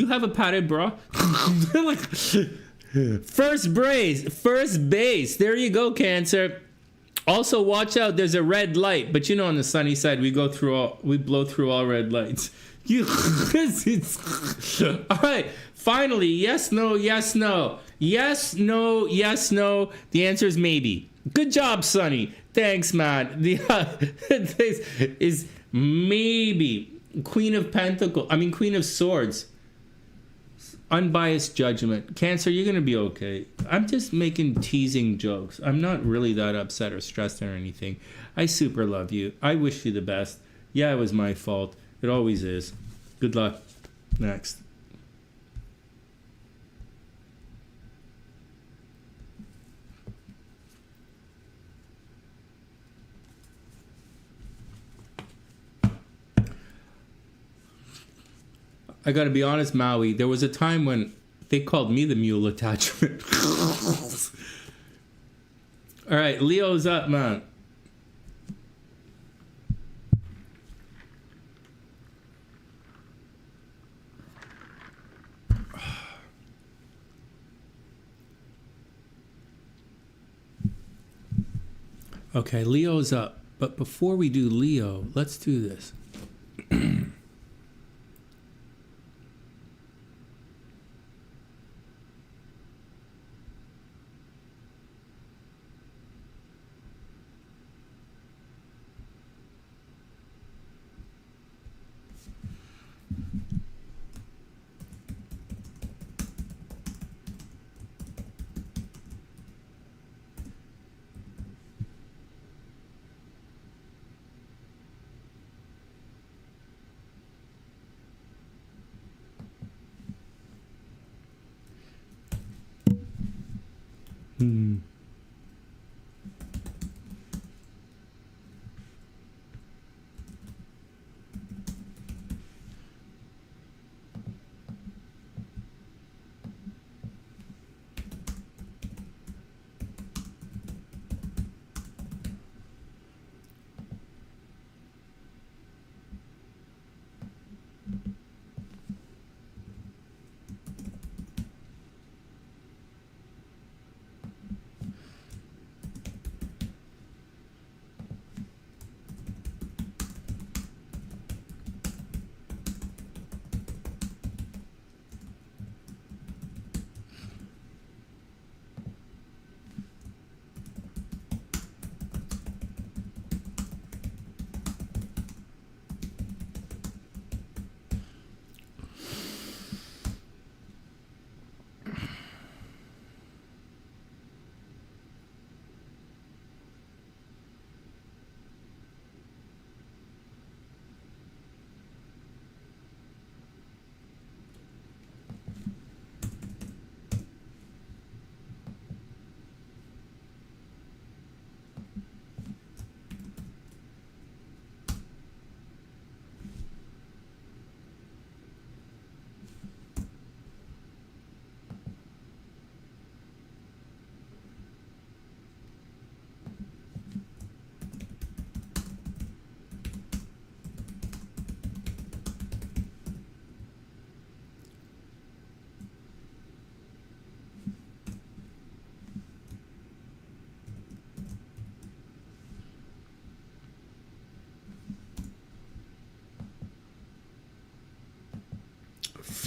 have a padded bra? First base. There you go, Cancer. Also, watch out. There's a red light, but on the sunny side, we blow through all red lights. All right. Finally, yes, no, yes, no, yes, no, yes, no. The answer is maybe. Good job, Sonny. Thanks, man. The is maybe. Queen of Swords. Unbiased judgment. Cancer, you're going to be okay. I'm just making teasing jokes. I'm not really that upset or stressed or anything. I super love you. I wish you the best. Yeah, it was my fault. It always is. Good luck. Next. I gotta be honest, Maui, there was a time when they called me the mule attachment. All right, Leo's up, man. Okay, Leo's up. But before we do Leo, let's do this.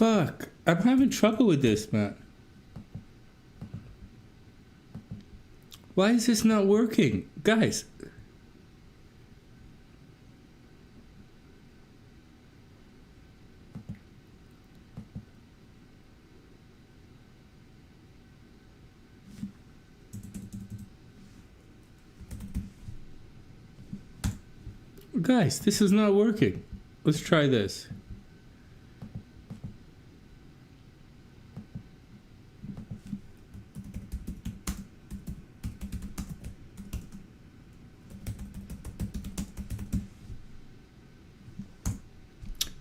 Fuck. I'm having trouble with this, man. Why is this not working? Guys. Guys, this is not working. Let's try this.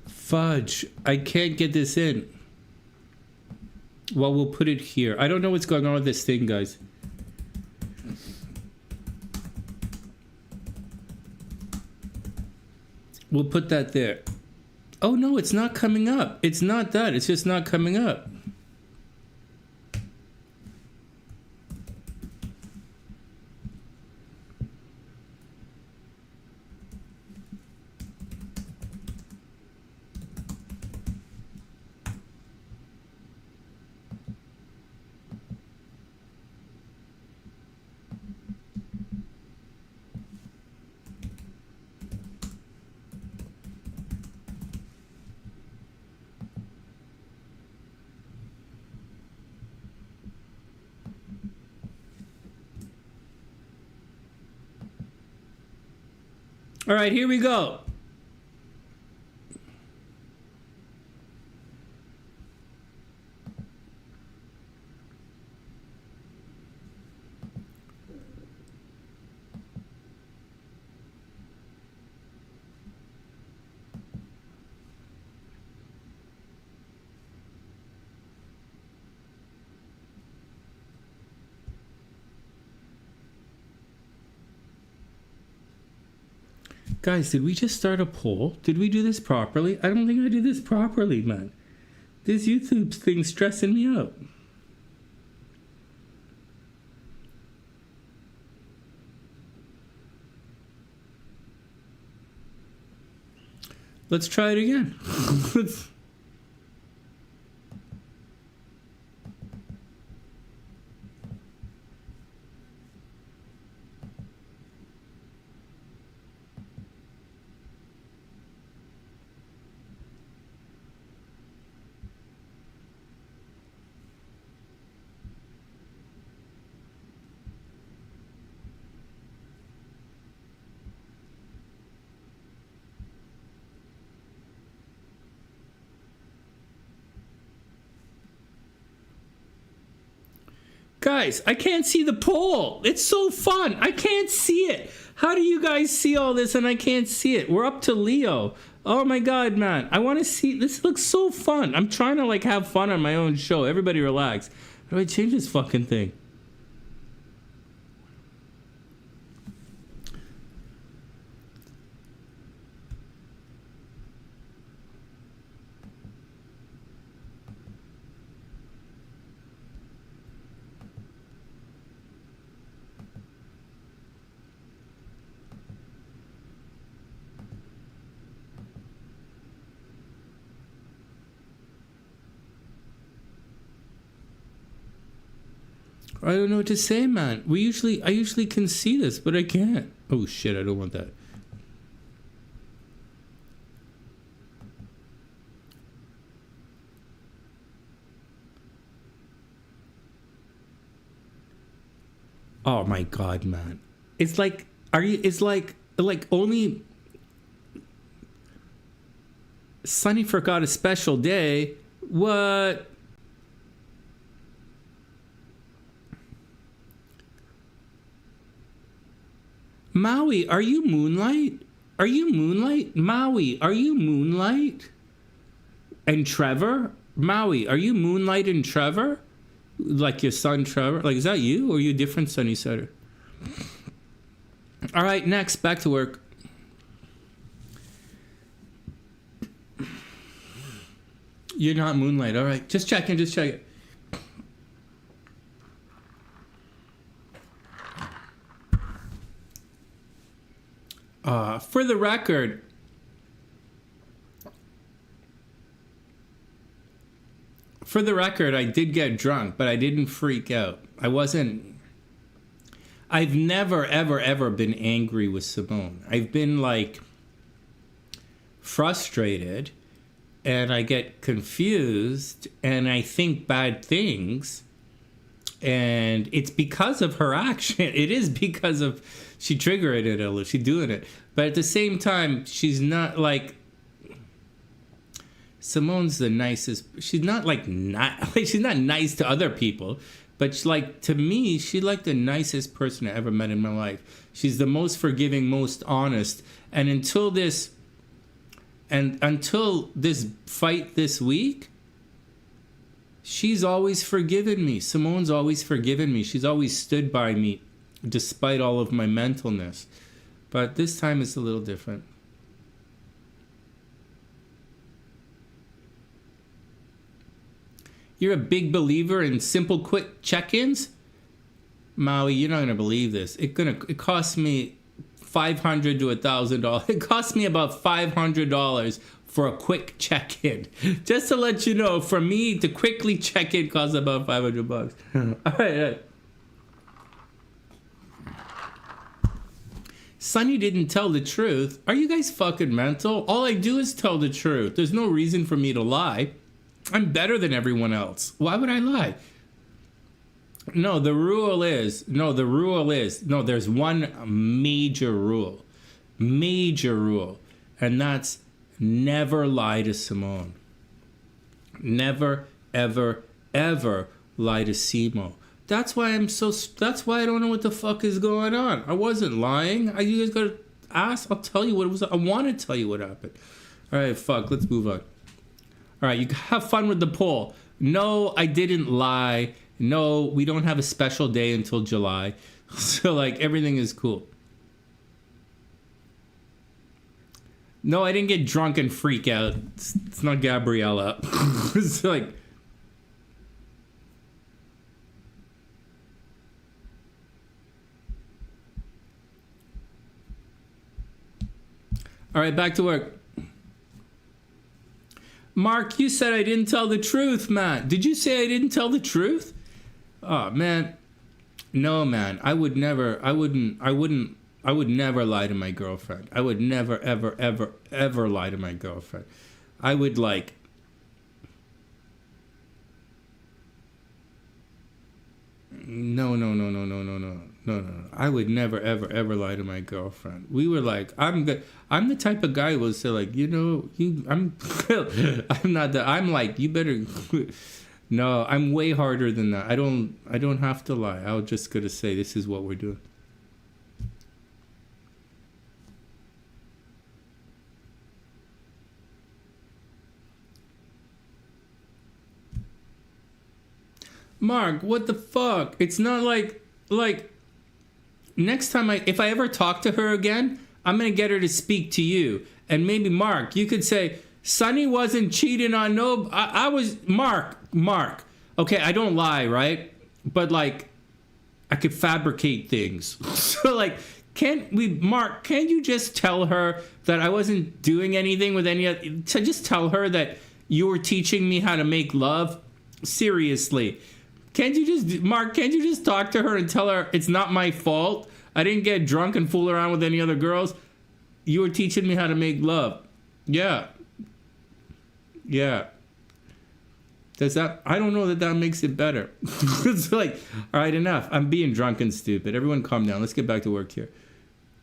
Fudge, I can't get this in. Well, we'll put it here. I don't know what's going on with this thing, guys. We'll put that there. Oh no, it's not coming up. It's not that. It's just not coming up. All right, here we go. Guys, did we just start a poll? Did we do this properly? I don't think I did this properly, man. This YouTube thing's stressing me out. Let's try it again. Guys, I can't see the poll. It's so fun. I can't see it. How do you guys see all this and I can't see it? We're up to Leo. Oh my God, man. I want to see. This looks so fun. I'm trying to like have fun on my own show. Everybody relax. How do I change this fucking thing? I don't know what to say, man. I usually can see this, but I can't. Oh shit, I don't want that. Oh my God, man. It's like, it's like only Sonny forgot a special day. What? Maui, are you Moonlight? Are you Moonlight? Maui, are you Moonlight? And Trevor? Maui, are you Moonlight and Trevor? Like your son Trevor? Like, is that you or are you a different SunnySider? All right, next, back to work. You're not Moonlight. All right, just checking, just checking. For the record, For the record, I did get drunk, but I didn't freak out. I've never, ever, ever been angry with Simone. I've been like frustrated, and I get confused, and I think bad things, and it's because of her action. It is because of she triggered it a little. She's doing it, but at the same time, she's not like Simone's the nicest. She's not like she's not nice to other people, but to me, she's like the nicest person I ever met in my life. She's the most forgiving, most honest, and until this fight this week, she's always forgiven me. Simone's always forgiven me. She's always stood by me despite all of my mentalness. But this time it's a little different. You're a big believer in simple, quick check-ins? Maui, you're not going to believe this. It cost me $500 to $1,000. It cost me about $500 for a quick check-in. Just to let you know, for me to quickly check in costs about $500. All right. Sonny didn't tell the truth. Are you guys fucking mental? All I do is tell the truth. There's no reason for me to lie. I'm better than everyone else. Why would I lie? No, there's one major rule. And that's never lie to Simone. Never, ever, ever lie to Simo. That's why I don't know what the fuck is going on. I wasn't lying. You guys gotta ask. I'll tell you what it was. I want to tell you what happened. All right, fuck. Let's move on. All right, you have fun with the poll. No, I didn't lie. No, we don't have a special day until July. So, everything is cool. No, I didn't get drunk and freak out. It's not Gabriella. It's all right, back to work. Mark, you said I didn't tell the truth, man. Did you say I didn't tell the truth? Oh, man. No, man. I would never lie to my girlfriend. I would never, ever, ever, ever lie to my girlfriend. I would No. I would never, ever, ever lie to my girlfriend. We were I'm good. I'm the type of guy who will say I'm not that. I'm you better. No, I'm way harder than that. I don't have to lie. I'll just gotta say this is what we're doing. Mark, what the fuck? It's not like next time if I ever talk to her again, I'm gonna get her to speak to you. And maybe Mark, you could say, Sonny wasn't cheating on I was Mark. Okay, I don't lie, right? But I could fabricate things. So can you just tell her that I wasn't doing anything with to just tell her that you were teaching me how to make love? Seriously. Can't you just talk to her and tell her it's not my fault? I didn't get drunk and fool around with any other girls. You were teaching me how to make love. Yeah. Does that? I don't know that makes it better. It's all right, enough. I'm being drunk and stupid. Everyone calm down. Let's get back to work here.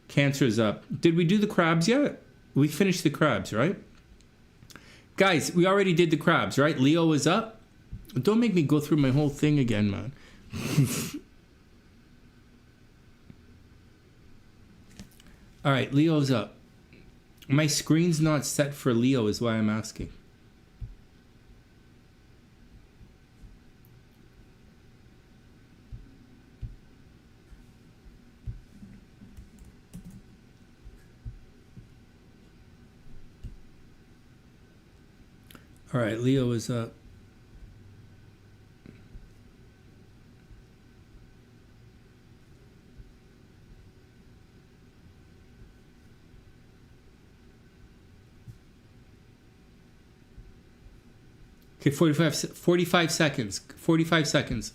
Cancer's up. Did we do the crabs yet? We finished the crabs, right? Guys, we already did the crabs, right? Leo is up. Don't make me go through my whole thing again, man. All right, Leo's up. My screen's not set for Leo is why I'm asking. All right, Leo is up. Okay, 45 seconds. 45 seconds.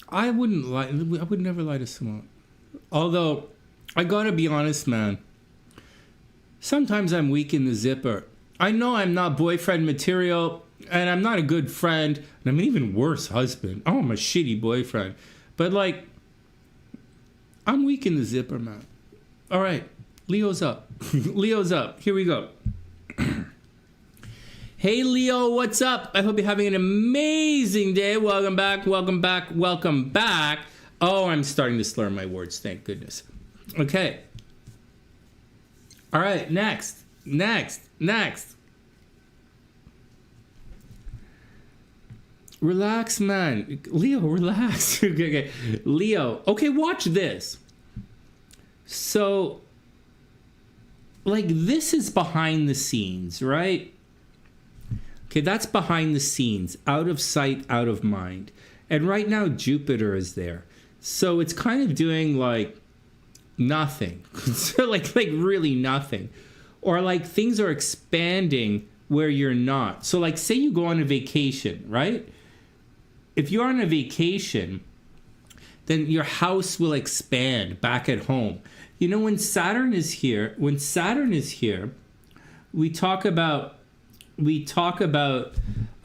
I wouldn't lie. I would never lie to someone. Although, I gotta be honest, man. Sometimes I'm weak in the zipper. I know I'm not boyfriend material, and I'm not a good friend, and I'm an even worse husband. Oh, I'm a shitty boyfriend. But, like, I'm weak in the zipper, man. All right, Leo's up. Leo's up. Here we go. Hey, Leo, what's up? I hope you're having an amazing day. Welcome back, welcome back, welcome back. Oh, I'm starting to slur my words. Thank goodness. Okay. All right, next. Relax, man. Leo, relax. Okay. Leo, okay, watch this. So, like, this is behind the scenes, right? Okay, that's behind the scenes, out of sight, out of mind. And right now, Jupiter is there. So it's kind of doing, like, nothing. So, like really nothing. Or, like, things are expanding where you're not. So, like, say you go on a vacation, right? If you're on a vacation, then your house will expand back at home. You know, when Saturn is here, we talk about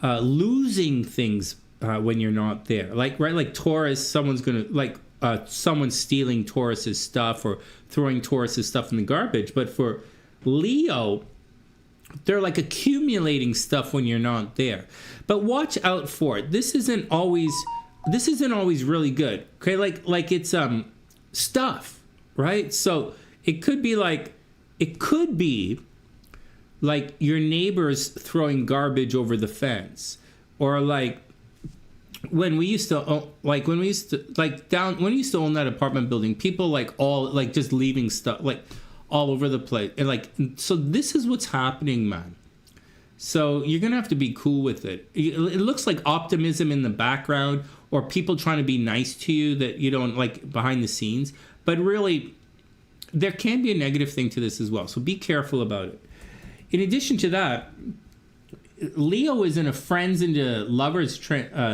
losing things when you're not there. Like, right, like Taurus, someone's stealing Taurus's stuff or throwing Taurus's stuff in the garbage. But for Leo, they're like accumulating stuff when you're not there. But watch out for it. This isn't always really good. Okay, like it's stuff, right? So it could be like your neighbors throwing garbage over the fence, or like when we used to own that apartment building, people like all like just leaving stuff like all over the place, and like, so this is what's happening, man. So you're gonna have to be cool with it. It looks like optimism in the background, or people trying to be nice to you that you don't like behind the scenes, but really there can be a negative thing to this as well. So be careful about it. In addition to that, Leo is in a friends into lovers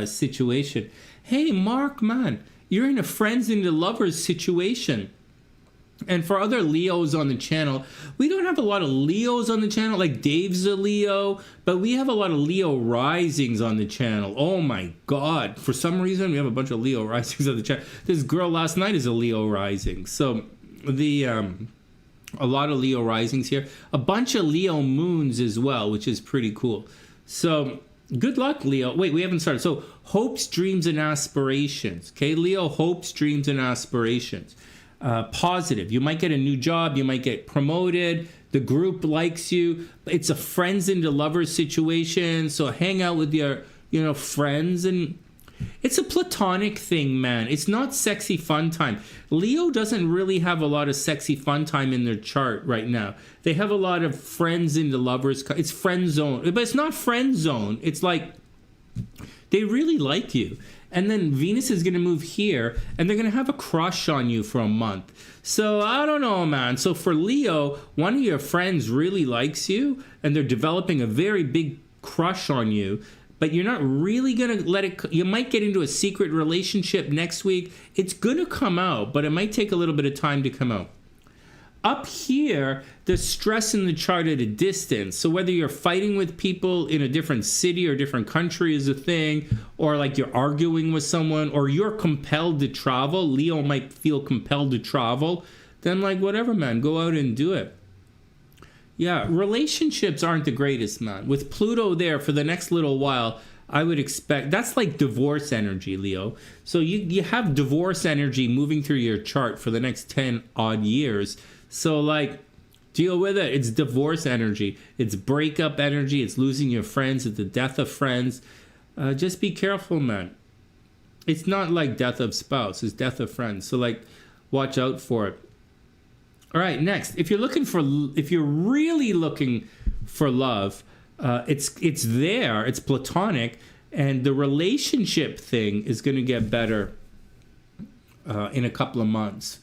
situation. Hey, Mark, man, you're in a friends into lovers situation. And for other Leos on the channel, we don't have a lot of Leos on the channel. Like Dave's a Leo, but we have a lot of Leo risings on the channel. Oh my God. For some reason, we have a bunch of Leo risings on the channel. This girl last night is a Leo rising. So a lot of Leo risings here. A bunch of Leo moons as well, which is pretty cool. So good luck, Leo. Wait, we haven't started. So hopes, dreams, and aspirations. Okay, Leo, hopes, dreams, and aspirations. Positive. You might get a new job. You might get promoted. The group likes you. It's a friends into lovers situation. So hang out with your, friends, and it's a platonic thing, man. It's not sexy fun time. Leo doesn't really have a lot of sexy fun time in their chart right now. They have a lot of friends into lovers. It's friend zone, but it's not friend zone. It's like they really like you. And then Venus is going to move here, and they're going to have a crush on you for a month. So I don't know, man. So for Leo, one of your friends really likes you, and they're developing a very big crush on you. But you're not really going to let it... You might get into a secret relationship next week. It's going to come out, but it might take a little bit of time to come out. Up here, there's stress in the chart at a distance. So whether you're fighting with people in a different city or different country is a thing, or like you're arguing with someone, or you're compelled to travel. Leo might feel compelled to travel. Then like whatever, man, go out and do it. Yeah, relationships aren't the greatest, man. With Pluto there for the next little while, I would expect... That's like divorce energy, Leo. So you have divorce energy moving through your chart for the next 10 odd years. So like, deal with it. It's divorce energy. It's breakup energy. It's losing your friends. It's the death of friends. Just be careful, man. It's not like death of spouse. It's death of friends. So like, watch out for it. All right, next. If you're really looking for love. It's there. It's platonic, and the relationship thing is going to get better in a couple of months.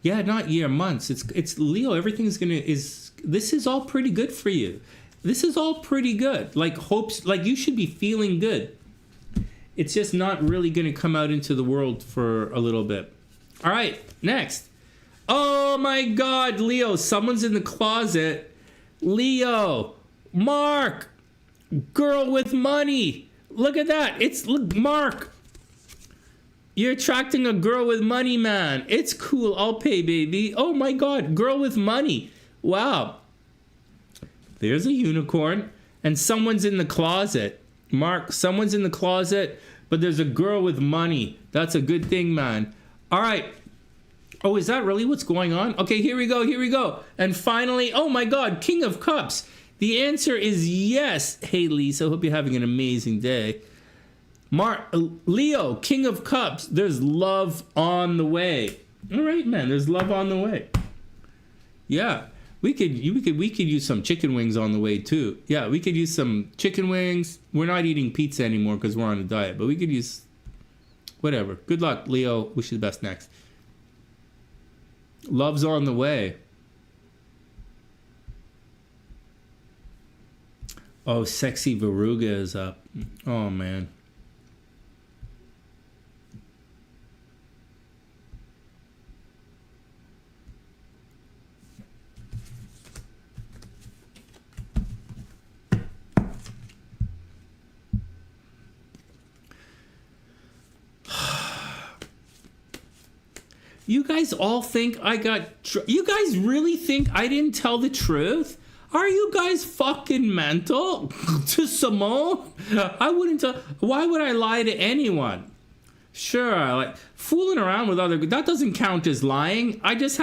Yeah, not year, months. It's Leo. Everything's this is all pretty good for you. This is all pretty good. Like hopes, like you should be feeling good. It's just not really going to come out into the world for a little bit. All right, next. Oh my God, Leo, someone's in the closet. Leo, Mark, girl with money. Look at that. Look, Mark. You're attracting a girl with money, man. It's cool. I'll pay, baby. Oh my God, girl with money. Wow. There's a unicorn, and someone's in the closet. Mark, someone's in the closet, but there's a girl with money. That's a good thing, man. All right. Oh, is that really what's going on? Okay, here we go. Here we go. And finally, oh my God, King of Cups. The answer is yes. Hey, Lisa, hope you're having an amazing day. Leo, King of Cups. There's love on the way. All right, man. There's love on the way. Yeah. We could use some chicken wings on the way too. Yeah, we could use some chicken wings. We're not eating pizza anymore because we're on a diet, but we could use whatever. Good luck, Leo. Wish you the best next. Love's on the way. Oh, sexy Virog is up. Oh man. You guys all think you guys really think I didn't tell the truth? Are you guys fucking mental? To Simone? I wouldn't tell. Why would I lie to anyone? Sure, like fooling around with that doesn't count as lying. I just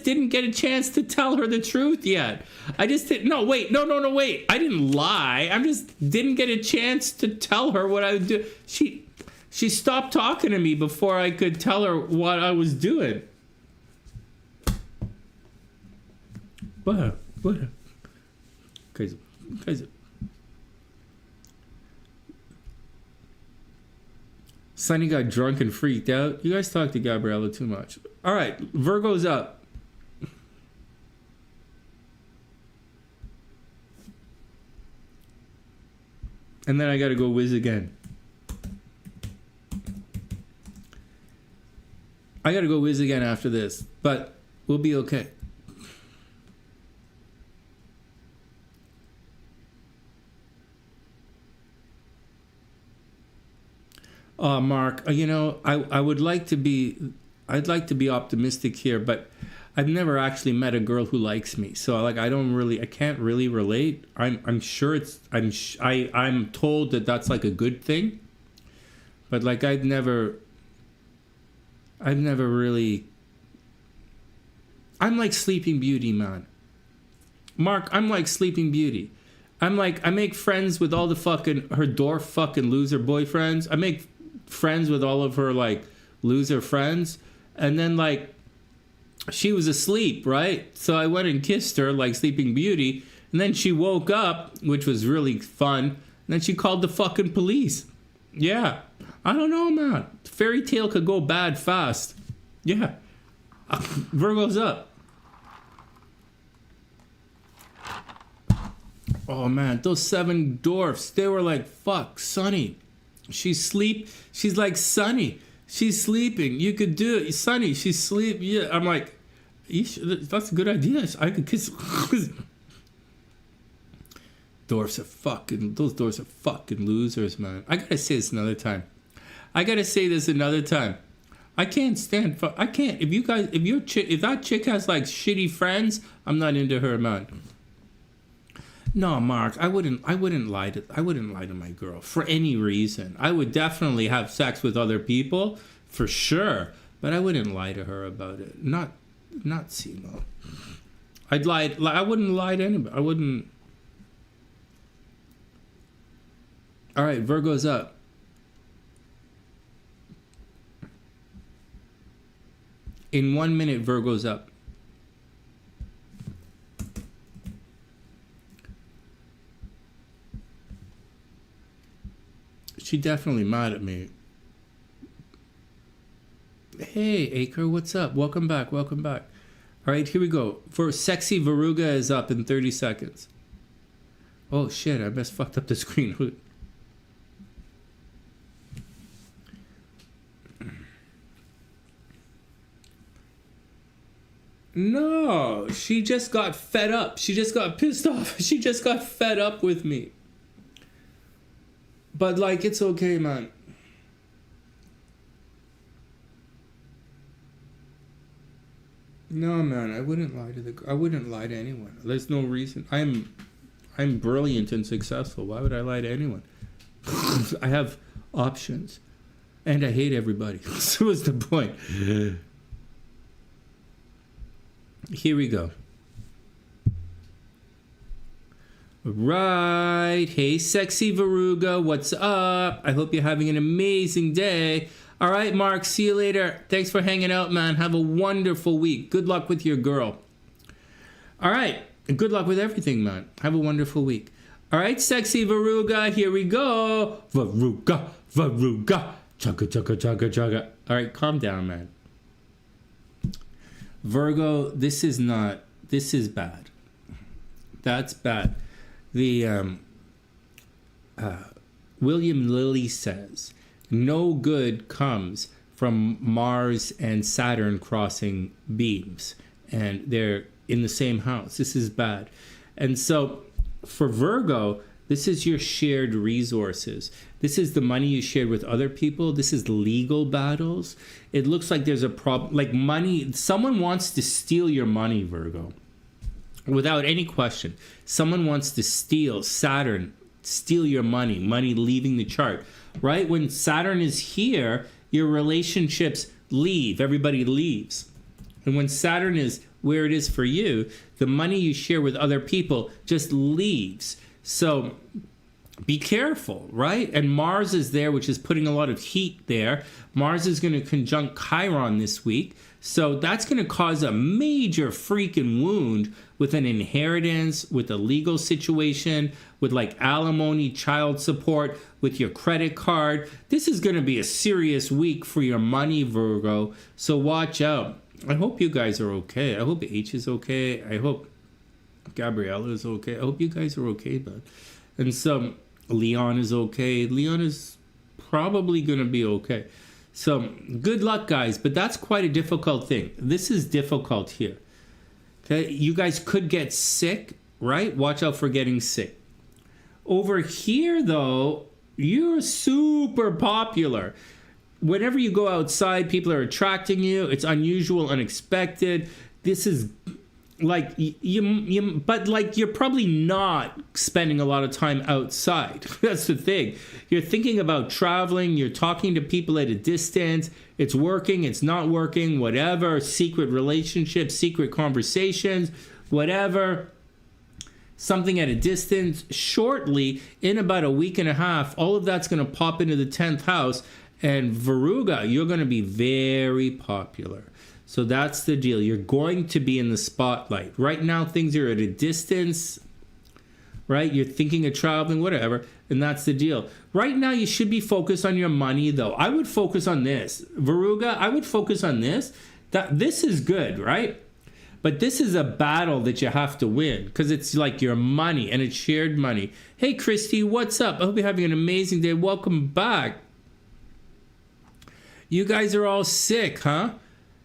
didn't get a chance to tell her the truth yet. I just didn't. No, wait. I didn't lie. I just didn't get a chance to tell her what I would do. She stopped talking to me before I could tell her what I was doing. What? Crazy. Sonny got drunk and freaked out. You guys talk to Gabriella too much. All right, Virgo's up. And then I got to go whiz again. I gotta go whiz again after this, but we'll be okay. Mark, you know, I'd like to be optimistic here, but I've never actually met a girl who likes me. So like, I can't really relate. I'm sure I'm told that that's like a good thing, but like I've never really. I'm like Sleeping Beauty, man. Mark, I'm like Sleeping Beauty. I make friends with all the her dwarf fucking loser boyfriends. I make friends with all of her like loser friends. And then like, she was asleep, right? So I went and kissed her like Sleeping Beauty. And then she woke up, which was really fun. And then she called the fucking police. Yeah. I don't know, man. Fairy tale could go bad fast. Yeah. Virgo's up. Oh, man. Those 7 dwarfs, they were like, fuck, Sonny. She's like, Sonny. She's sleeping. You could do it. Sonny, she's sleep. Yeah. I'm like, that's a good idea. I could kiss. Those dwarfs are fucking losers, man. I gotta say this another time. I can't stand. If that chick has like shitty friends, I'm not into her, man. No, Mark, I wouldn't lie to my girl for any reason. I would definitely have sex with other people for sure, but I wouldn't lie to her about it. Not Simo. I wouldn't lie to anybody. I wouldn't. All right, Virgo's up. In 1 minute, Virgo's up. She definitely mad at me. Hey, Acre, what's up? Welcome back. Welcome back. All right, here we go. For Sexy Viruga is up in 30 seconds. Oh, shit. I just fucked up the screen. No, she just got fed up. She just got pissed off. She just got fed up with me. But, like, it's okay, man. No, man, I wouldn't lie to anyone. There's no reason. I'm brilliant and successful. Why would I lie to anyone? I have options. And I hate everybody. So what's the point? Here we go. Right. Hey, Sexy Viruga. What's up? I hope you're having an amazing day. All right, Mark. See you later. Thanks for hanging out, man. Have a wonderful week. Good luck with your girl. All right. And good luck with everything, man. Have a wonderful week. All right, Sexy Viruga. Here we go. Viruga. Viruga. Chugga, chugga, chugga, chugga. All right, calm down, man. Virgo, this is bad. That's bad. The William Lilly says, no good comes from Mars and Saturn crossing beams, and they're in the same house. This is bad. And so for Virgo, this is your shared resources. This is the money you shared with other people. This is legal battles. It looks like there's a problem, like money. Someone wants to steal your money, Virgo. Without any question. Someone wants to steal Saturn, steal your money leaving the chart. Right? When Saturn is here, your relationships leave. Everybody leaves. And when Saturn is where it is for you, the money you share with other people just leaves. So be careful, right? And Mars is there, which is putting a lot of heat there. Mars is going to conjunct Chiron this week. So that's going to cause a major freaking wound with an inheritance, with a legal situation, with like alimony, child support, with your credit card. This is going to be a serious week for your money, Virgo. So watch out. I hope you guys are okay. I hope H is okay. I hope Gabriella is okay. I hope you guys are okay, bud. And so Leon is okay. Leon is probably going to be okay. So good luck, guys. But that's quite a difficult thing. This is difficult here. Okay, you guys could get sick, right? Watch out for getting sick. Over here, though, you're super popular. Whenever you go outside, people are attracting you. It's unusual, unexpected. This is like but like you're probably not spending a lot of time outside. That's the thing. You're thinking about traveling. You're talking to people at a distance. It's working. It's not working. Whatever. Secret relationships, secret conversations, whatever. Something at a distance. Shortly, in about a week and a half, all of that's going to pop into the 10th house. And Viruga, you're going to be very popular. So that's the deal. You're going to be in the spotlight. Right now, things are at a distance, right? You're thinking of traveling, whatever, and that's the deal. Right now, you should be focused on your money, though. I would focus on this. Viruga, I would focus on this. This is good, right? But this is a battle that you have to win because it's like your money and it's shared money. Hey, Christy, what's up? I hope you're having an amazing day. Welcome back. You guys are all sick, huh?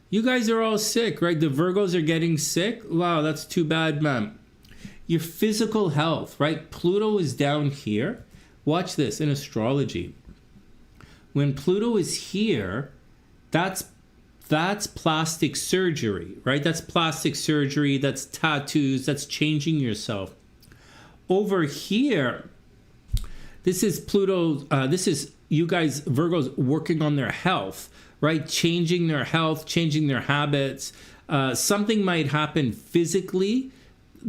You guys are all sick, right? The Virgos are getting sick. Wow, that's too bad, man. Your physical health, right? Pluto is down here. Watch this in astrology. When Pluto is here, that's plastic surgery, right? That's plastic surgery, that's tattoos, that's changing yourself. Over here, this is Pluto, this is you guys, Virgos, working on their health, right? Changing their health, changing their habits. Something might happen physically.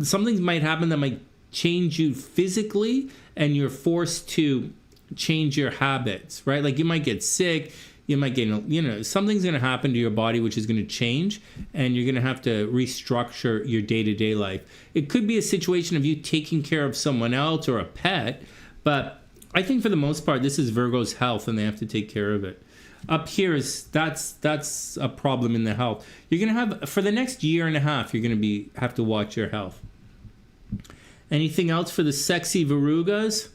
Something might happen that might change you physically, and you're forced to change your habits, right? Like you might get sick, you might get, something's going to happen to your body which is going to change, and you're going to have to restructure your day-to-day life. It could be a situation of you taking care of someone else or a pet, but I think for the most part, this is Virgo's health, and they have to take care of it. Up here is that's a problem in the health. You're gonna have for the next year and a half. You're gonna have to watch your health. Anything else for the sexy Virugas?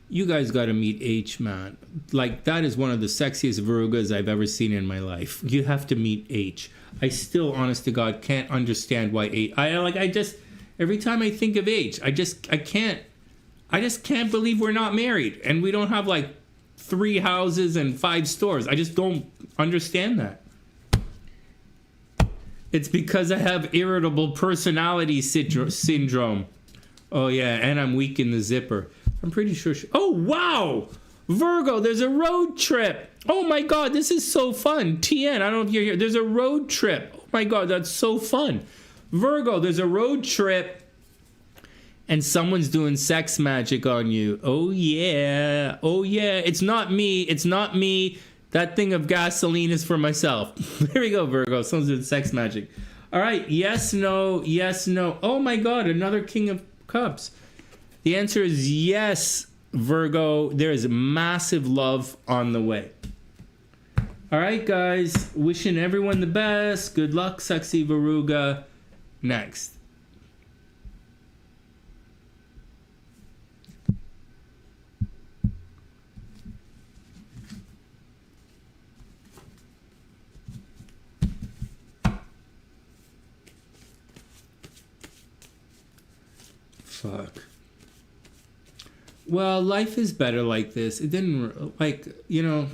You guys got to meet H, man. Like, that is one of the sexiest Virugas I've ever seen in my life. You have to meet H. I still, honest to God, can't understand why H. Every time I think of H, I just can't believe we're not married and we don't have like 3 houses and 5 stores. I just don't understand that. It's because I have irritable personality syndrome. Oh yeah, and I'm weak in the zipper. I'm pretty sure oh wow! Virgo, there's a road trip. Oh my God, this is so fun. TN, I don't know if you're here. There's a road trip. Oh my God, that's so fun. Virgo, there's a road trip and someone's doing sex magic on you. Oh yeah. Oh yeah. It's not me. It's not me. That thing of gasoline is for myself. There we go, Virgo. Someone's doing sex magic. All right. Yes, no. Yes, no. Oh my God. Another King of Cups. The answer is yes, Virgo. There is massive love on the way. All right, guys. Wishing everyone the best. Good luck, sexy Viruga. Next. Fuck. Well, life is better like this. It didn't, like, you know,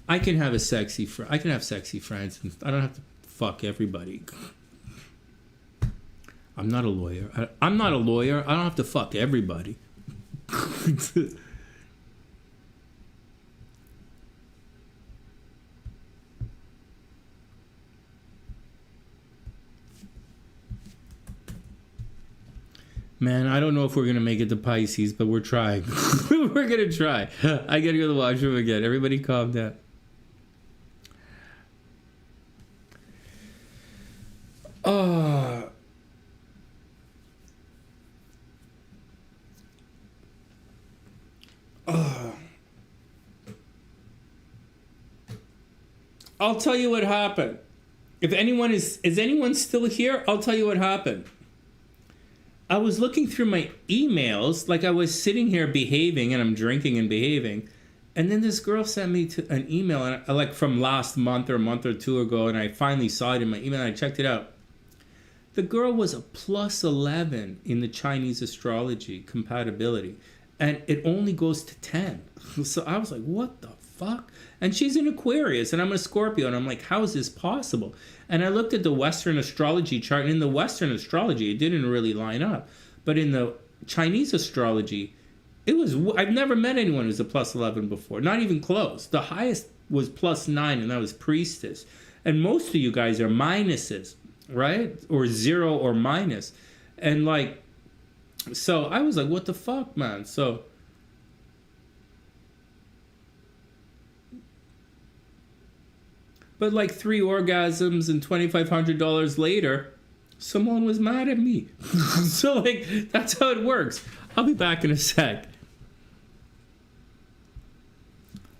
I can have sexy friends and I don't have to fuck everybody. I'm not a lawyer. I'm not a lawyer. I don't have to fuck everybody. Man, I don't know if we're going to make it to Pisces, but we're trying. We're going to try. I got to go to the washroom again. Everybody calm down. I'll tell you what happened. If anyone is anyone still here? I'll tell you what happened. I was looking through my emails, like I was sitting here behaving and I'm drinking and behaving. And then this girl sent me an email and like from last month or a month or two ago. And I finally saw it in my email and I checked it out. The girl was a +11 in the Chinese astrology compatibility. And it only goes to 10. So I was like, what the fuck? And she's an Aquarius and I'm a Scorpio. And I'm like, how is this possible? And I looked at the Western astrology chart. And in the Western astrology, it didn't really line up. But in the Chinese astrology, it was, I've never met anyone who's a +11 before. Not even close. The highest was +9 and that was Priestess. And most of you guys are minuses, right? Or 0 or minus. And like, so I was like, what the fuck, man? So but like 3 orgasms and $2,500 later, someone was mad at me. So like, that's how it works. I'll be back in a sec.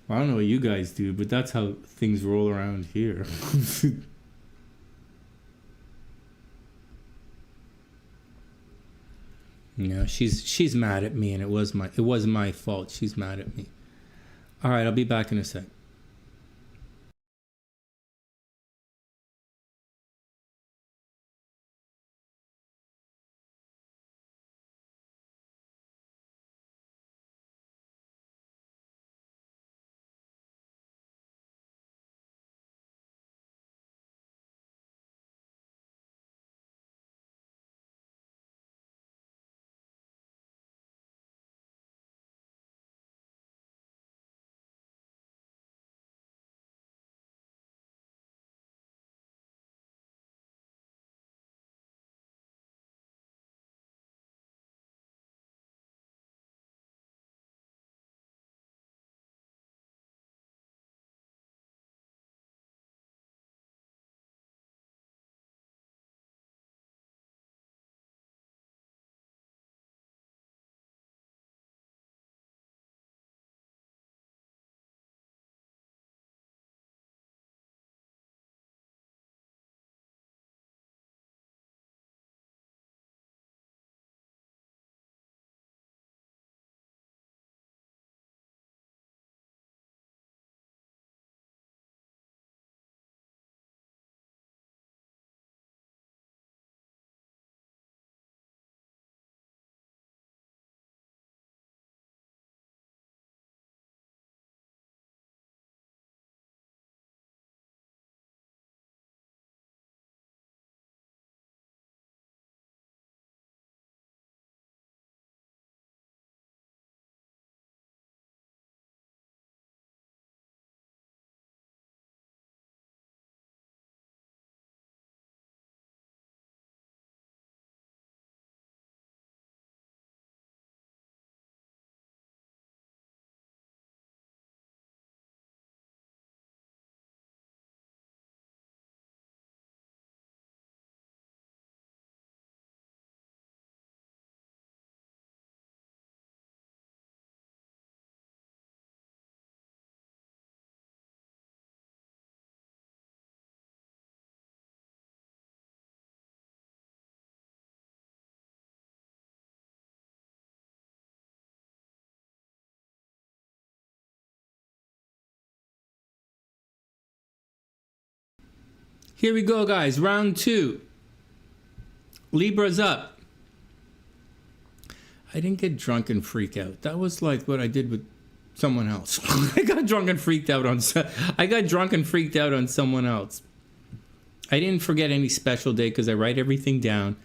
Well, I don't know what you guys do, but that's how things roll around here. Yeah, she's mad at me, and it was my fault. She's mad at me. All right, I'll be back in a sec. Here we go, guys. Round 2. Libra's up. I didn't get drunk and freak out. That was like what I did with someone else. I got drunk and freaked out on someone else. I didn't forget any special day because I write everything down.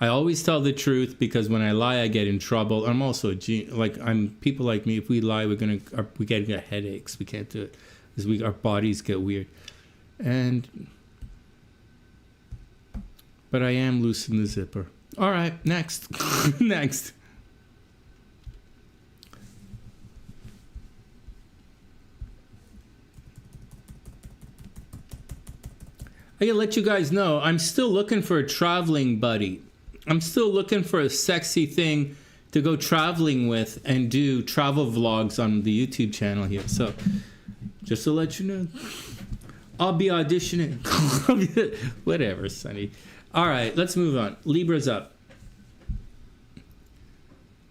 I always tell the truth because when I lie, I get in trouble. I'm also people like me. If we lie, we get headaches. We can't do it because our bodies get weird. But I am loose in the zipper. All right, next, next. I gotta let you guys know, I'm still looking for a traveling buddy. I'm still looking for a sexy thing to go traveling with and do travel vlogs on the YouTube channel here. So, just to let you know, I'll be auditioning. Whatever, Sonny. All right, let's move on. Libra's up.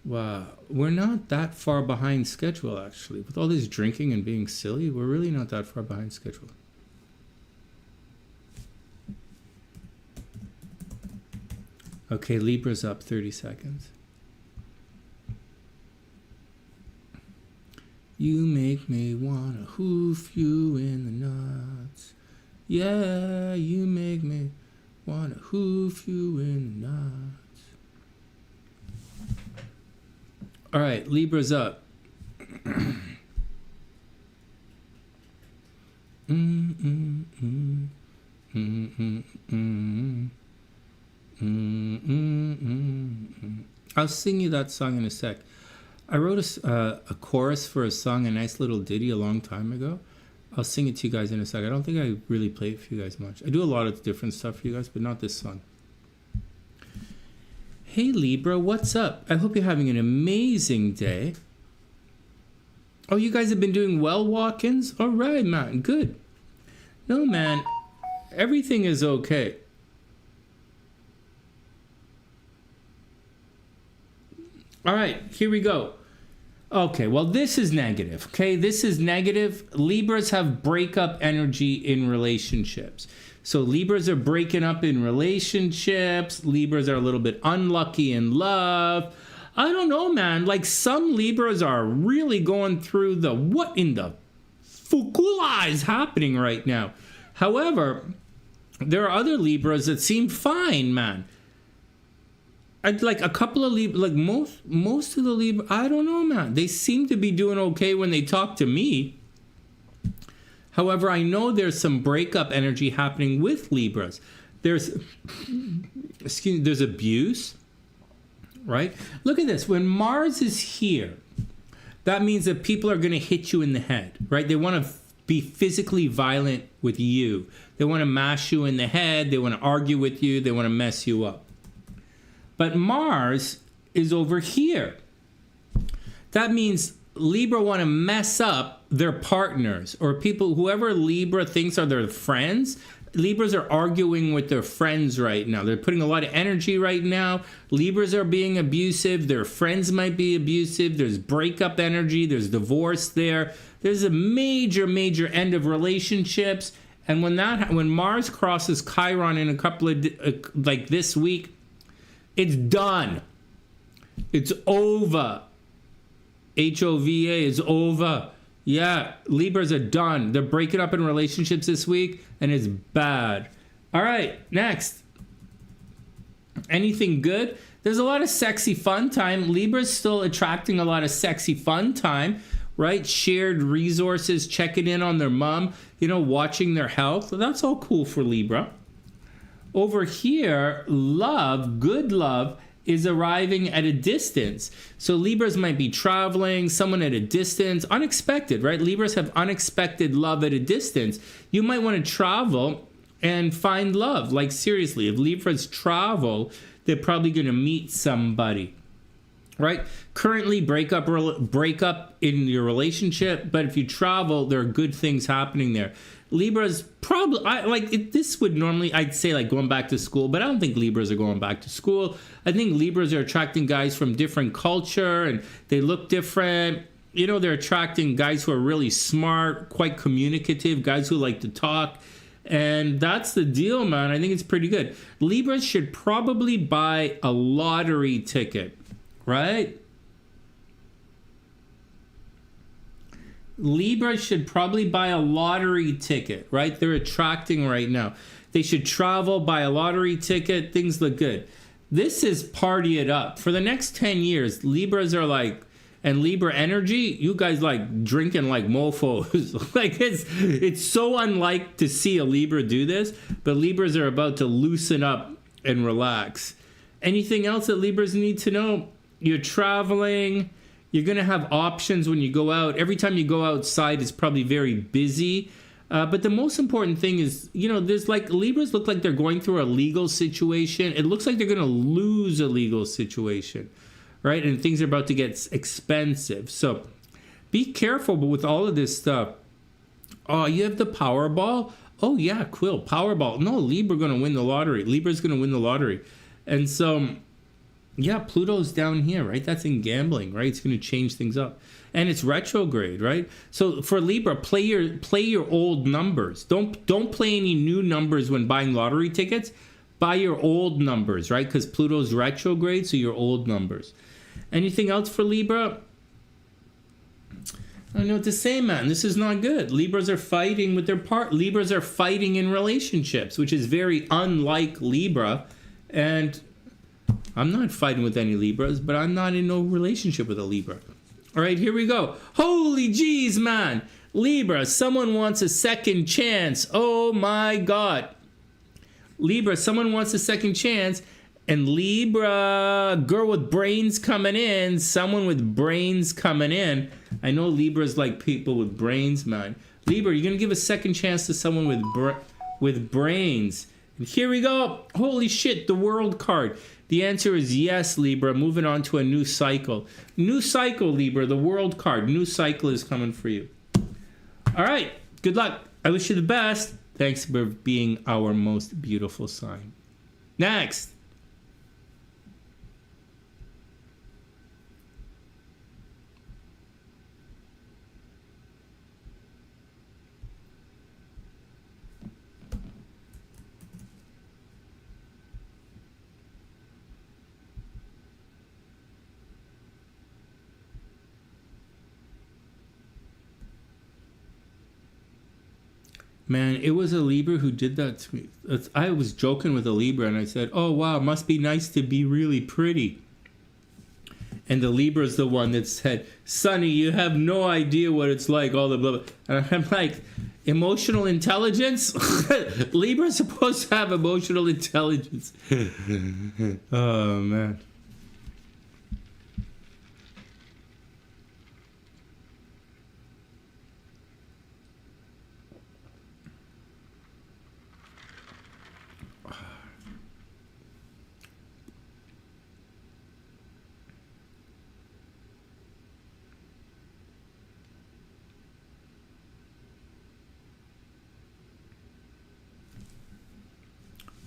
Wow, we're not that far behind schedule, actually. With all this drinking and being silly, we're really not that far behind schedule. Okay, Libra's up 30 seconds. You make me wanna hoof you in the nuts. Yeah, you make me wanna hoof you in the nuts. All right, Libra's up. I'll sing you that song in a sec. I wrote a chorus for a song, a nice little ditty a long time ago. I'll sing it to you guys in a sec. I don't think I really play it for you guys much. I do a lot of different stuff for you guys, but not this song. Hey Libra, what's up? I hope you're having an amazing day. Oh, you guys have been doing well walk-ins? All right, man, good. No, man, everything is okay. All right, here we go. Okay, well, this is negative, okay? This is negative. Libras have breakup energy in relationships. So Libras are breaking up in relationships. Libras are a little bit unlucky in love. I don't know, man. Like, some Libras are really going through the what in the fukula is happening right now. However, there are other Libras that seem fine, man. I'd like a couple of Libra, like most of the Libra, I don't know, man. They seem to be doing okay when they talk to me. However, I know there's some breakup energy happening with Libras. There's abuse, right? Look at this. When Mars is here, that means that people are going to hit you in the head, right? They want to be physically violent with you. They want to mash you in the head. They want to argue with you. They want to mess you up. But Mars is over here. That means Libra want to mess up their partners or people, whoever Libra thinks are their friends. Libras are arguing with their friends right now. They're putting a lot of energy right now. Libras are being abusive. Their friends might be abusive. There's breakup energy. There's divorce there. There's a major, major end of relationships. And when Mars crosses Chiron in a couple of, like this week, it's done. It's over. HOVA is over. Yeah, Libras are done. They're breaking up in relationships this week, and it's bad. All right, next. Anything good? There's a lot of sexy fun time. Libra's still attracting a lot of sexy fun time, right? Shared resources, checking in on their mom, watching their health. That's all cool for Libra. Over here, love, good love, is arriving at a distance. So Libras might be traveling, someone at a distance, unexpected, right? Libras have unexpected love at a distance. You might want to travel and find love. Like, seriously, if Libras travel, they're probably going to meet somebody, right? Currently, break up in your relationship, but if you travel, there are good things happening there. Libras probably, this would normally, I'd say like going back to school, but I don't think Libras are going back to school. I think Libras are attracting guys from different culture and they look different. They're attracting guys who are really smart, quite communicative, guys who like to talk. And that's the deal, man. I think it's pretty good. Libra should probably buy a lottery ticket, right? Libra should probably buy a lottery ticket, right? They're attracting right now. They should travel, buy a lottery ticket. Things look good. This is party it up. For the next 10 years, Libras are like, and Libra energy, you guys like drinking like mofos. Like it's so unlike to see a Libra do this, but Libras are about to loosen up and relax. Anything else that Libras need to know? You're traveling. You're going to have options when you go out. Every time you go outside, it's probably very busy. But the most important thing is, you know, there's like Libras look like they're going through a legal situation. It looks like they're going to lose a legal situation, right? And things are about to get expensive. So be careful with all of this stuff. Oh, you have the Powerball? Oh, yeah, cool. Powerball. No, Libra going to win the lottery. Libra's going to win the lottery. And so... yeah, Pluto's down here, right? That's in gambling, right? It's going to change things up. And it's retrograde, right? So for Libra, play your old numbers. Don't play any new numbers when buying lottery tickets. Buy your old numbers, right? Because Pluto's retrograde, so your old numbers. Anything else for Libra? I don't know what to say, man. This is not good. Libras are fighting with their part. Libras are fighting in relationships, which is very unlike Libra. And I'm not fighting with any Libras, but I'm not in no relationship with a Libra. All right, here we go. Holy jeez, man. Libra, someone wants a second chance. Oh my God. Libra, someone wants a second chance. And Libra, girl with brains coming in. Someone with brains coming in. I know Libra's like people with brains, man. Libra, you're going to give a second chance to someone with brains. And here we go. Holy shit, the World card. The answer is yes, Libra. Moving on to a new cycle. New cycle, Libra. The World card. New cycle is coming for you. All right. Good luck. I wish you the best. Thanks for being our most beautiful sign. Next. Man, it was a Libra who did that to me. I was joking with a Libra and I said, oh, wow, it must be nice to be really pretty. And the Libra's the one that said, Sonny, you have no idea what it's like, all the blah, blah. And I'm like, emotional intelligence? Libra's supposed to have emotional intelligence. Oh, man.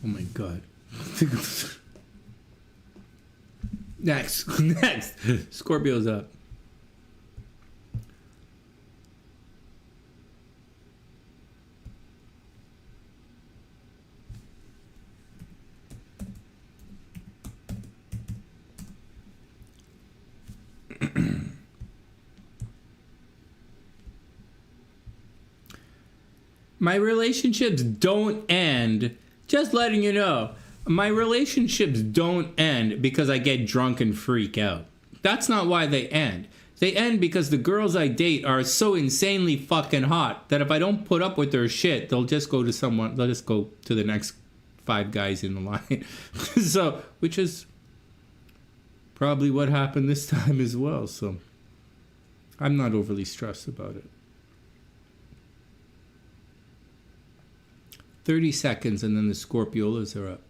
Oh my God. Next. Scorpio's up. My relationships don't end. Just letting you know, my relationships don't end because I get drunk and freak out. That's not why they end. They end because the girls I date are so insanely fucking hot that if I don't put up with their shit, they'll just go to someone, they'll just go to the next 5 guys in the line. So, which is probably what happened this time as well. So, I'm not overly stressed about it. 30 seconds and then the Scorpiolas are up.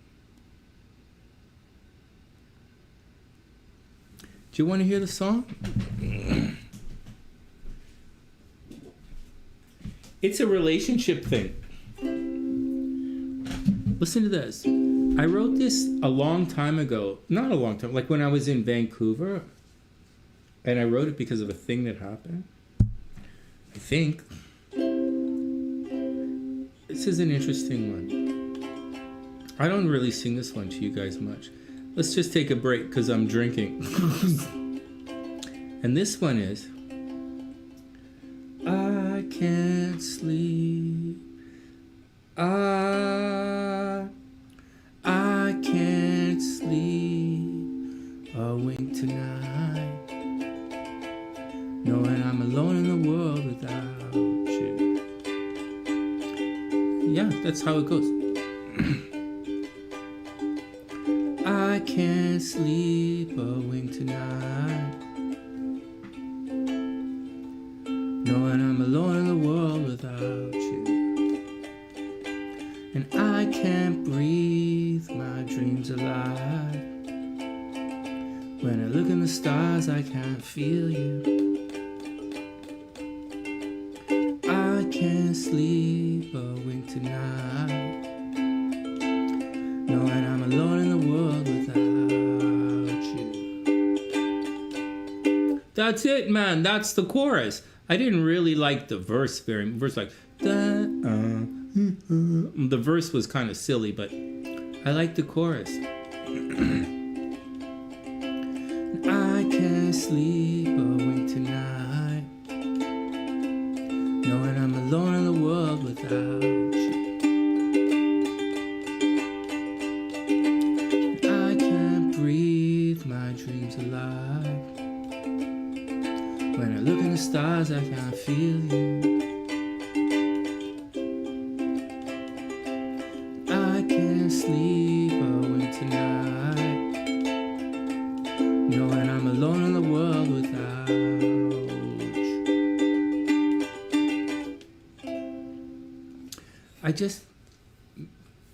Do you want to hear the song? It's a relationship thing. Listen to this. I wrote this a long time ago. Not a long time, like when I was in Vancouver. And I wrote it because of a thing that happened. I think. It's this is an interesting one. I don't really sing this one to you guys much. Let's just take a break because I'm drinking. And this one is, I can't sleep. I can't sleep a wink tonight, knowing I'm alone in the world without you. Yeah, that's how it goes. I can't sleep a wink tonight, knowing I'm alone in the world without you. And I can't breathe my dreams alive. When I look in the stars, I can't feel you. I can't sleep a wink tonight, knowing I'm alone in the world without you. That's it, man. That's the chorus. I didn't really like the verse very much. Verse like, the verse was kind of silly, but I like the chorus. I can't sleep a wink tonight, knowing I'm alone in the world without you. I can't breathe my dreams alive. When I look in the stars, I can't feel you. I can't sleep a wink tonight, knowing I'm alone in the world without you.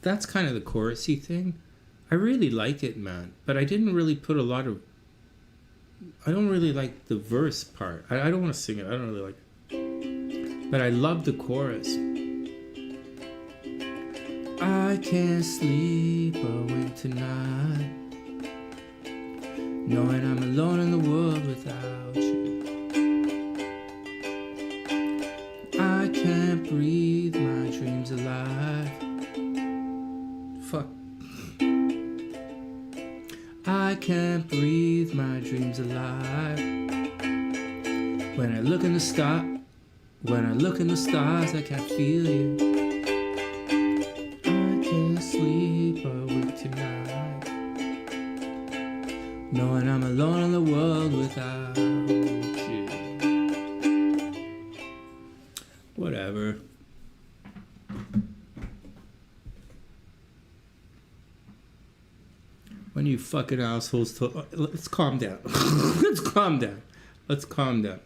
That's kind of the chorusy thing. I really like it, man, but I didn't really put a lot of, I don't really like the verse part. I don't want to sing it. I don't really like it. But I love the chorus. I can't sleep a wink tonight, knowing I'm alone in the world without you. I can't breathe my dreams alive. Fuck. I can't breathe my dreams alive. When I look in the stars, I can't feel you. I can't sleep a wink tonight, knowing I'm alone in the world without you. Whatever. When you fucking assholes let's calm down. Let's calm down. Let's calm down.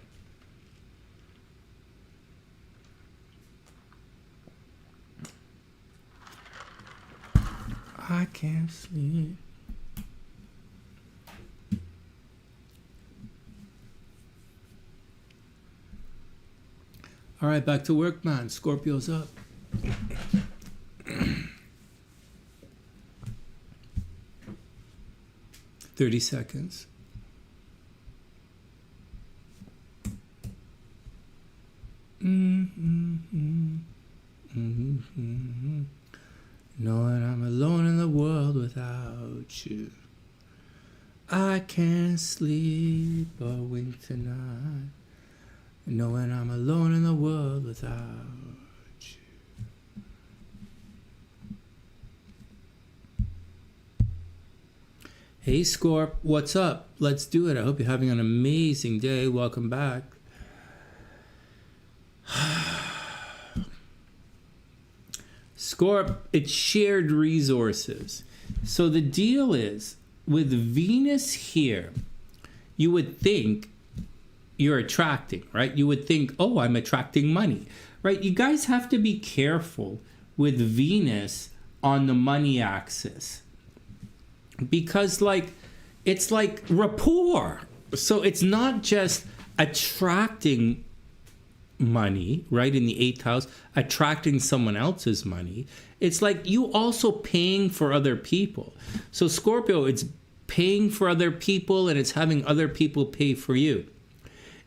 I can't sleep. All right, back to work, man. Scorpio's up. 30 seconds. Knowing I'm alone in the world without you. I can't sleep a wink tonight, knowing I'm alone in the world without you. Hey Scorp, what's up? Let's do it. I hope you're having an amazing day. Welcome back. Scorp, it's shared resources. So the deal is, with Venus here, you would think you're attracting, right? You would think, oh, I'm attracting money, right? You guys have to be careful with Venus on the money axis, because it's like rapport. So it's not just attracting money, right, in the 8th house, attracting someone else's money. It's like you also paying for other people. So Scorpio, it's paying for other people and it's having other people pay for you.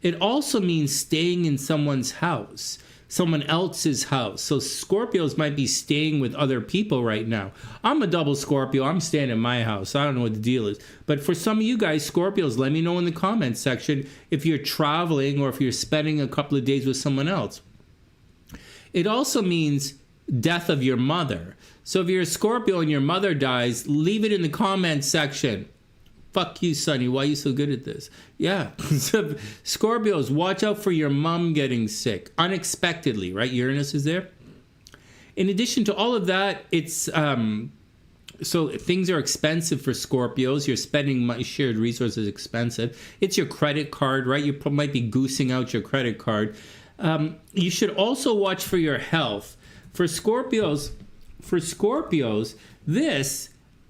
It also means staying in someone's house. someone else's house. So Scorpios might be staying with other people right now. I'm a double Scorpio. I'm staying in my house. I don't know what the deal is. But for some of you guys, Scorpios, let me know in the comments section if you're traveling or if you're spending a couple of days with someone else. It also means death of your mother. So if you're a Scorpio and your mother dies, leave it in the comments section. Fuck you, Sonny. Why are you so good at this? Yeah. So, Scorpios, watch out for your mom getting sick unexpectedly, right? Uranus is there. In addition to all of that, it's so things are expensive for Scorpios. You're spending money, shared resources expensive. It's your credit card, right? You might be goosing out your credit card. You should also watch for your health. For Scorpios, this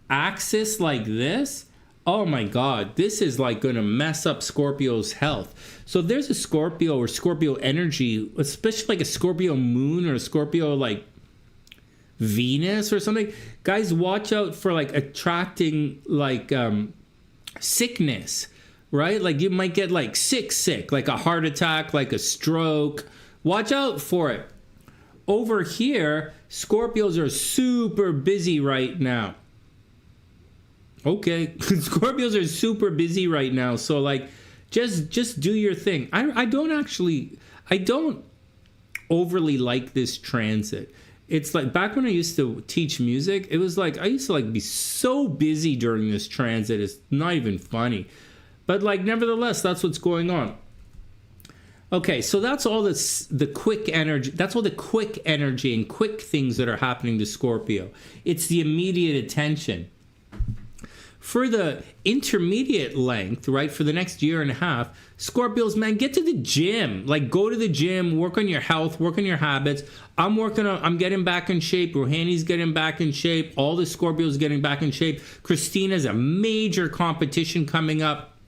axis like this, oh my God, this is like going to mess up Scorpio's health. So if there's a Scorpio or Scorpio energy, especially like a Scorpio moon or a Scorpio like Venus or something, guys, watch out for like attracting like sickness, right? Like you might get like sick, like a heart attack, like a stroke. Watch out for it. Over here, Scorpios are super busy right now. Okay, Scorpios are super busy right now. So like, just do your thing. I don't overly like this transit. It's like back when I used to teach music, it was like I used to like be so busy during this transit. It's not even funny. But like nevertheless, that's what's going on. Okay, so that's all the quick energy. That's all the quick energy and quick things that are happening to Scorpio. It's the immediate attention. For the intermediate length, right, for the next year and a half, Scorpios, man, get to the gym. Like, go to the gym, work on your health, work on your habits. I'm getting back in shape. Rohani's getting back in shape. All the Scorpios getting back in shape. Christina's a major competition coming up.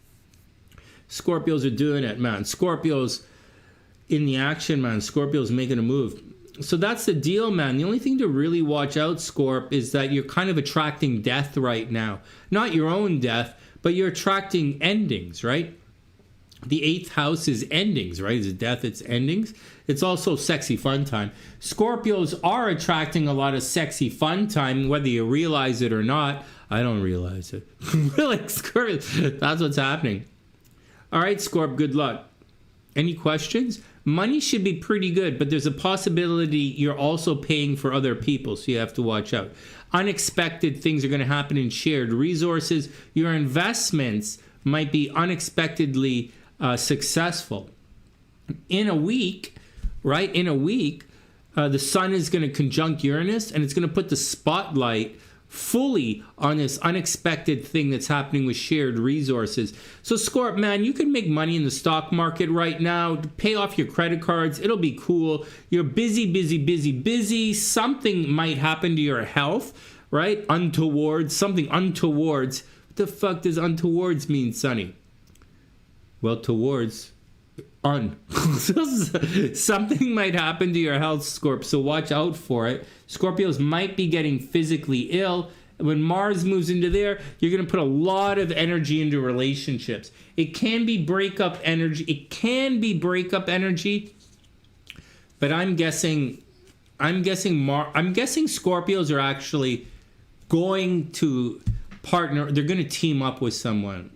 Scorpios are doing it, man. Scorpios in the action, man. Scorpios making a move. So that's the deal, man. The only thing to really watch out, Scorp, is that you're kind of attracting death right now. Not your own death, but you're attracting endings, right? The 8th house is endings, right? It's death, it's endings. It's also sexy fun time. Scorpios are attracting a lot of sexy fun time, whether you realize it or not. I don't realize it. Like, Scorpio, that's what's happening. All right, Scorp, good luck. Any questions? Money should be pretty good, but there's a possibility you're also paying for other people, so you have to watch out. Unexpected things are going to happen in shared resources. Your investments might be unexpectedly successful. In a week, right? In a week, the sun is going to conjunct Uranus, and it's going to put the spotlight fully on this unexpected thing that's happening with shared resources. So Scorp, man, you can make money in the stock market right now, pay off your credit cards. It'll be cool. You're busy. Something might happen to your health, right? Something untowards. What the fuck does untowards mean, Sonny? Well, towards, something might happen to your health, Scorp, so watch out for it. Scorpios might be getting physically ill. When Mars moves into there, you're going to put a lot of energy into relationships. It can be breakup energy. But I'm guessing Scorpios are actually going to partner. They're going to team up with someone.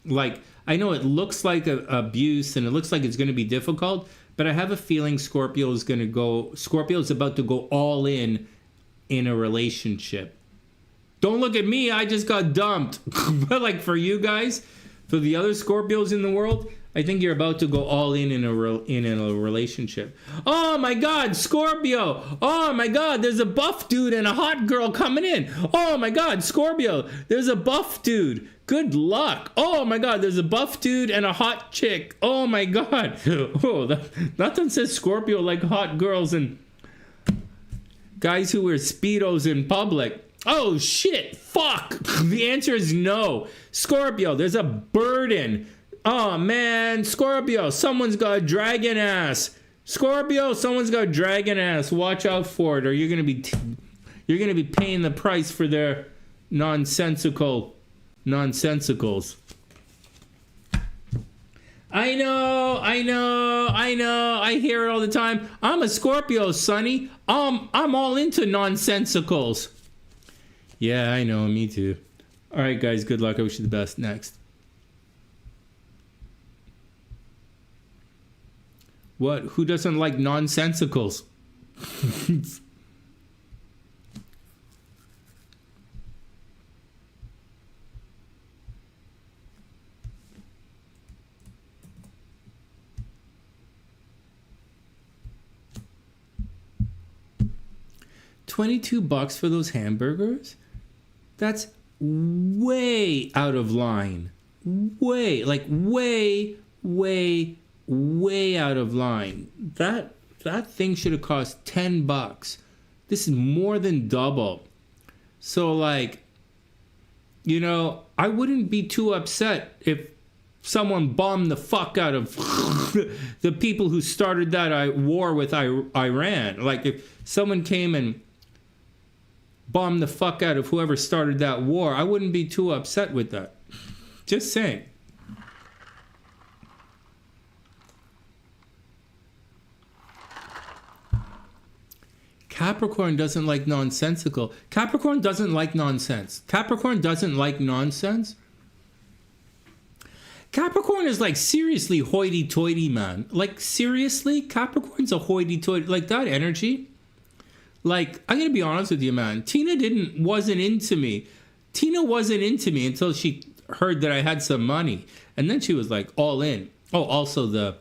Like, I know it looks like abuse and it looks like it's going to be difficult, but I have a feeling Scorpio is about to go all in a relationship. Don't look at me, I just got dumped. But like for you guys, for the other Scorpios in the world, I think you're about to go all in a relationship. Oh my God, Scorpio! Oh my God, there's a buff dude and a hot girl coming in. Oh my God, Scorpio, there's a buff dude. Good luck. Oh my God, there's a buff dude and a hot chick. Oh my God. Oh, nothing says Scorpio like hot girls and guys who wear Speedos in public. Oh shit, fuck. The answer is no. Scorpio, there's a burden. Oh man, Scorpio, someone's got a dragon ass. Scorpio, someone's got a dragon ass. Watch out for it, or you're gonna be paying the price for their nonsensicals. I know. I hear it all the time. I'm a Scorpio, Sonny. I'm all into nonsensicals. Yeah, I know. Me too. All right, guys. Good luck. I wish you the best. Next. What? Who doesn't like nonsensicals? $22 for those hamburgers? That's way out of line. Way out of line. That thing should have cost $10. This is more than double. So like, you know, I wouldn't be too upset if someone bombed the fuck out of the people who started that war with Iran. Like if someone came and bombed the fuck out of whoever started that war, I wouldn't be too upset with that. Just saying. Capricorn doesn't like nonsensical. Capricorn doesn't like nonsense. Capricorn doesn't like nonsense. Capricorn is like seriously hoity-toity, man. Like seriously, Capricorn's a hoity-toity. Like that energy. Like, I gotta be honest with you, man. Tina wasn't into me. Tina wasn't into me until she heard that I had some money. And then she was like all in. Oh, also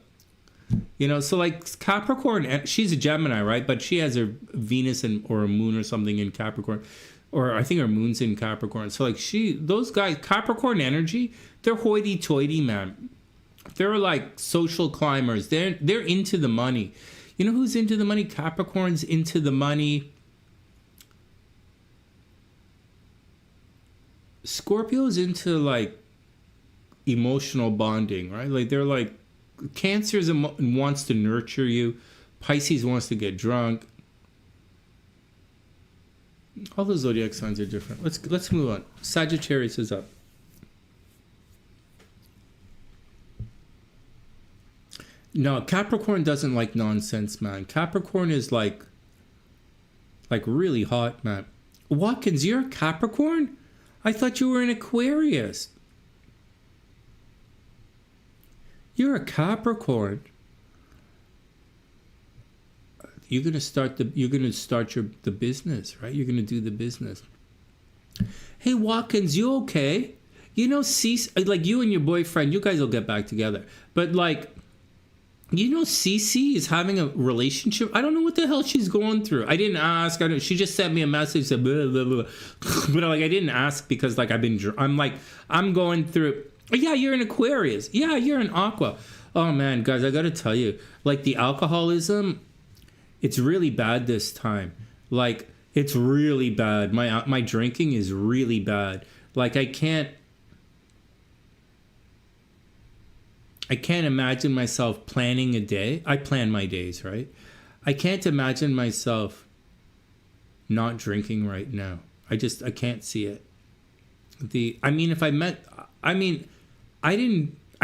you know, so like Capricorn, she's a Gemini, right? But she has her Venus or a moon or something in Capricorn. Or I think her moon's in Capricorn. So like those guys, Capricorn energy, they're hoity-toity, man. They're like social climbers. They're into the money. You know who's into the money? Capricorn's into the money. Scorpio's into like emotional bonding, right? Like they're like, Cancer's wants to nurture you. Pisces wants to get drunk. All the zodiac signs are different. Let's move on. Sagittarius is up. No, Capricorn doesn't like nonsense, man. Capricorn is like really hot, man. Watkins, you're a Capricorn? I thought you were an Aquarius. You're a Capricorn. You're gonna start the business, right? You're gonna do the business. Hey Watkins, you okay? You know, like you and your boyfriend, you guys will get back together. But like, you know, Cece is having a relationship. I don't know what the hell she's going through. I didn't ask. She just sent me a message, said blah, blah, blah. But like, I didn't ask because like I'm going through. Yeah, you're an Aquarius. Yeah, you're an Aqua. Oh man, guys, I gotta tell you, like the alcoholism, it's really bad this time. Like it's really bad. My drinking is really bad. Like I can't imagine myself planning a day. I plan my days, right? I can't imagine myself not drinking right now. I can't see it.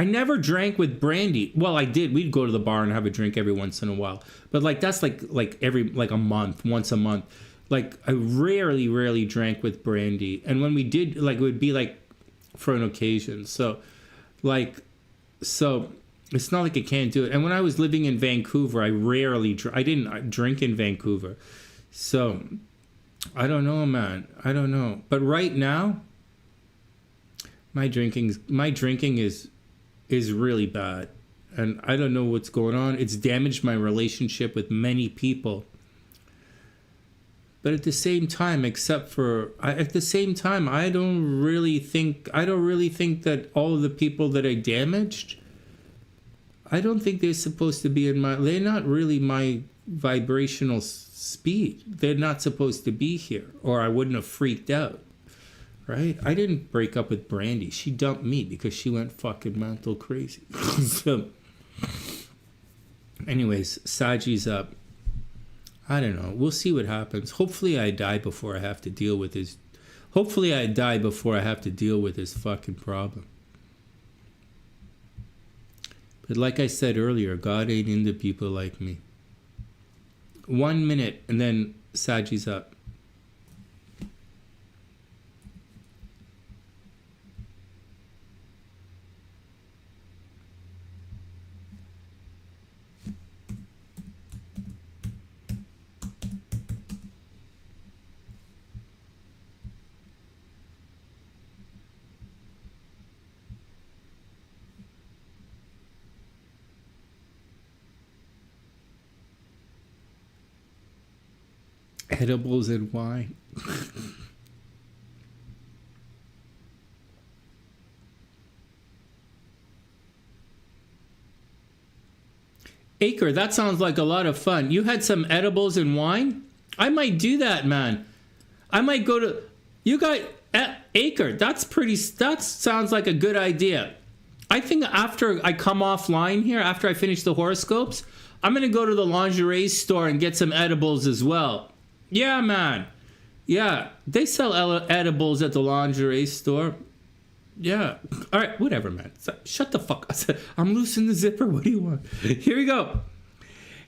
I never drank with Brandy. Well, I did. We'd go to the bar and have a drink every once in a while. But like that's like a month, once a month. Like I rarely drank with Brandy. And when we did, like it would be like for an occasion. So it's not like I can't do it. And when I was living in Vancouver, I didn't drink in Vancouver. So I don't know, man. I don't know. But right now, my drinking is really bad. And I don't know what's going on. It's damaged my relationship with many people. But at the same time, I don't really think that all of the people that I damaged, I don't think they're supposed to be they're not really my vibrational speed. They're not supposed to be here, or I wouldn't have freaked out, right? I didn't break up with Brandy. She dumped me because she went fucking mental crazy. So, anyways, Sagi's up. I don't know. We'll see what happens. Hopefully I die before I have to deal with his fucking problem. But like I said earlier, God ain't into people like me. 1 minute and then Saggy's up. Edibles and wine. Acre, that sounds like a lot of fun. You had some edibles and wine? I might do that, man. I might go to... You got... Acre, that sounds like a good idea. I think after I come offline here, after I finish the horoscopes, I'm going to go to the lingerie store and get some edibles as well. Yeah, man. Yeah, they sell edibles at the lingerie store. Yeah. All right, whatever, man. Shut the fuck up. I'm loosing the zipper. What do you want? Here we go.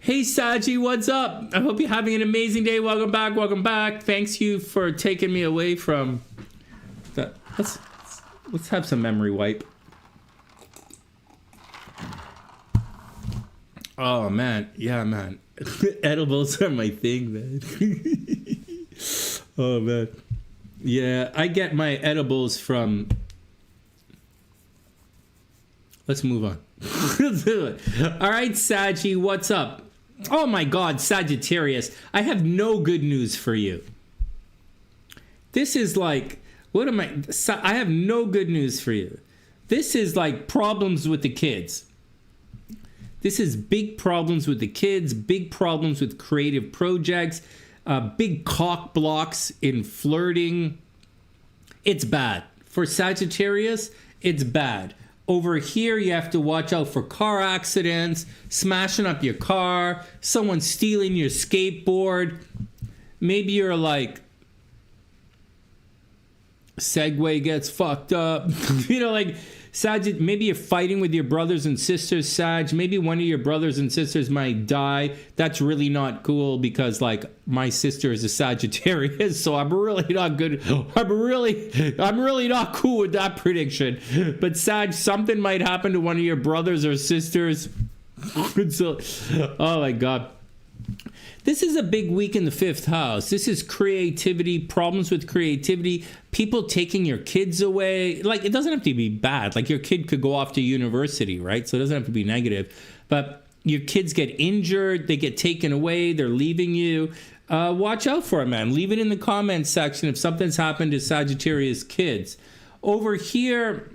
Hey, Saggy, what's up? I hope you're having an amazing day. Welcome back. Welcome back. Thanks you for taking me away from that. Let's have some memory wipe. Oh, man. Yeah, man. Edibles are my thing, man. Oh, man. Yeah, I get my edibles from... Let's move on. Let's do it. All right, Saggy, what's up? Oh, my God, Sagittarius. I have no good news for you. This is like... What am I... I have no good news for you. This is like problems with the kids. This is big problems with the kids, big problems with creative projects, big cock blocks in flirting. It's bad. For Sagittarius, it's bad. Over here, you have to watch out for car accidents, smashing up your car, someone stealing your skateboard. Maybe you're like, Segway gets fucked up. You know, like... Sag, maybe you're fighting with your brothers and sisters, Sag. Maybe one of your brothers and sisters might die. That's really not cool because, like, my sister is a Sagittarius, so I'm really not good. I'm really not cool with that prediction. But Sag, something might happen to one of your brothers or sisters. So, oh my God. This is a big week in the 5th house. This is creativity, problems with creativity, people taking your kids away. Like, it doesn't have to be bad. Like, your kid could go off to university, right? So it doesn't have to be negative. But your kids get injured, they get taken away, they're leaving you. Watch out for it, man. Leave it in the comments section if something's happened to Sagittarius kids. Over here,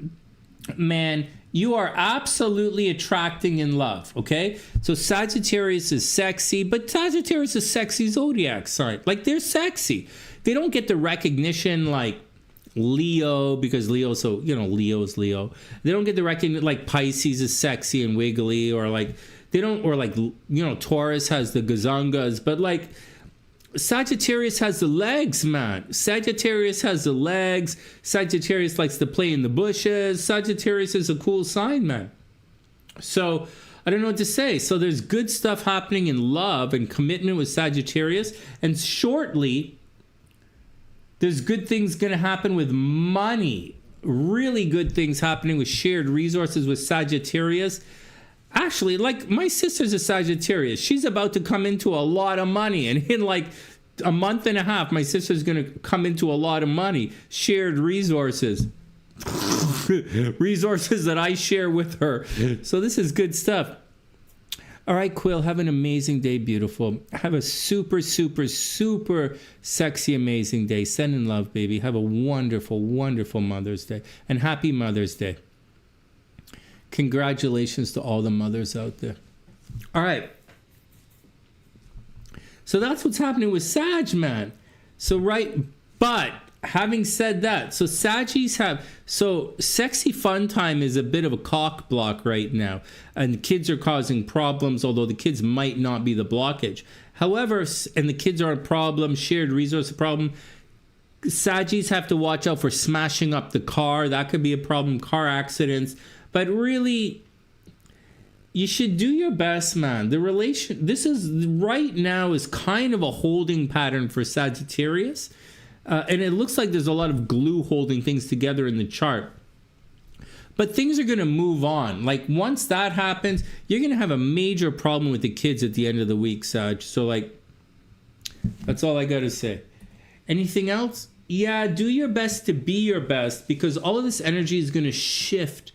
man... You are absolutely attracting in love, okay? So Sagittarius is sexy, but Sagittarius is sexy zodiac sign. Like, they're sexy. They don't get the recognition like Leo, because Leo, so, you know, Leo's Leo. They don't get the recognition like Pisces is sexy and wiggly, or like, they don't, or like, you know, Taurus has the gazungas, but like, Sagittarius has the legs, man. Sagittarius has the legs. Sagittarius likes to play in the bushes. Sagittarius is a cool sign, man. So, I don't know what to say. So, there's good stuff happening in love and commitment with Sagittarius. And shortly, there's good things going to happen with money. Really good things happening with shared resources with Sagittarius. Actually, like, my sister's a Sagittarius. She's about to come into a lot of money. And in like a month and a half, my sister's going to come into a lot of money. Shared resources. Resources that I share with her. So this is good stuff. All right, Quill, have an amazing day, beautiful. Have a super, super, super sexy, amazing day. Send in love, baby. Have a wonderful, wonderful Mother's Day. And happy Mother's Day. Congratulations to all the mothers out there. All right. So that's what's happening with Sag, man. So, right. But having said that, so Saggies have, so sexy fun time is a bit of a cock block right now. And the kids are causing problems, although the kids might not be the blockage. However, and the kids are a problem, shared resource problem. Saggies have to watch out for smashing up the car. That could be a problem. Car accidents. But really, you should do your best, man. The relation, this is right now is kind of a holding pattern for Sagittarius. And it looks like there's a lot of glue holding things together in the chart. But things are going to move on. Like once that happens, you're going to have a major problem with the kids at the end of the week, Sag. So like, that's all I got to say. Anything else? Yeah, do your best to be your best, because all of this energy is going to shift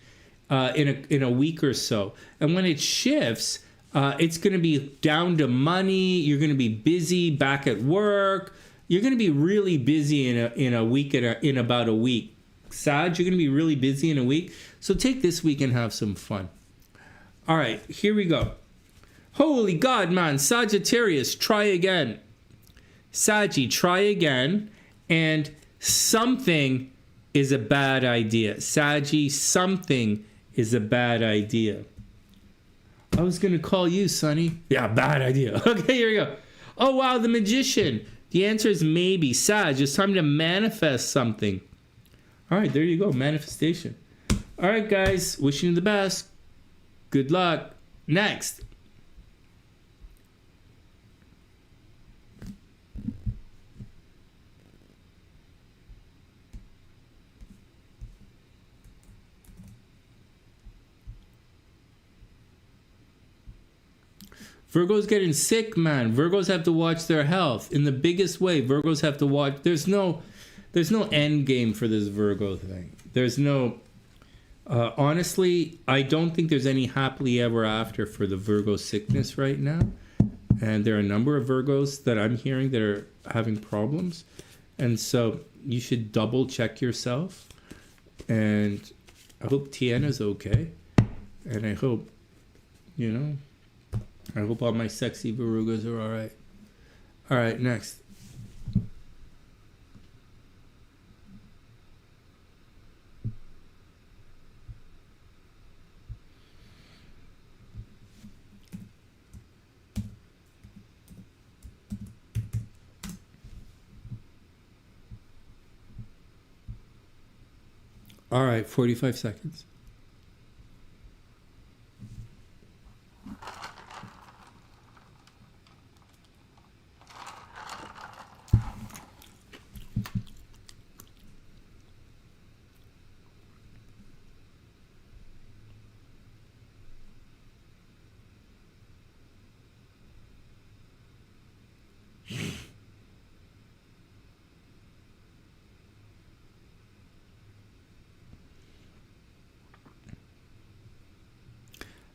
in a week or so. And when it shifts, it's going to be down to money. You're going to be busy back at work. You're going to be really busy in a week, in about a week. Sag, you're going to be really busy in a week. So take this week and have some fun. All right, here we go. Holy God, man. Sagittarius, try again. Saggy, try again. And something is a bad idea. Saggy, something is a bad idea. I was going to call you, Sonny. Yeah, bad idea. Okay, here we go. Oh, wow, the Magician. The answer is maybe. Sag, it's time to manifest something. All right, there you go. Manifestation. All right, guys. Wishing you the best. Good luck. Next. Virgo's getting sick, man. Virgos have to watch their health. In the biggest way, Virgos have to watch. There's no end game for this Virgo thing. There's no, honestly, I don't think there's any happily ever after for the Virgo sickness right now. And there are a number of Virgos that I'm hearing that are having problems. And so you should double check yourself. And I hope Tiana's okay. And I hope, I hope all my sexy Virgos are all right. All right, next. All right, 45 seconds.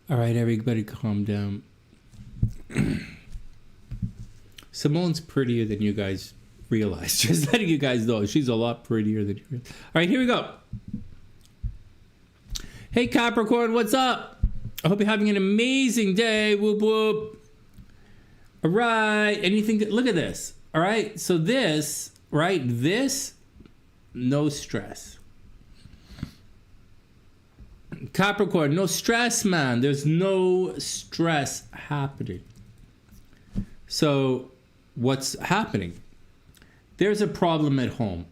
All right, everybody calm down. Simone's prettier than you guys realize. Just letting you guys know, she's a lot prettier than you realize. All right, here we go. Hey, Capricorn, what's up? I hope you're having an amazing day. Whoop, whoop. All right, anything, look at this. All right, so this, right, this, no stress. Capricorn, no stress, man. There's no stress happening. So what's happening? There's a problem at home.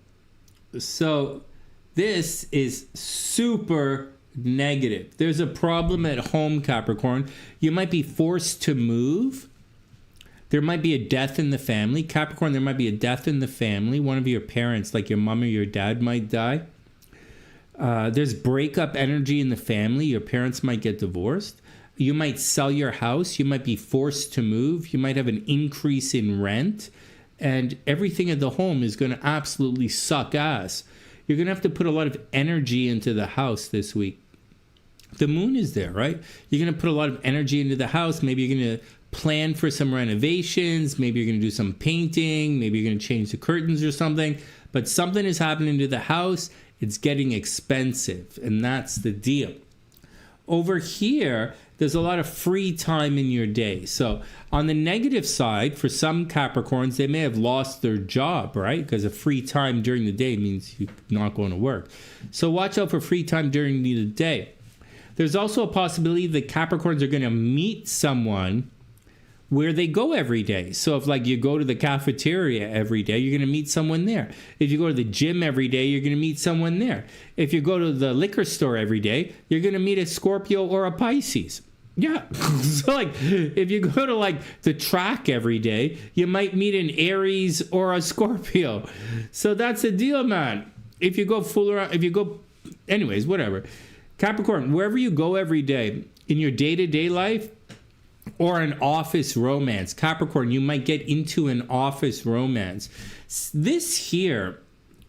So this is super negative. There's a problem at home, Capricorn. You might be forced to move. There might be a death in the family. Capricorn, there might be a death in the family. One of your parents, like your mom or your dad, might die. There's breakup energy in the family. Your parents might get divorced. You might sell your house. You might be forced to move. You might have an increase in rent. And everything at the home is going to absolutely suck ass. You're going to have to put a lot of energy into the house this week. The moon is there, right? You're going to put a lot of energy into the house. Maybe you're going to plan for some renovations. Maybe you're going to do some painting. Maybe you're going to change the curtains or something. But something is happening to the house. It's getting expensive, and that's the deal. Over here, there's a lot of free time in your day. So on the negative side, for some Capricorns, they may have lost their job, right? Because a free time during the day means you're not going to work. So watch out for free time during the day. There's also a possibility that Capricorns are going to meet someone where they go every day. So if like you go to the cafeteria every day, you're going to meet someone there. If you go to the gym every day, you're going to meet someone there. If you go to the liquor store every day, you're going to meet a Scorpio or a Pisces. Yeah. So like if you go to like the track every day, you might meet an Aries or a Scorpio. So that's the deal, man. If you go fool around, anyways, whatever. Capricorn, wherever you go every day in your day-to-day life or an office romance, Capricorn, you might get into an office romance. This here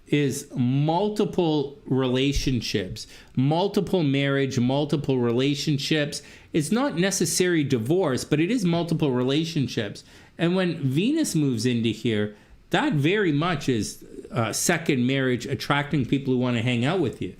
is multiple relationships, multiple marriage, multiple relationships. It's not necessarily divorce, but it is multiple relationships. And when Venus moves into here, that very much is second marriage, attracting people who want to hang out with you.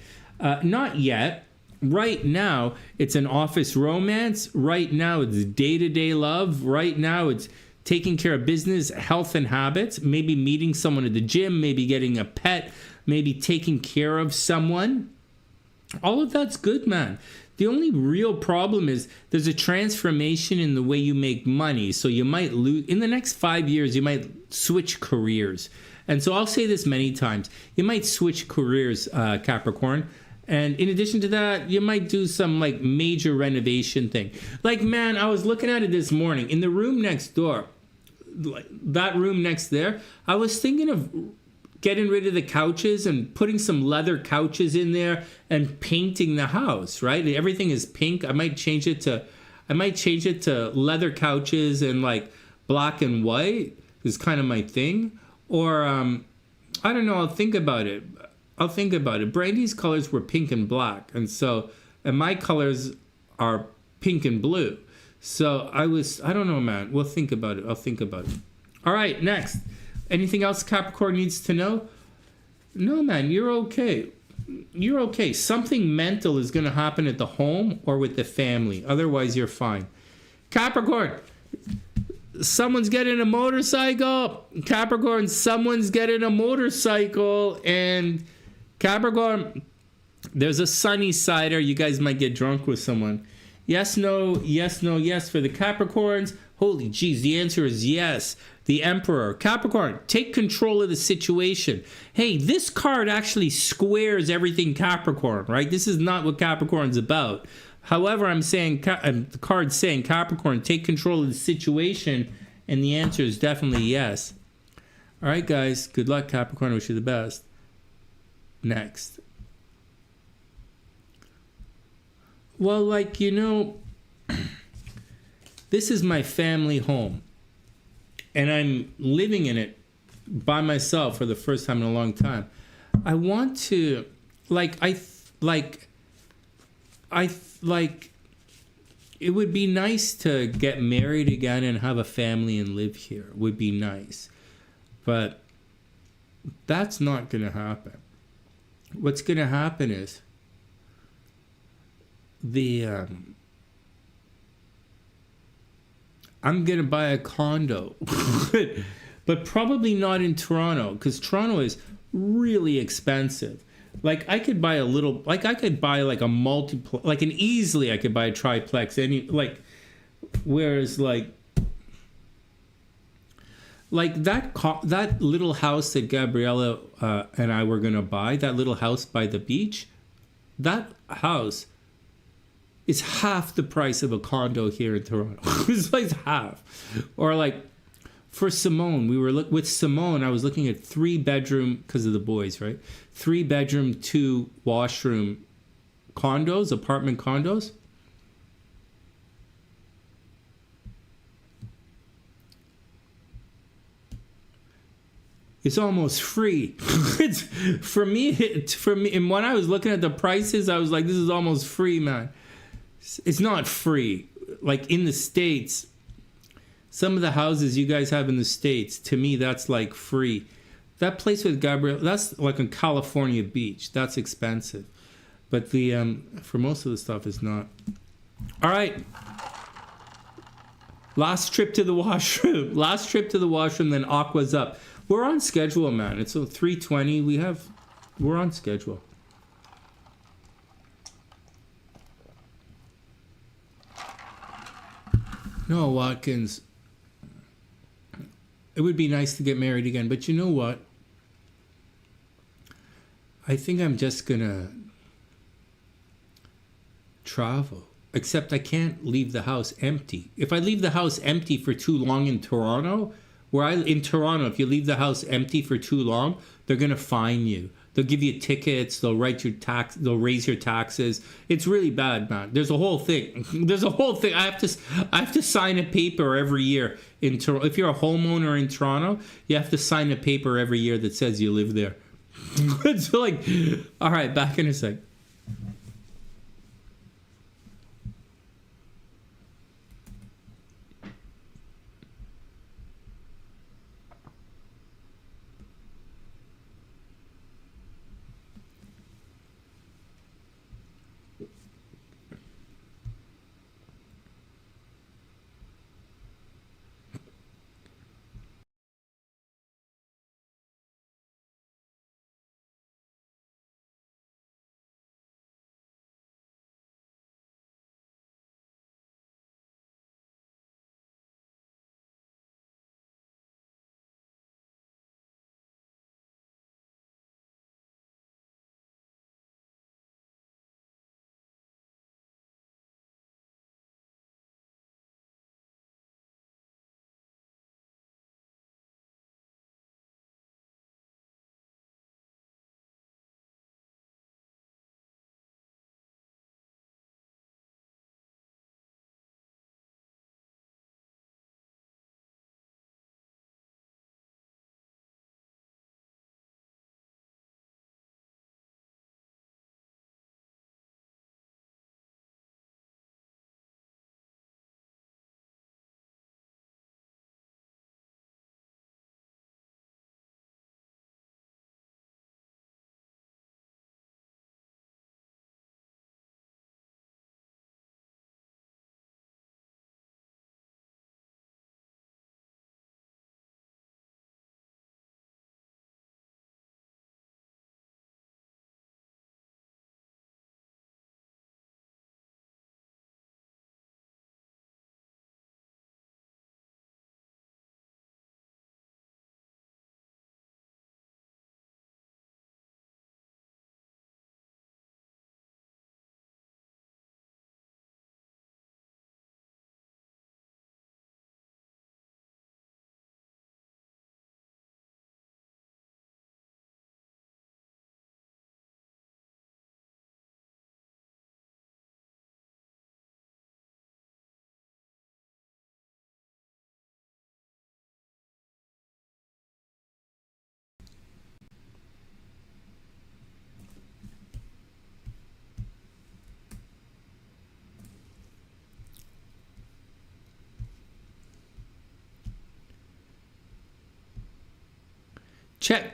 Not yet. Right now, it's an office romance. Right now, it's day-to-day love. Right now, it's taking care of business, health, and habits. Maybe meeting someone at the gym, maybe getting a pet, maybe taking care of someone. All of that's good, man. The only real problem is there's a transformation in the way you make money. So you might lose, in the next 5 years, you might switch careers. And so I'll say this many times. You might switch careers, Capricorn. And in addition to that, you might do some like major renovation thing. Like, man, I was looking at it this morning in the room next door, that room next there. I was thinking of getting rid of the couches and putting some leather couches in there and painting the house, right? Everything is pink. I might change it to leather couches and like black and white is kind of my thing. Or I don't know, I'll think about it. Brandy's colors were pink and black, and my colors are pink and blue. So I don't know, man. We'll think about it. I'll think about it. All right, next. Anything else Capricorn needs to know? No, man, you're okay. You're okay. Something mental is going to happen at the home or with the family. Otherwise, you're fine. Capricorn, someone's getting a motorcycle. Capricorn, someone's getting a motorcycle. And Capricorn, there's a sunny sider. You guys might get drunk with someone. Yes, no, yes, no, yes for the Capricorns. Holy jeez, the answer is yes. The Emperor. Capricorn, take control of the situation. Hey, this card actually squares everything Capricorn, right? This is not what Capricorn's about. However, I'm saying, the card's saying, Capricorn, take control of the situation, and the answer is definitely yes. All right, guys, good luck, Capricorn. I wish you the best. Next. Well, like, this is my family home, and I'm living in it by myself for the first time in a long time. I want to, it would be nice to get married again and have a family and live here. It would be nice. But that's not going to happen. What's going to happen is I'm going to buy a condo, but probably not in Toronto, because Toronto is really expensive. Like I could buy a multiplex, easily I could buy a triplex. Whereas that little house that Gabriella and I were gonna buy, that little house by the beach, that house is half the price of a condo here in Toronto. It's like half. Or like for Simone, with Simone, I was looking at 3-bedroom, because of the boys, right? 3-bedroom, 2-washroom condos, apartment condos. It's almost free. It's for me. And when I was looking at the prices, I was like, "This is almost free, man." It's not free. Like in the States, some of the houses you guys have in the States, to me, that's like free. That place with Gabrielle, that's like on California Beach. That's expensive. But for most of the stuff, it's not. All right. Last trip to the washroom. Then Aqua's up. We're on schedule, man. It's 3:20. We're on schedule. No, Watkins. It would be nice to get married again, but you know what? I think I'm just gonna travel. except I can't leave the house empty. If I leave the house empty for too long in Toronto, in Toronto, if you leave the house empty for too long, they're gonna fine you. They'll give you tickets. They'll write your tax. They'll raise your taxes. It's really bad, man. There's a whole thing. I have to sign a paper every year in Toronto. If you're a homeowner in Toronto, you have to sign a paper every year that says you live there. It's like, all right, back in a sec.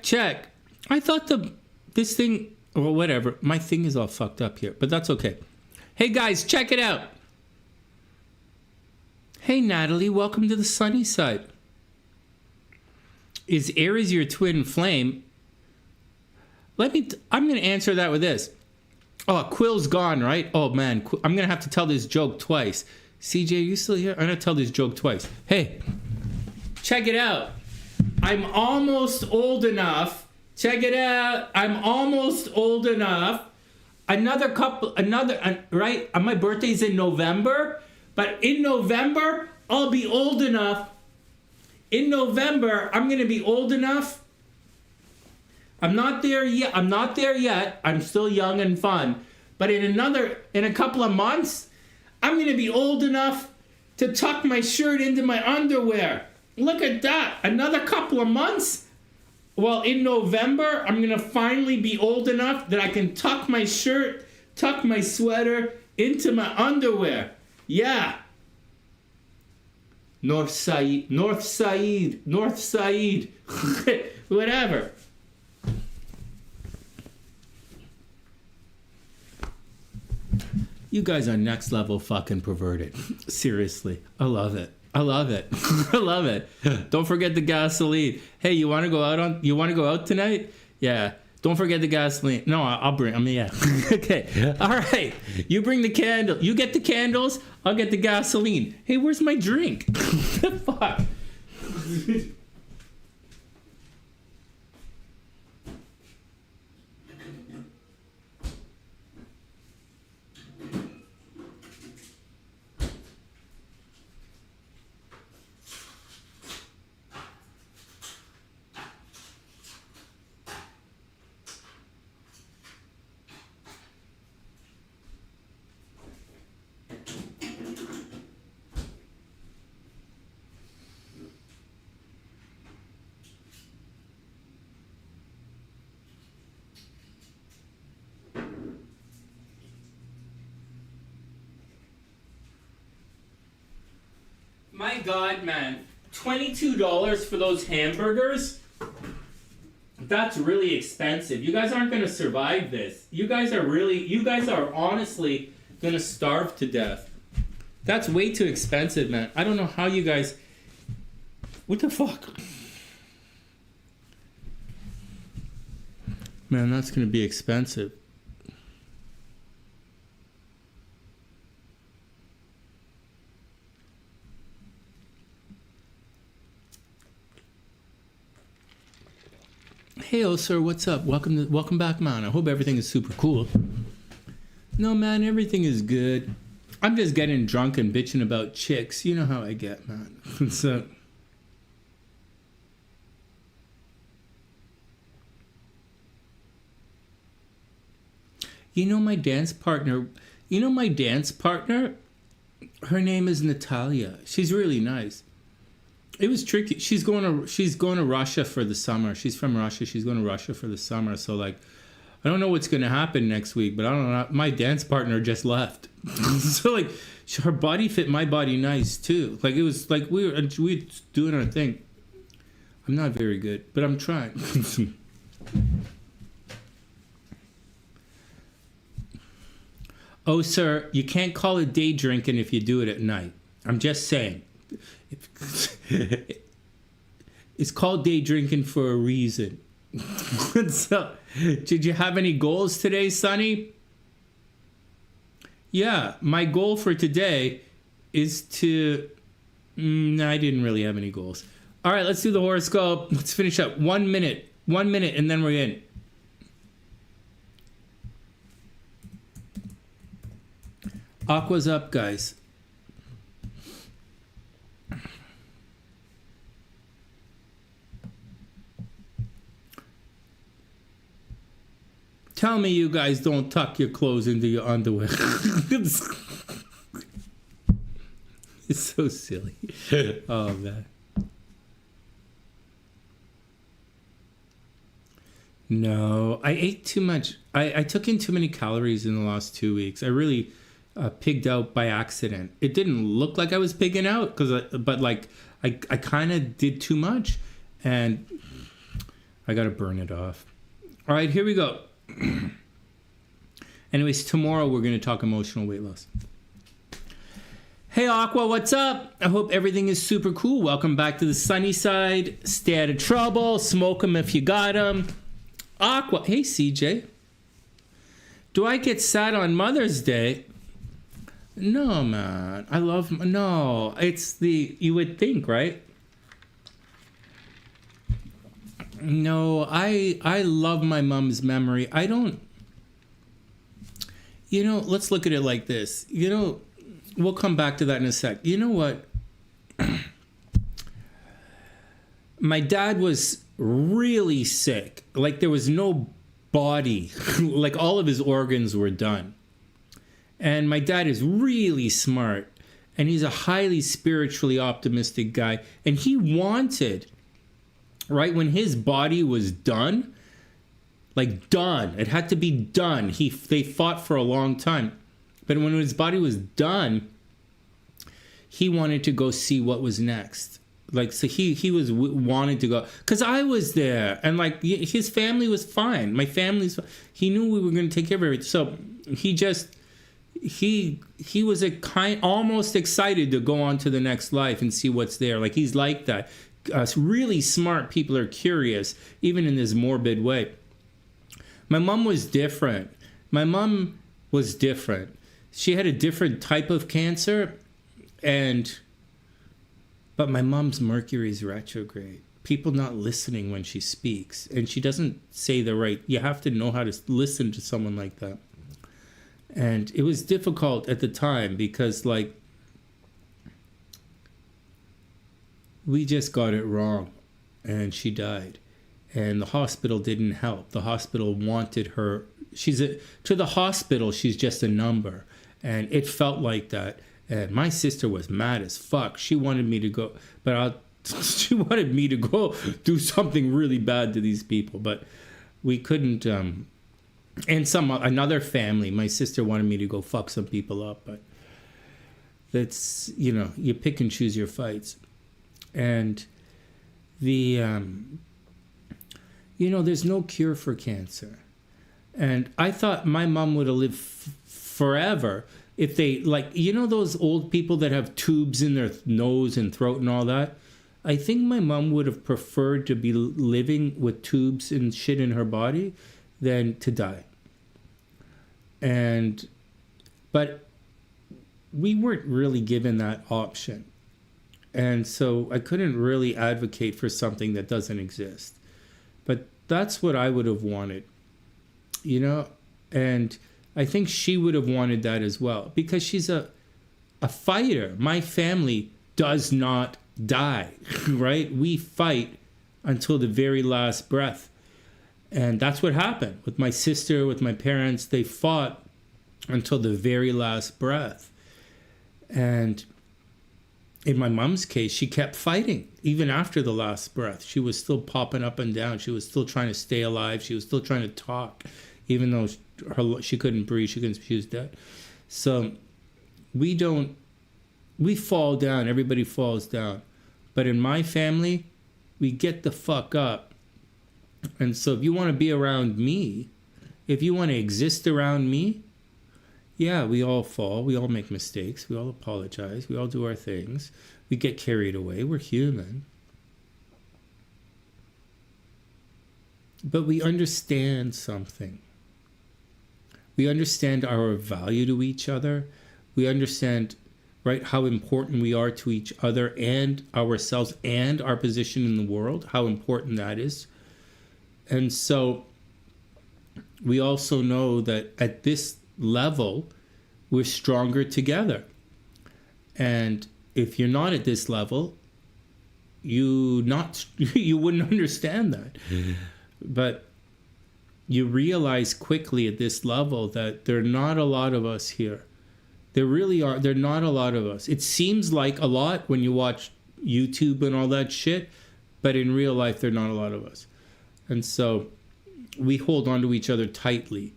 Check. I thought this thing, or whatever, my thing is all fucked up here, but that's okay. Hey guys, check it out. Hey Natalie, welcome to the sunny side. Is Aries your twin flame? I'm going to answer that with this. Oh, Quill's gone, right? Oh man, I'm going to have to tell this joke twice. CJ, are you still here? I'm going to tell this joke twice. Hey, check it out. I'm almost old enough. Check it out. I'm almost old enough. Right? My birthday's in November. But in November, I'll be old enough. In November, I'm going to be old enough. I'm not there yet. I'm still young and fun. But in a couple of months, I'm going to be old enough to tuck my shirt into my underwear. Look at that. Another couple of months. Well, in November, I'm going to finally be old enough that I can tuck my shirt, tuck my sweater into my underwear. Yeah. North Side. Whatever. You guys are next level fucking perverted. Seriously. I love it. I love it. Don't forget the gasoline. Hey, you want to go out tonight? Yeah. Don't forget the gasoline. No, I'll bring. Yeah. Okay. All right. You bring the candle. You get the candles. I'll get the gasoline. Hey, where's my drink? What the fuck? God, man. $22 for those hamburgers? That's really expensive. You guys aren't going to survive this. You guys are honestly going to starve to death. That's way too expensive, man. I don't know how you guys... What the fuck? Man, that's going to be expensive. Hey, oh sir, what's up? Welcome back, man. I hope everything is super cool. No, man, everything is good. I'm just getting drunk and bitching about chicks. You know how I get, man. So, my dance partner. Her name is Natalia. She's really nice. It was tricky. She's going to Russia for the summer. She's from Russia. She's going to Russia for the summer. So like, I don't know what's going to happen next week, but I don't know. My dance partner just left. So like, her body fit my body nice too. Like it was like we were doing our thing. I'm not very good, but I'm trying. Oh, sir, you can't call it day drinking if you do it at night. I'm just saying. It's called day drinking for a reason. So, did you have any goals today, Sonny? Yeah, my goal for today is to... No, I didn't really have any goals. All right, let's do the horoscope. Let's finish up. 1 minute, and then we're in. Aqua's up, guys. Tell me you guys don't tuck your clothes into your underwear. It's so silly. Oh, man. No, I ate too much. I took in too many calories in the last 2 weeks. I really pigged out by accident. It didn't look like I was pigging out, but like I kind of did too much, and I got to burn it off. All right, here we go. Anyways, tomorrow we're going to talk emotional weight loss. Hey Aqua, what's up? I hope everything is super cool. Welcome back to the sunny side. Stay out of trouble. Smoke them if you got them. Aqua, hey CJ. Do I get sad on Mother's Day? No, man. No, it's you would think, right? No, I love my mom's memory. I don't, let's look at it like this. We'll come back to that in a sec. You know what? My dad was really sick. Like there was no body. Like all of his organs were done. And my dad is really smart. And he's a highly spiritually optimistic guy. And he wanted... Right when his body was done, like done, it had to be done. They fought for a long time, but when his body was done, he wanted to go see what was next. Like so, he was wanted to go because I was there, and like his family was fine. My family's. He knew we were going to take care of everything, so he was almost excited to go on to the next life and see what's there. Like he's like that. Really smart people are curious, even in this morbid way. My mom was different. She had a different type of cancer, but my mom's Mercury is retrograde. People not listening when she speaks, and she doesn't say the right. You have to know how to listen to someone like that. And it was difficult at the time because, like, we just got it wrong, and she died. And the hospital didn't help. The hospital wanted her. To the hospital, she's just a number. And it felt like that. And my sister was mad as fuck. She wanted me to go, she wanted me to go do something really bad to these people. But we couldn't. And another family, my sister wanted me to go fuck some people up. But that's, you know, you pick and choose your fights. And the, you know, there's no cure for cancer. And I thought my mom would have lived forever if they, like, you know, those old people that have tubes in their nose and throat and all that? I think my mom would have preferred to be living with tubes and shit in her body than to die. But we weren't really given that option. And so I couldn't really advocate for something that doesn't exist. But that's what I would have wanted, you know? And I think she would have wanted that as well, because she's a fighter. My family does not die, right? We fight until the very last breath. And that's what happened with my sister, with my parents. They fought until the very last breath. And in my mom's case, she kept fighting even after the last breath. She was still popping up and down. She was still trying to stay alive. She was still trying to talk, even though she couldn't breathe. She was dead. So we fall down. Everybody falls down. But in my family, we get the fuck up. And so if you want to be around me, if you want to exist around me, yeah, we all fall. We all make mistakes. We all apologize. We all do our things. We get carried away. We're human. But we understand something. We understand our value to each other. We understand, right, how important we are to each other and ourselves and our position in the world, how important that is. And so we also know that at this level, we're stronger together. And if you're not at this level, you wouldn't understand that. Mm-hmm. But you realize quickly at this level that there are not a lot of us here. There really are. There are not a lot of us. It seems like a lot when you watch YouTube and all that shit, but in real life, there are not a lot of us. And so we hold on to each other tightly.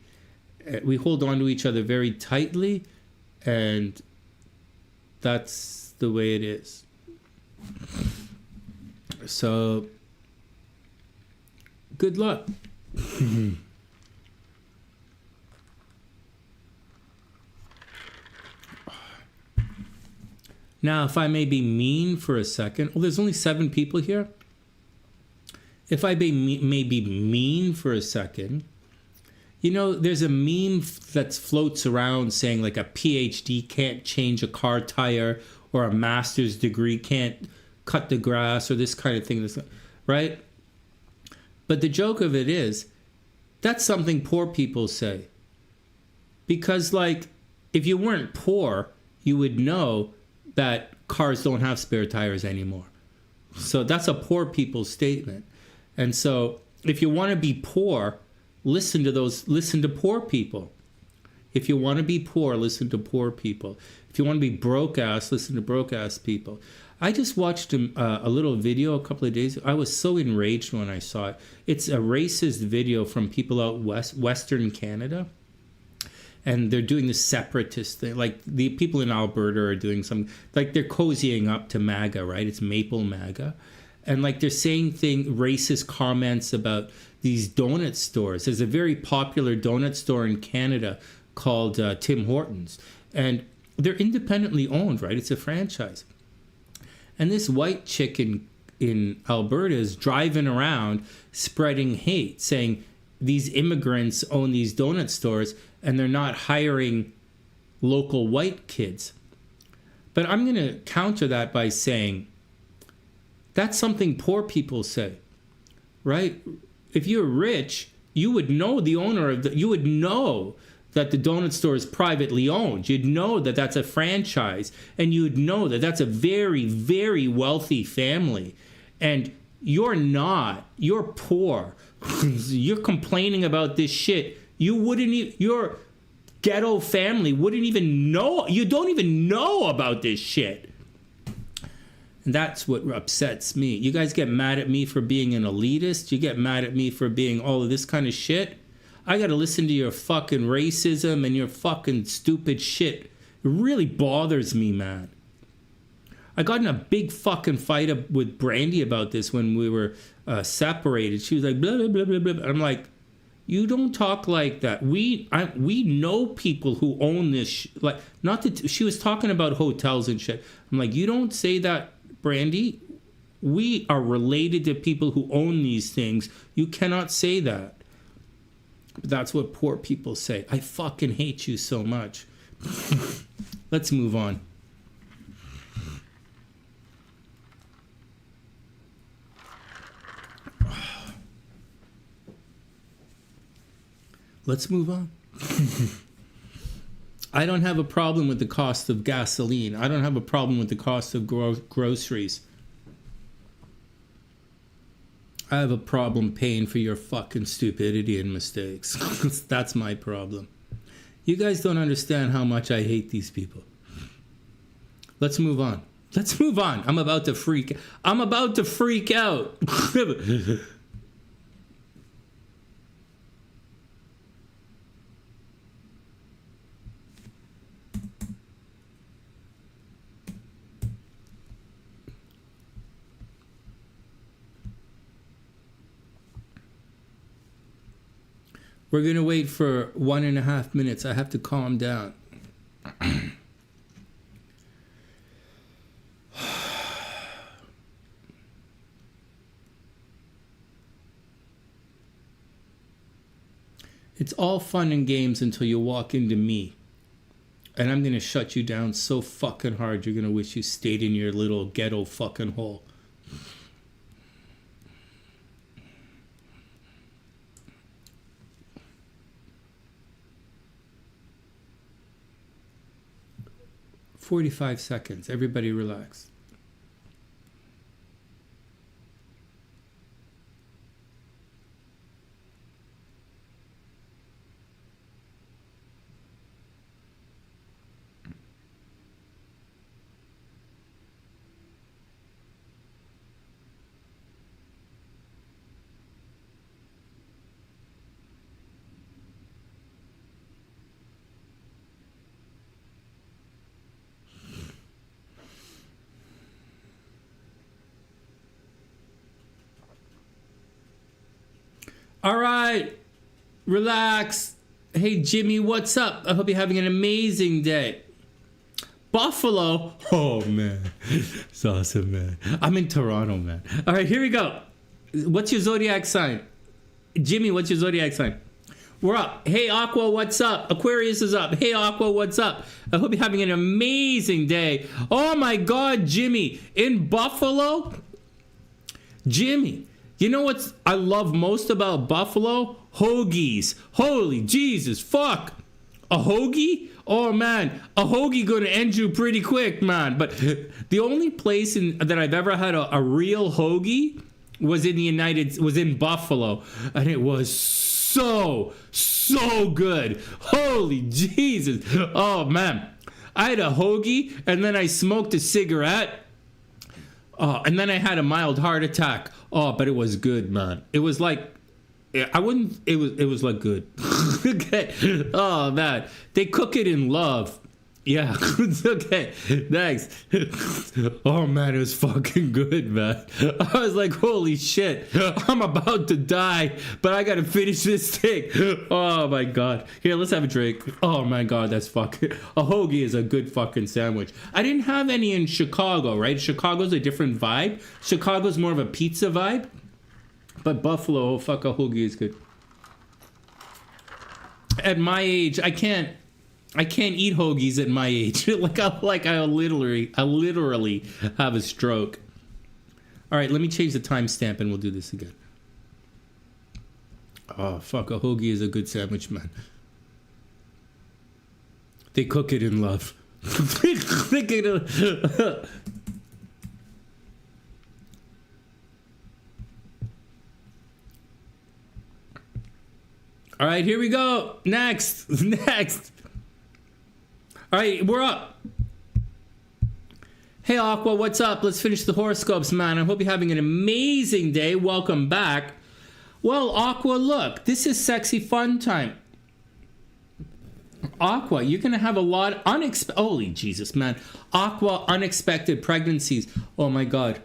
We hold on to each other very tightly, and that's the way it is. So, good luck. Now, if I may be mean for a second, there's only 7 people here. If I may be mean for a second, you know, there's a meme that floats around saying like a PhD can't change a car tire or a master's degree can't cut the grass or this kind of thing, right? But the joke of it is, that's something poor people say. Because, like, if you weren't poor, you would know that cars don't have spare tires anymore. So that's a poor people's statement. And so if you want to be poor, listen to poor people. If you want to be poor, listen to poor people. If you want to be broke ass, listen to broke ass people. I just watched a little video a couple of days ago. I was so enraged when I saw it. It's a racist video from people out Western Canada. And they're doing the separatist thing. Like the people in Alberta are doing some, like they're cozying up to MAGA, right? It's Maple MAGA. And like they're saying racist comments about these donut stores. There's a very popular donut store in Canada called Tim Hortons. And they're independently owned, right? It's a franchise. And this white chick in Alberta is driving around spreading hate, saying these immigrants own these donut stores and they're not hiring local white kids. But I'm going to counter that by saying, that's something poor people say, right? If you're rich, you would know the owner of you would know that the donut store is privately owned. You'd know that that's a franchise, and you'd know that that's a very, very wealthy family. And you're not. You're poor. You're complaining about this shit. Your ghetto family wouldn't even know. You don't even know about this shit. And that's what upsets me. You guys get mad at me for being an elitist. You get mad at me for being all of this kind of shit. I got to listen to your fucking racism and your fucking stupid shit It really bothers me, man. I got in a big fucking fight with Brandy about this when we were separated. She was like, blah, blah, blah, blah, blah. I'm like, you don't talk like that. We know people who own this. Like, not that she was talking about hotels and shit. I'm like, you don't say that, Brandy. We are related to people who own these things. You cannot say that. But that's what poor people say. I fucking hate you so much. Let's move on. Let's move on. I don't have a problem with the cost of gasoline. I don't have a problem with the cost of groceries. I have a problem paying for your fucking stupidity and mistakes. That's my problem. You guys don't understand how much I hate these people. Let's move on. Let's move on. I'm about to freak out. We're going to wait for 1.5 minutes. I have to calm down. It's all fun and games until you walk into me. And I'm going to shut you down so fucking hard, you're going to wish you stayed in your little ghetto fucking hole. "45 seconds. Everybody relax." All right, relax. Hey, Jimmy, what's up? I hope you're having an amazing day. Buffalo. Oh, man. It's awesome, man. I'm in Toronto, man. All right, here we go. What's your zodiac sign? Jimmy, what's your zodiac sign? We're up. Hey, Aqua, what's up? Aquarius is up. Hey, Aqua, what's up? I hope you're having an amazing day. Oh, my God, Jimmy. In Buffalo? Jimmy. You know what I love most about Buffalo? Hoagies. Holy Jesus, fuck. A hoagie? Oh, man. A hoagie gonna end you pretty quick, man. But the only place that I've ever had a real hoagie was in Buffalo. And it was so good. Holy Jesus. Oh, man. I had a hoagie, and then I smoked a cigarette. And then I had a mild heart attack. Oh, but it was good, man. It was like, it was like good. Okay. Oh, man. They cook it in love. Yeah. Okay. Next. Oh, man, it was fucking good, man. I was like, holy shit. I'm about to die, but I got to finish this thing. Oh, my God. Here, let's have a drink. Oh, my God, that's fucking... A hoagie is a good fucking sandwich. I didn't have any in Chicago, right? Chicago's a different vibe. Chicago's more of a pizza vibe. But Buffalo, oh, fuck, a hoagie is good. At my age, I can't eat hoagies at my age. I'll literally have a stroke. All right, let me change the timestamp and we'll do this again. Oh, fuck, a hoagie is a good sandwich, man. They cook it in love. All right, here we go. Next. All right, we're up. Hey, Aqua, what's up? Let's finish the horoscopes, man. I hope you're having an amazing day. Welcome back. Well, Aqua, look, this is sexy fun time. Aqua, you're going to have a lot holy Jesus, man. Aqua, unexpected pregnancies. Oh my God.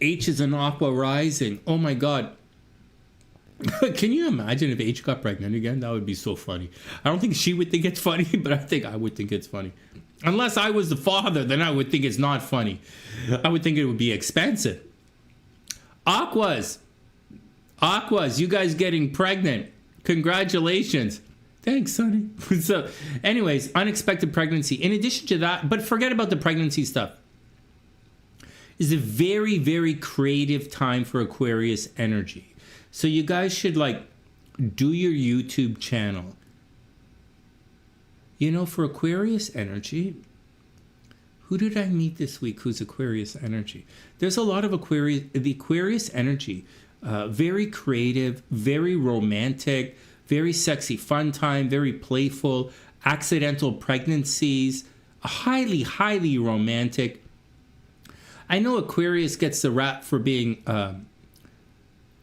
H is an Aqua rising. Oh my God. Can you imagine if H got pregnant again? That would be so funny. I don't think she would think it's funny, but I think I would think it's funny. Unless I was the father, then I would think it's not funny. I would think it would be expensive. Aquas, you guys getting pregnant. Congratulations. Thanks, Sonny. So, anyways, unexpected pregnancy. In addition to that, but forget about the pregnancy stuff. It's a very, very creative time for Aquarius energy. So you guys should do your YouTube channel. You know, for Aquarius energy, who did I meet this week who's Aquarius energy? There's a lot of the Aquarius energy, very creative, very romantic, very sexy fun time, very playful, accidental pregnancies, highly, highly romantic. I know Aquarius gets the rap for being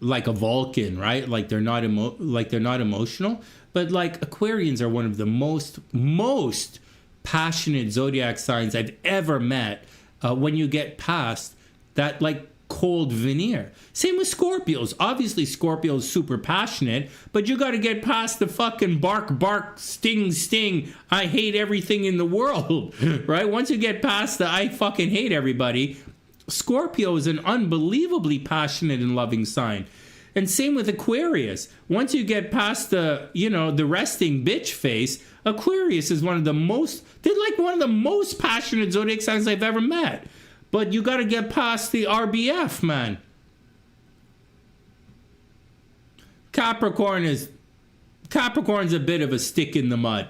like a Vulcan, right? Like they're not emotional, but like Aquarians are one of the most passionate zodiac signs I've ever met. When you get past that cold veneer. Same with Scorpios. Obviously Scorpio's super passionate, but you got to get past the fucking bark, sting, I hate everything in the world, right? Once you get past the I fucking hate everybody, Scorpio is an unbelievably passionate and loving sign. And same with Aquarius. Once you get past the resting bitch face, Aquarius is one of the most passionate zodiac signs I've ever met. But you got to get past the RBF, man. Capricorn's a bit of a stick in the mud.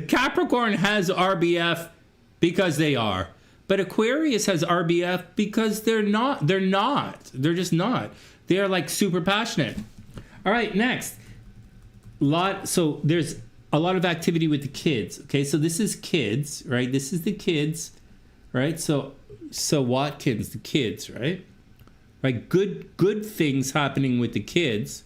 Capricorn has RBF because they are. But Aquarius has RBF because they're not. They're just not. They are super passionate. All right, next. So there's a lot of activity with the kids. Okay, so this is kids, right? This is the kids, right? So Watkins, the kids, right? Right, good things happening with the kids.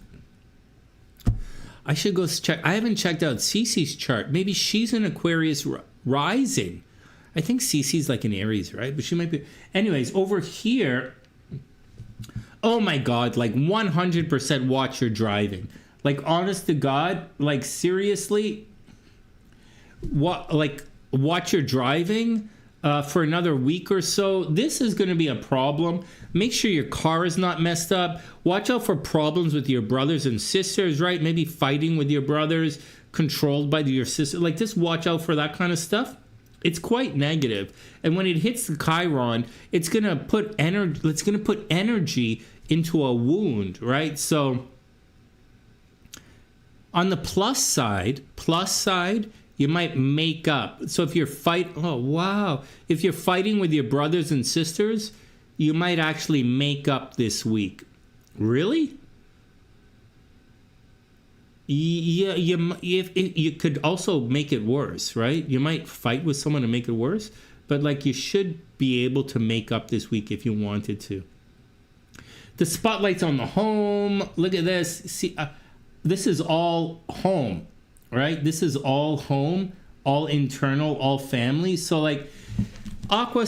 I should go check. I haven't checked out Cece's chart. Maybe she's an Aquarius rising. I think Cece's like an Aries, right? But she might be. Anyways, over here, oh my God, 100% watch your driving. Honest to God, seriously, watch your driving. For another week or so. This is going to be a problem. Make sure your car is not messed up. Watch out for problems with your brothers and sisters, right? Maybe fighting with your brothers, controlled by your sister. Just watch out for that kind of stuff. It's quite negative. And when it hits the Chiron, it's going to put energy into a wound, right? So on the plus side, you might make up. So if you're if you're fighting with your brothers and sisters, you might actually make up this week. Really? Yeah, you could also make it worse, right? You might fight with someone to make it worse, but you should be able to make up this week if you wanted to. The spotlight's on the home. Look at this. See, this is all home. Right? This is all home, all internal, all family. So Aqua,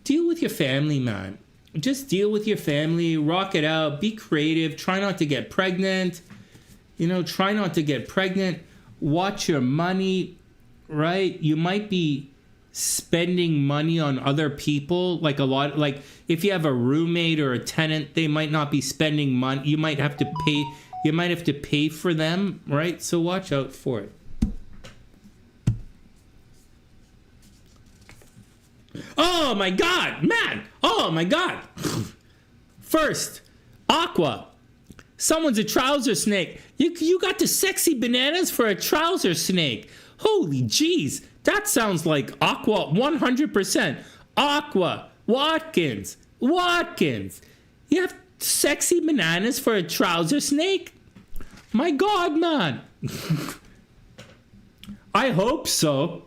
deal with your family, man. Just deal with your family, rock it out, be creative, try not to get pregnant. Watch your money, right? You might be spending money on other people, a lot. If you have a roommate or a tenant, they might not be spending money. You might have to pay. You might have to pay for them, right? So watch out for it. Oh my God, man! Oh my God! First, Aqua. Someone's a trouser snake. You got the sexy bananas for a trouser snake. Holy jeez, that sounds like Aqua 100%. Aqua, Watkins. You have sexy bananas for a trouser snake? My God, man. I hope so.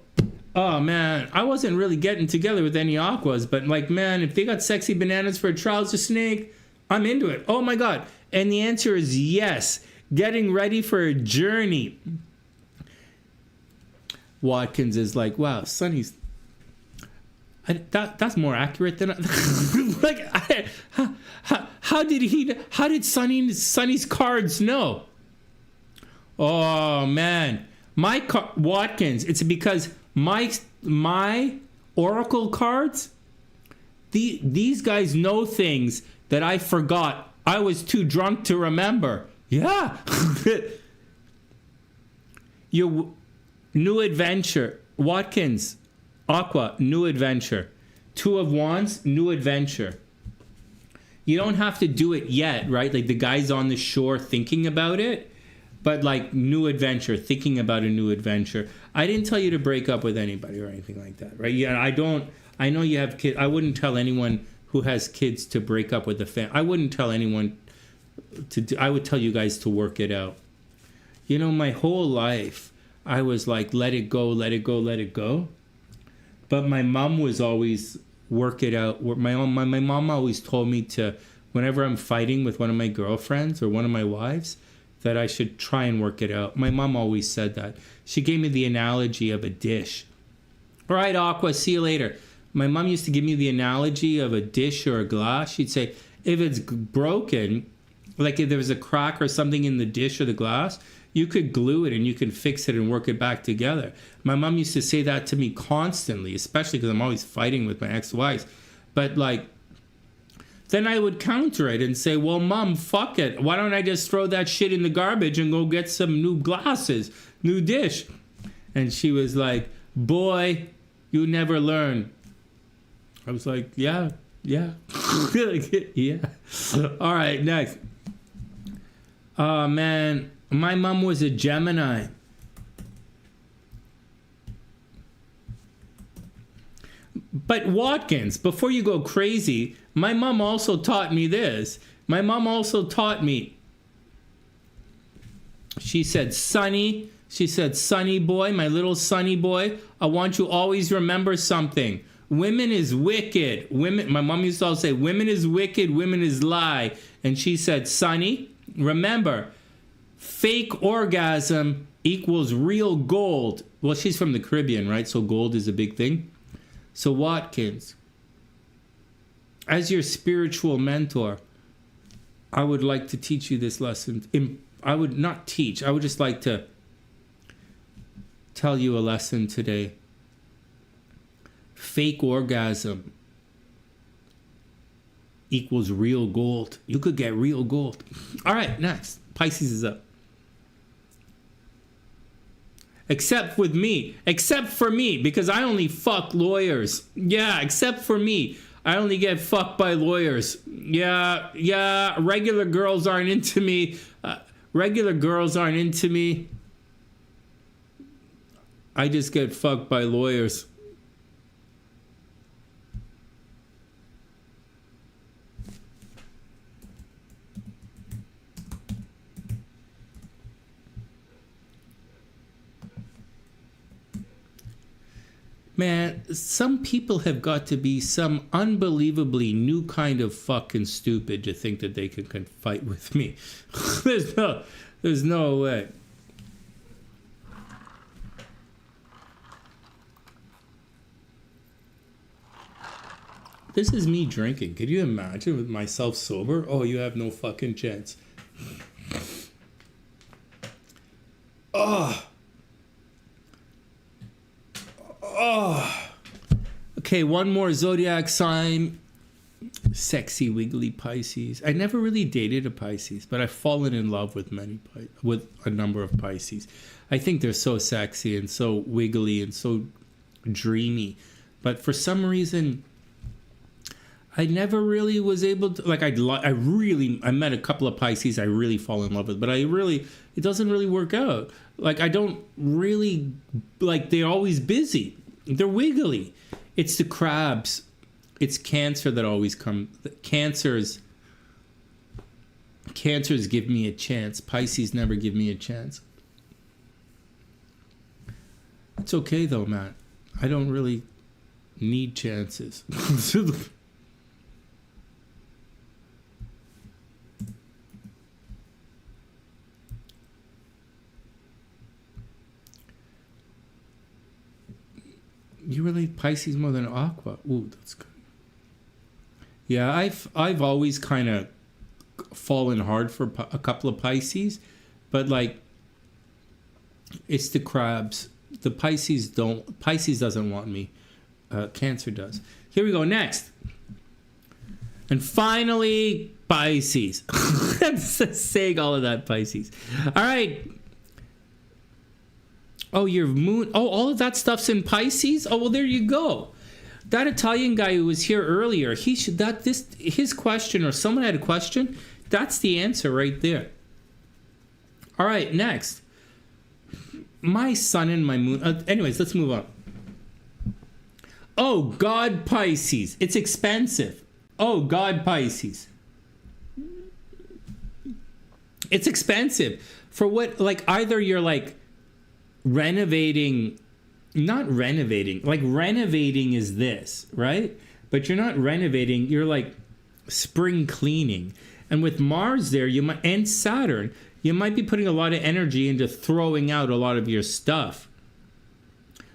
Oh, man. I wasn't really getting together with any Aquas, but man, if they got sexy bananas for a trouser snake, I'm into it. Oh, my God. And the answer is yes. Getting ready for a journey. Watkins is like, wow, Sonny's... that's more accurate than... like, how did Sonny's cards know? Oh, man. Watkins, it's because my oracle cards, these guys know things that I forgot. I was too drunk to remember. Yeah. Your new adventure. Watkins, Aqua, new adventure. Two of Wands, new adventure. You don't have to do it yet, right? Like the guy's on the shore thinking about it. But like new adventure, thinking about a new adventure. I didn't tell you to break up with anybody or anything like that, right? Yeah, I know you have kids. I wouldn't tell anyone who has kids to break up with a family. I wouldn't tell anyone I would tell you guys to work it out. You know, my whole life, I was like, let it go, let it go, let it go. But my mom was always work it out. My mom always told me to, whenever I'm fighting with one of my girlfriends or one of my wives, that I should try and work it out. My mom always said that. She gave me the analogy of a dish. All right, Aqua, see you later. My mom used to give me the analogy of a dish or a glass. She'd say, if it's broken, like if there was a crack or something in the dish or the glass, you could glue it and you can fix it and work it back together. My mom used to say that to me constantly, especially because I'm always fighting with my ex-wives. But like, then I would counter it and say, well, Mom, fuck it. Why don't I just throw that shit in the garbage and go get some new glasses, new dish? And she was like, boy, you never learn. I was like, yeah. Yeah. All right, next. Oh, man. My mom was a Gemini. But Watkins, before you go crazy, my mom also taught me this. My mom also taught me. She said, Sonny, Sonny boy, my little Sonny boy, I want you always remember something. Women is wicked. Women, my mom used to always say, women is wicked, women is lie. And she said, Sonny, remember, fake orgasm equals real gold. Well, she's from the Caribbean, right? So gold is a big thing. So Watkins, as your spiritual mentor, I would like to teach you this lesson. I would not teach. I would just like to tell you a lesson today. Fake orgasm equals real gold. You could get real gold. All right, next. Pisces is up. Except for me, because I only fuck lawyers. Yeah, except for me. I only get fucked by lawyers. Yeah, regular girls aren't into me. I just get fucked by lawyers. Man, some people have got to be some unbelievably new kind of fucking stupid to think that they can fight with me. There's no way. This is me drinking. Could you imagine with myself sober? Oh, you have no fucking chance. Oh. Okay, one more zodiac sign. Sexy, wiggly Pisces. I never really dated a Pisces, but I've fallen in love with a number of Pisces. I think they're so sexy and so wiggly and so dreamy. But for some reason, I never really was able to, like, I met a couple of Pisces I really fall in love with, but it doesn't really work out. Like, I don't really, like, they're always busy. They're wiggly. It's the crabs. It's Cancer that always come. Cancers give me a chance. Pisces never give me a chance. It's okay though, Matt. I don't really need chances. really? Pisces more than Aqua? Ooh, that's good. Yeah, I've always kind of fallen hard for a couple of Pisces, but like, it's the crabs. The Pisces doesn't want me. Cancer does. Here we go, next. And finally, Pisces. I'm saying all of that, Pisces. All right. Oh, your moon. Oh, all of that stuff's in Pisces? Oh, well, there you go. That Italian guy who was here earlier, his question, or someone had a question, that's the answer right there. All right, next. My sun and my moon. Anyways, let's move on. Oh, God, Pisces. It's expensive. Oh, God, Pisces. It's expensive. For what? Like, either you're like renovating, not renovating. Like, renovating is this, right? But you're not renovating. You're like spring cleaning. And with Mars there, you might, and Saturn, you might be putting a lot of energy into throwing out a lot of your stuff,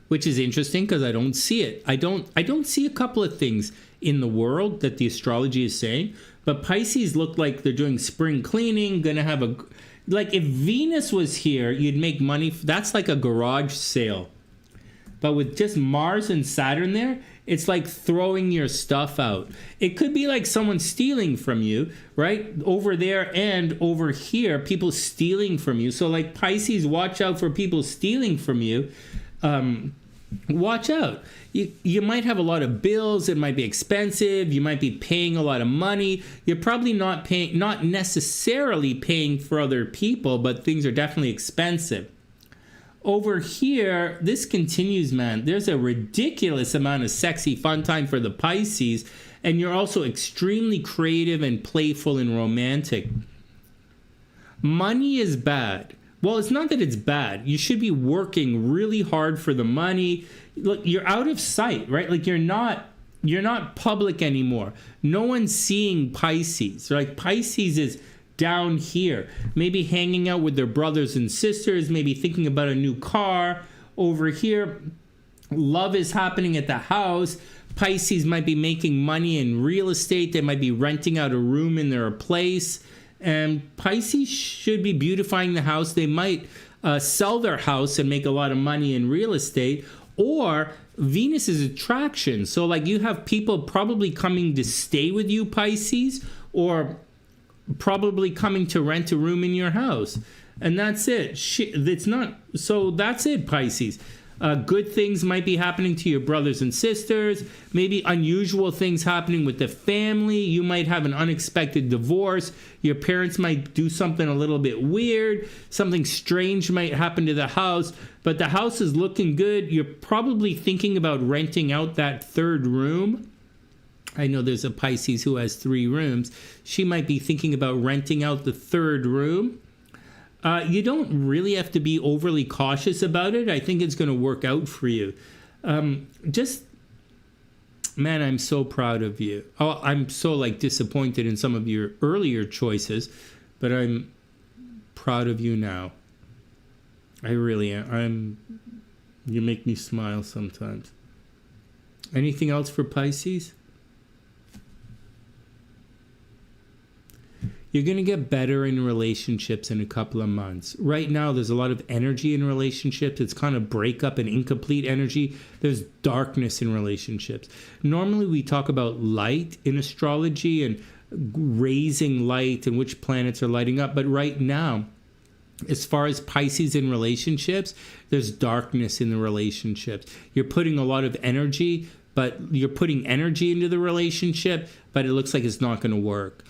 which is interesting because I don't see it. I don't see a couple of things in the world that the astrology is saying, but Pisces look like they're doing spring cleaning, gonna have a, like if Venus was here, you'd make money. That's like a garage sale. But with just Mars and Saturn there, it's like throwing your stuff out. It could be like someone stealing from you, right? Over there and over here, people stealing from you. So like Pisces, watch out for people stealing from you. Watch out. You might have a lot of bills. It might be expensive. You might be paying a lot of money. You're probably not necessarily paying for other people, but things are definitely expensive. Over here, this continues, man. There's a ridiculous amount of sexy fun time for the Pisces, and you're also extremely creative and playful and romantic. Money is bad. Well, it's not that it's bad. You should be working really hard for the money. Look, you're out of sight, right? Like you're not public anymore. No one's seeing Pisces. Like Pisces is down here, maybe hanging out with their brothers and sisters, maybe thinking about a new car. Over here, love is happening at the house. Pisces might be making money in real estate. They might be renting out a room in their place. And Pisces should be beautifying the house. They might sell their house and make a lot of money in real estate. Or Venus is attraction. So like you have people probably coming to stay with you, Pisces, or probably coming to rent a room in your house. And that's it. It's not. So that's it, Pisces. Good things might be happening to your brothers and sisters. Maybe unusual things happening with the family. You might have an unexpected divorce. Your parents might do something a little bit weird. Something strange might happen to the house. But the house is looking good. You're probably thinking about renting out that third room. I know there's a Pisces who has 3 rooms. She might be thinking about renting out the third room. You don't really have to be overly cautious about it. I think it's going to work out for you. Man, I'm so proud of you. Oh, I'm so like disappointed in some of your earlier choices, but I'm proud of you now. I really am. You make me smile sometimes. Anything else for Pisces? You're going to get better in relationships in a couple of months. Right now, there's a lot of energy in relationships. It's kind of breakup and incomplete energy. There's darkness in relationships. Normally, we talk about light in astrology and raising light and which planets are lighting up. But right now, as far as Pisces in relationships, there's darkness in the relationships. You're putting a lot of energy, but you're putting energy into the relationship, but it looks like it's not going to work.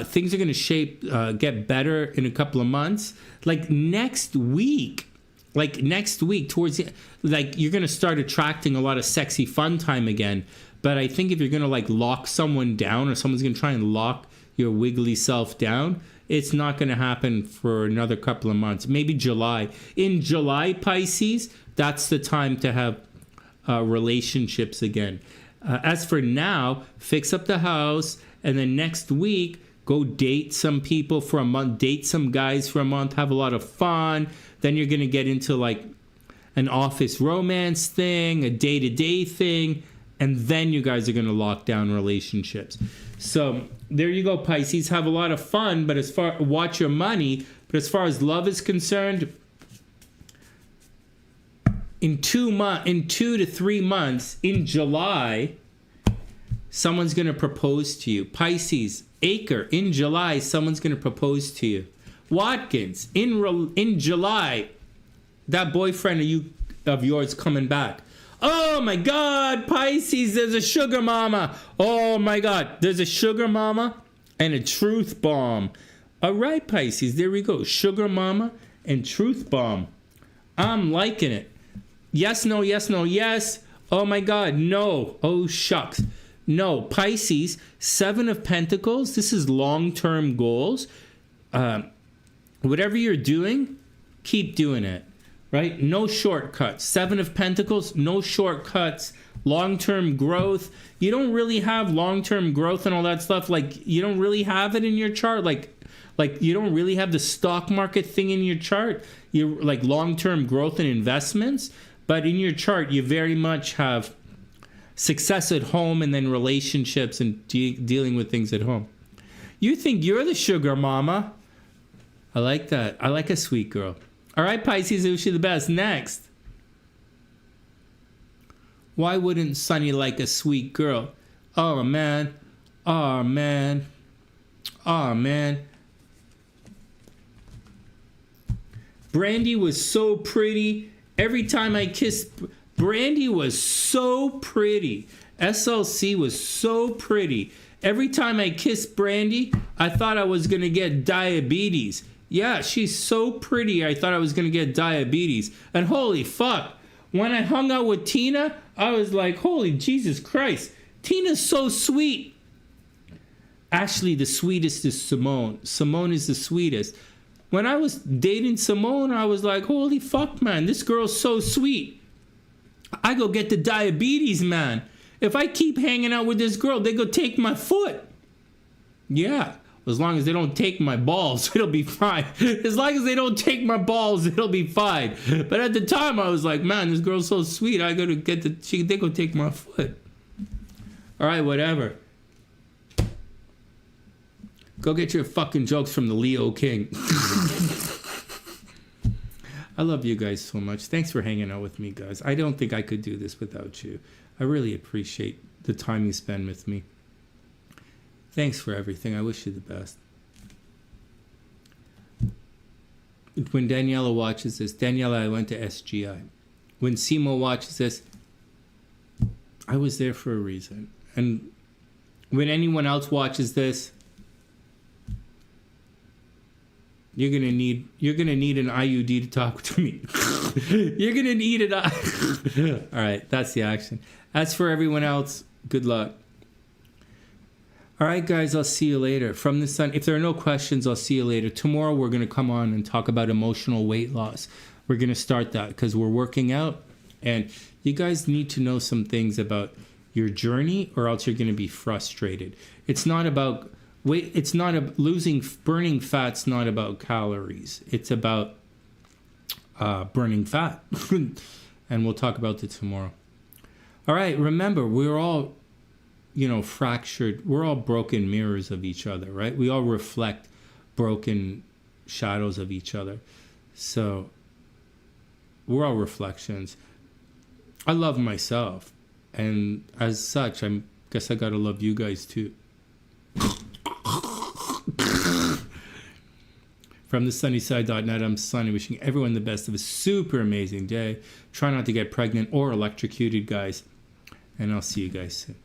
Things are going to get better in a couple of months. Like next week, towards the, like you're going to start attracting a lot of sexy fun time again. But I think if you're going to like lock someone down, or someone's going to try and lock your wiggly self down, it's not going to happen for another couple of months. Maybe July. In July, Pisces, that's the time to have relationships again. As for now, fix up the house, and then next week, go date some people for a month, date some guys for a month, have a lot of fun. Then you're going to get into like an office romance thing, a day-to-day thing, and then you guys are going to lock down relationships. So there you go, Pisces. Have a lot of fun, but watch your money. But as far as love is concerned, in 2 to 3 months, in July, someone's going to propose to you. Pisces, Acre, in July, someone's going to propose to you. Watkins, in July, that boyfriend of yours coming back. Oh my God, Pisces, there's a sugar mama. Oh my God, there's a sugar mama and a truth bomb. All right, Pisces, there we go. Sugar mama and truth bomb. I'm liking it. Yes, no, yes, no, yes. Oh my God, no. Oh shucks. No, Pisces, 7 of Pentacles. This is long-term goals. Whatever you're doing, keep doing it. Right? No shortcuts. 7 of Pentacles, no shortcuts. Long-term growth. You don't really have long-term growth and all that stuff. Like, you don't really have it in your chart. Like you don't really have the stock market thing in your chart. You like long-term growth and investments. But in your chart, you very much have success at home and then relationships and dealing with things at home. You think you're the sugar mama. I like that. I like a sweet girl. All right, Pisces, I wish you the best. Next. Why wouldn't Sonny like a sweet girl? Oh, man. Oh, man. Oh, man. Brandy was so pretty. Every time I kissed... Brandy was so pretty. SLC was so pretty. Every time I kissed Brandy, I thought I was going to get diabetes. Yeah, she's so pretty, I thought I was going to get diabetes. And holy fuck, when I hung out with Tina, I was like, holy Jesus Christ, Tina's so sweet. Actually, the sweetest is Simone. Simone is the sweetest. When I was dating Simone, I was like, holy fuck, man, this girl's so sweet. I go get the diabetes, man. If I keep hanging out with this girl, they go take my foot. Yeah. As long as they don't take my balls, it'll be fine. As long as they don't take my balls, it'll be fine. But at the time, I was like, man, this girl's so sweet. I gotta get they go take my foot. All right, whatever. Go get your fucking jokes from the Leooo King. I love you guys so much. Thanks for hanging out with me, guys. I don't think I could do this without you. I really appreciate the time you spend with me. Thanks for everything. I wish you the best. When Daniela watches this, Daniela, I went to SGI. When Simo watches this, I was there for a reason. And when anyone else watches this, you're gonna need an IUD to talk to me. You're gonna need it. All right, that's the action. As for everyone else, good luck. All right, guys, I'll see you later. From the sun, if there are no questions, I'll see you later. Tomorrow, we're going to come on and talk about emotional weight loss. We're going to start that because we're working out. And you guys need to know some things about your journey or else you're going to be frustrated. It's not about weight. It's not burning fat's not about calories. It's about burning fat. And we'll talk about it tomorrow. All right, remember, we're all... fractured. We're all broken mirrors of each other, right? We all reflect broken shadows of each other. So we're all reflections. I love myself. And as such, I guess I got to love you guys too. From TheSunnySide.net, I'm Sonny, wishing everyone the best of a super amazing day. Try not to get pregnant or electrocuted, guys. And I'll see you guys soon.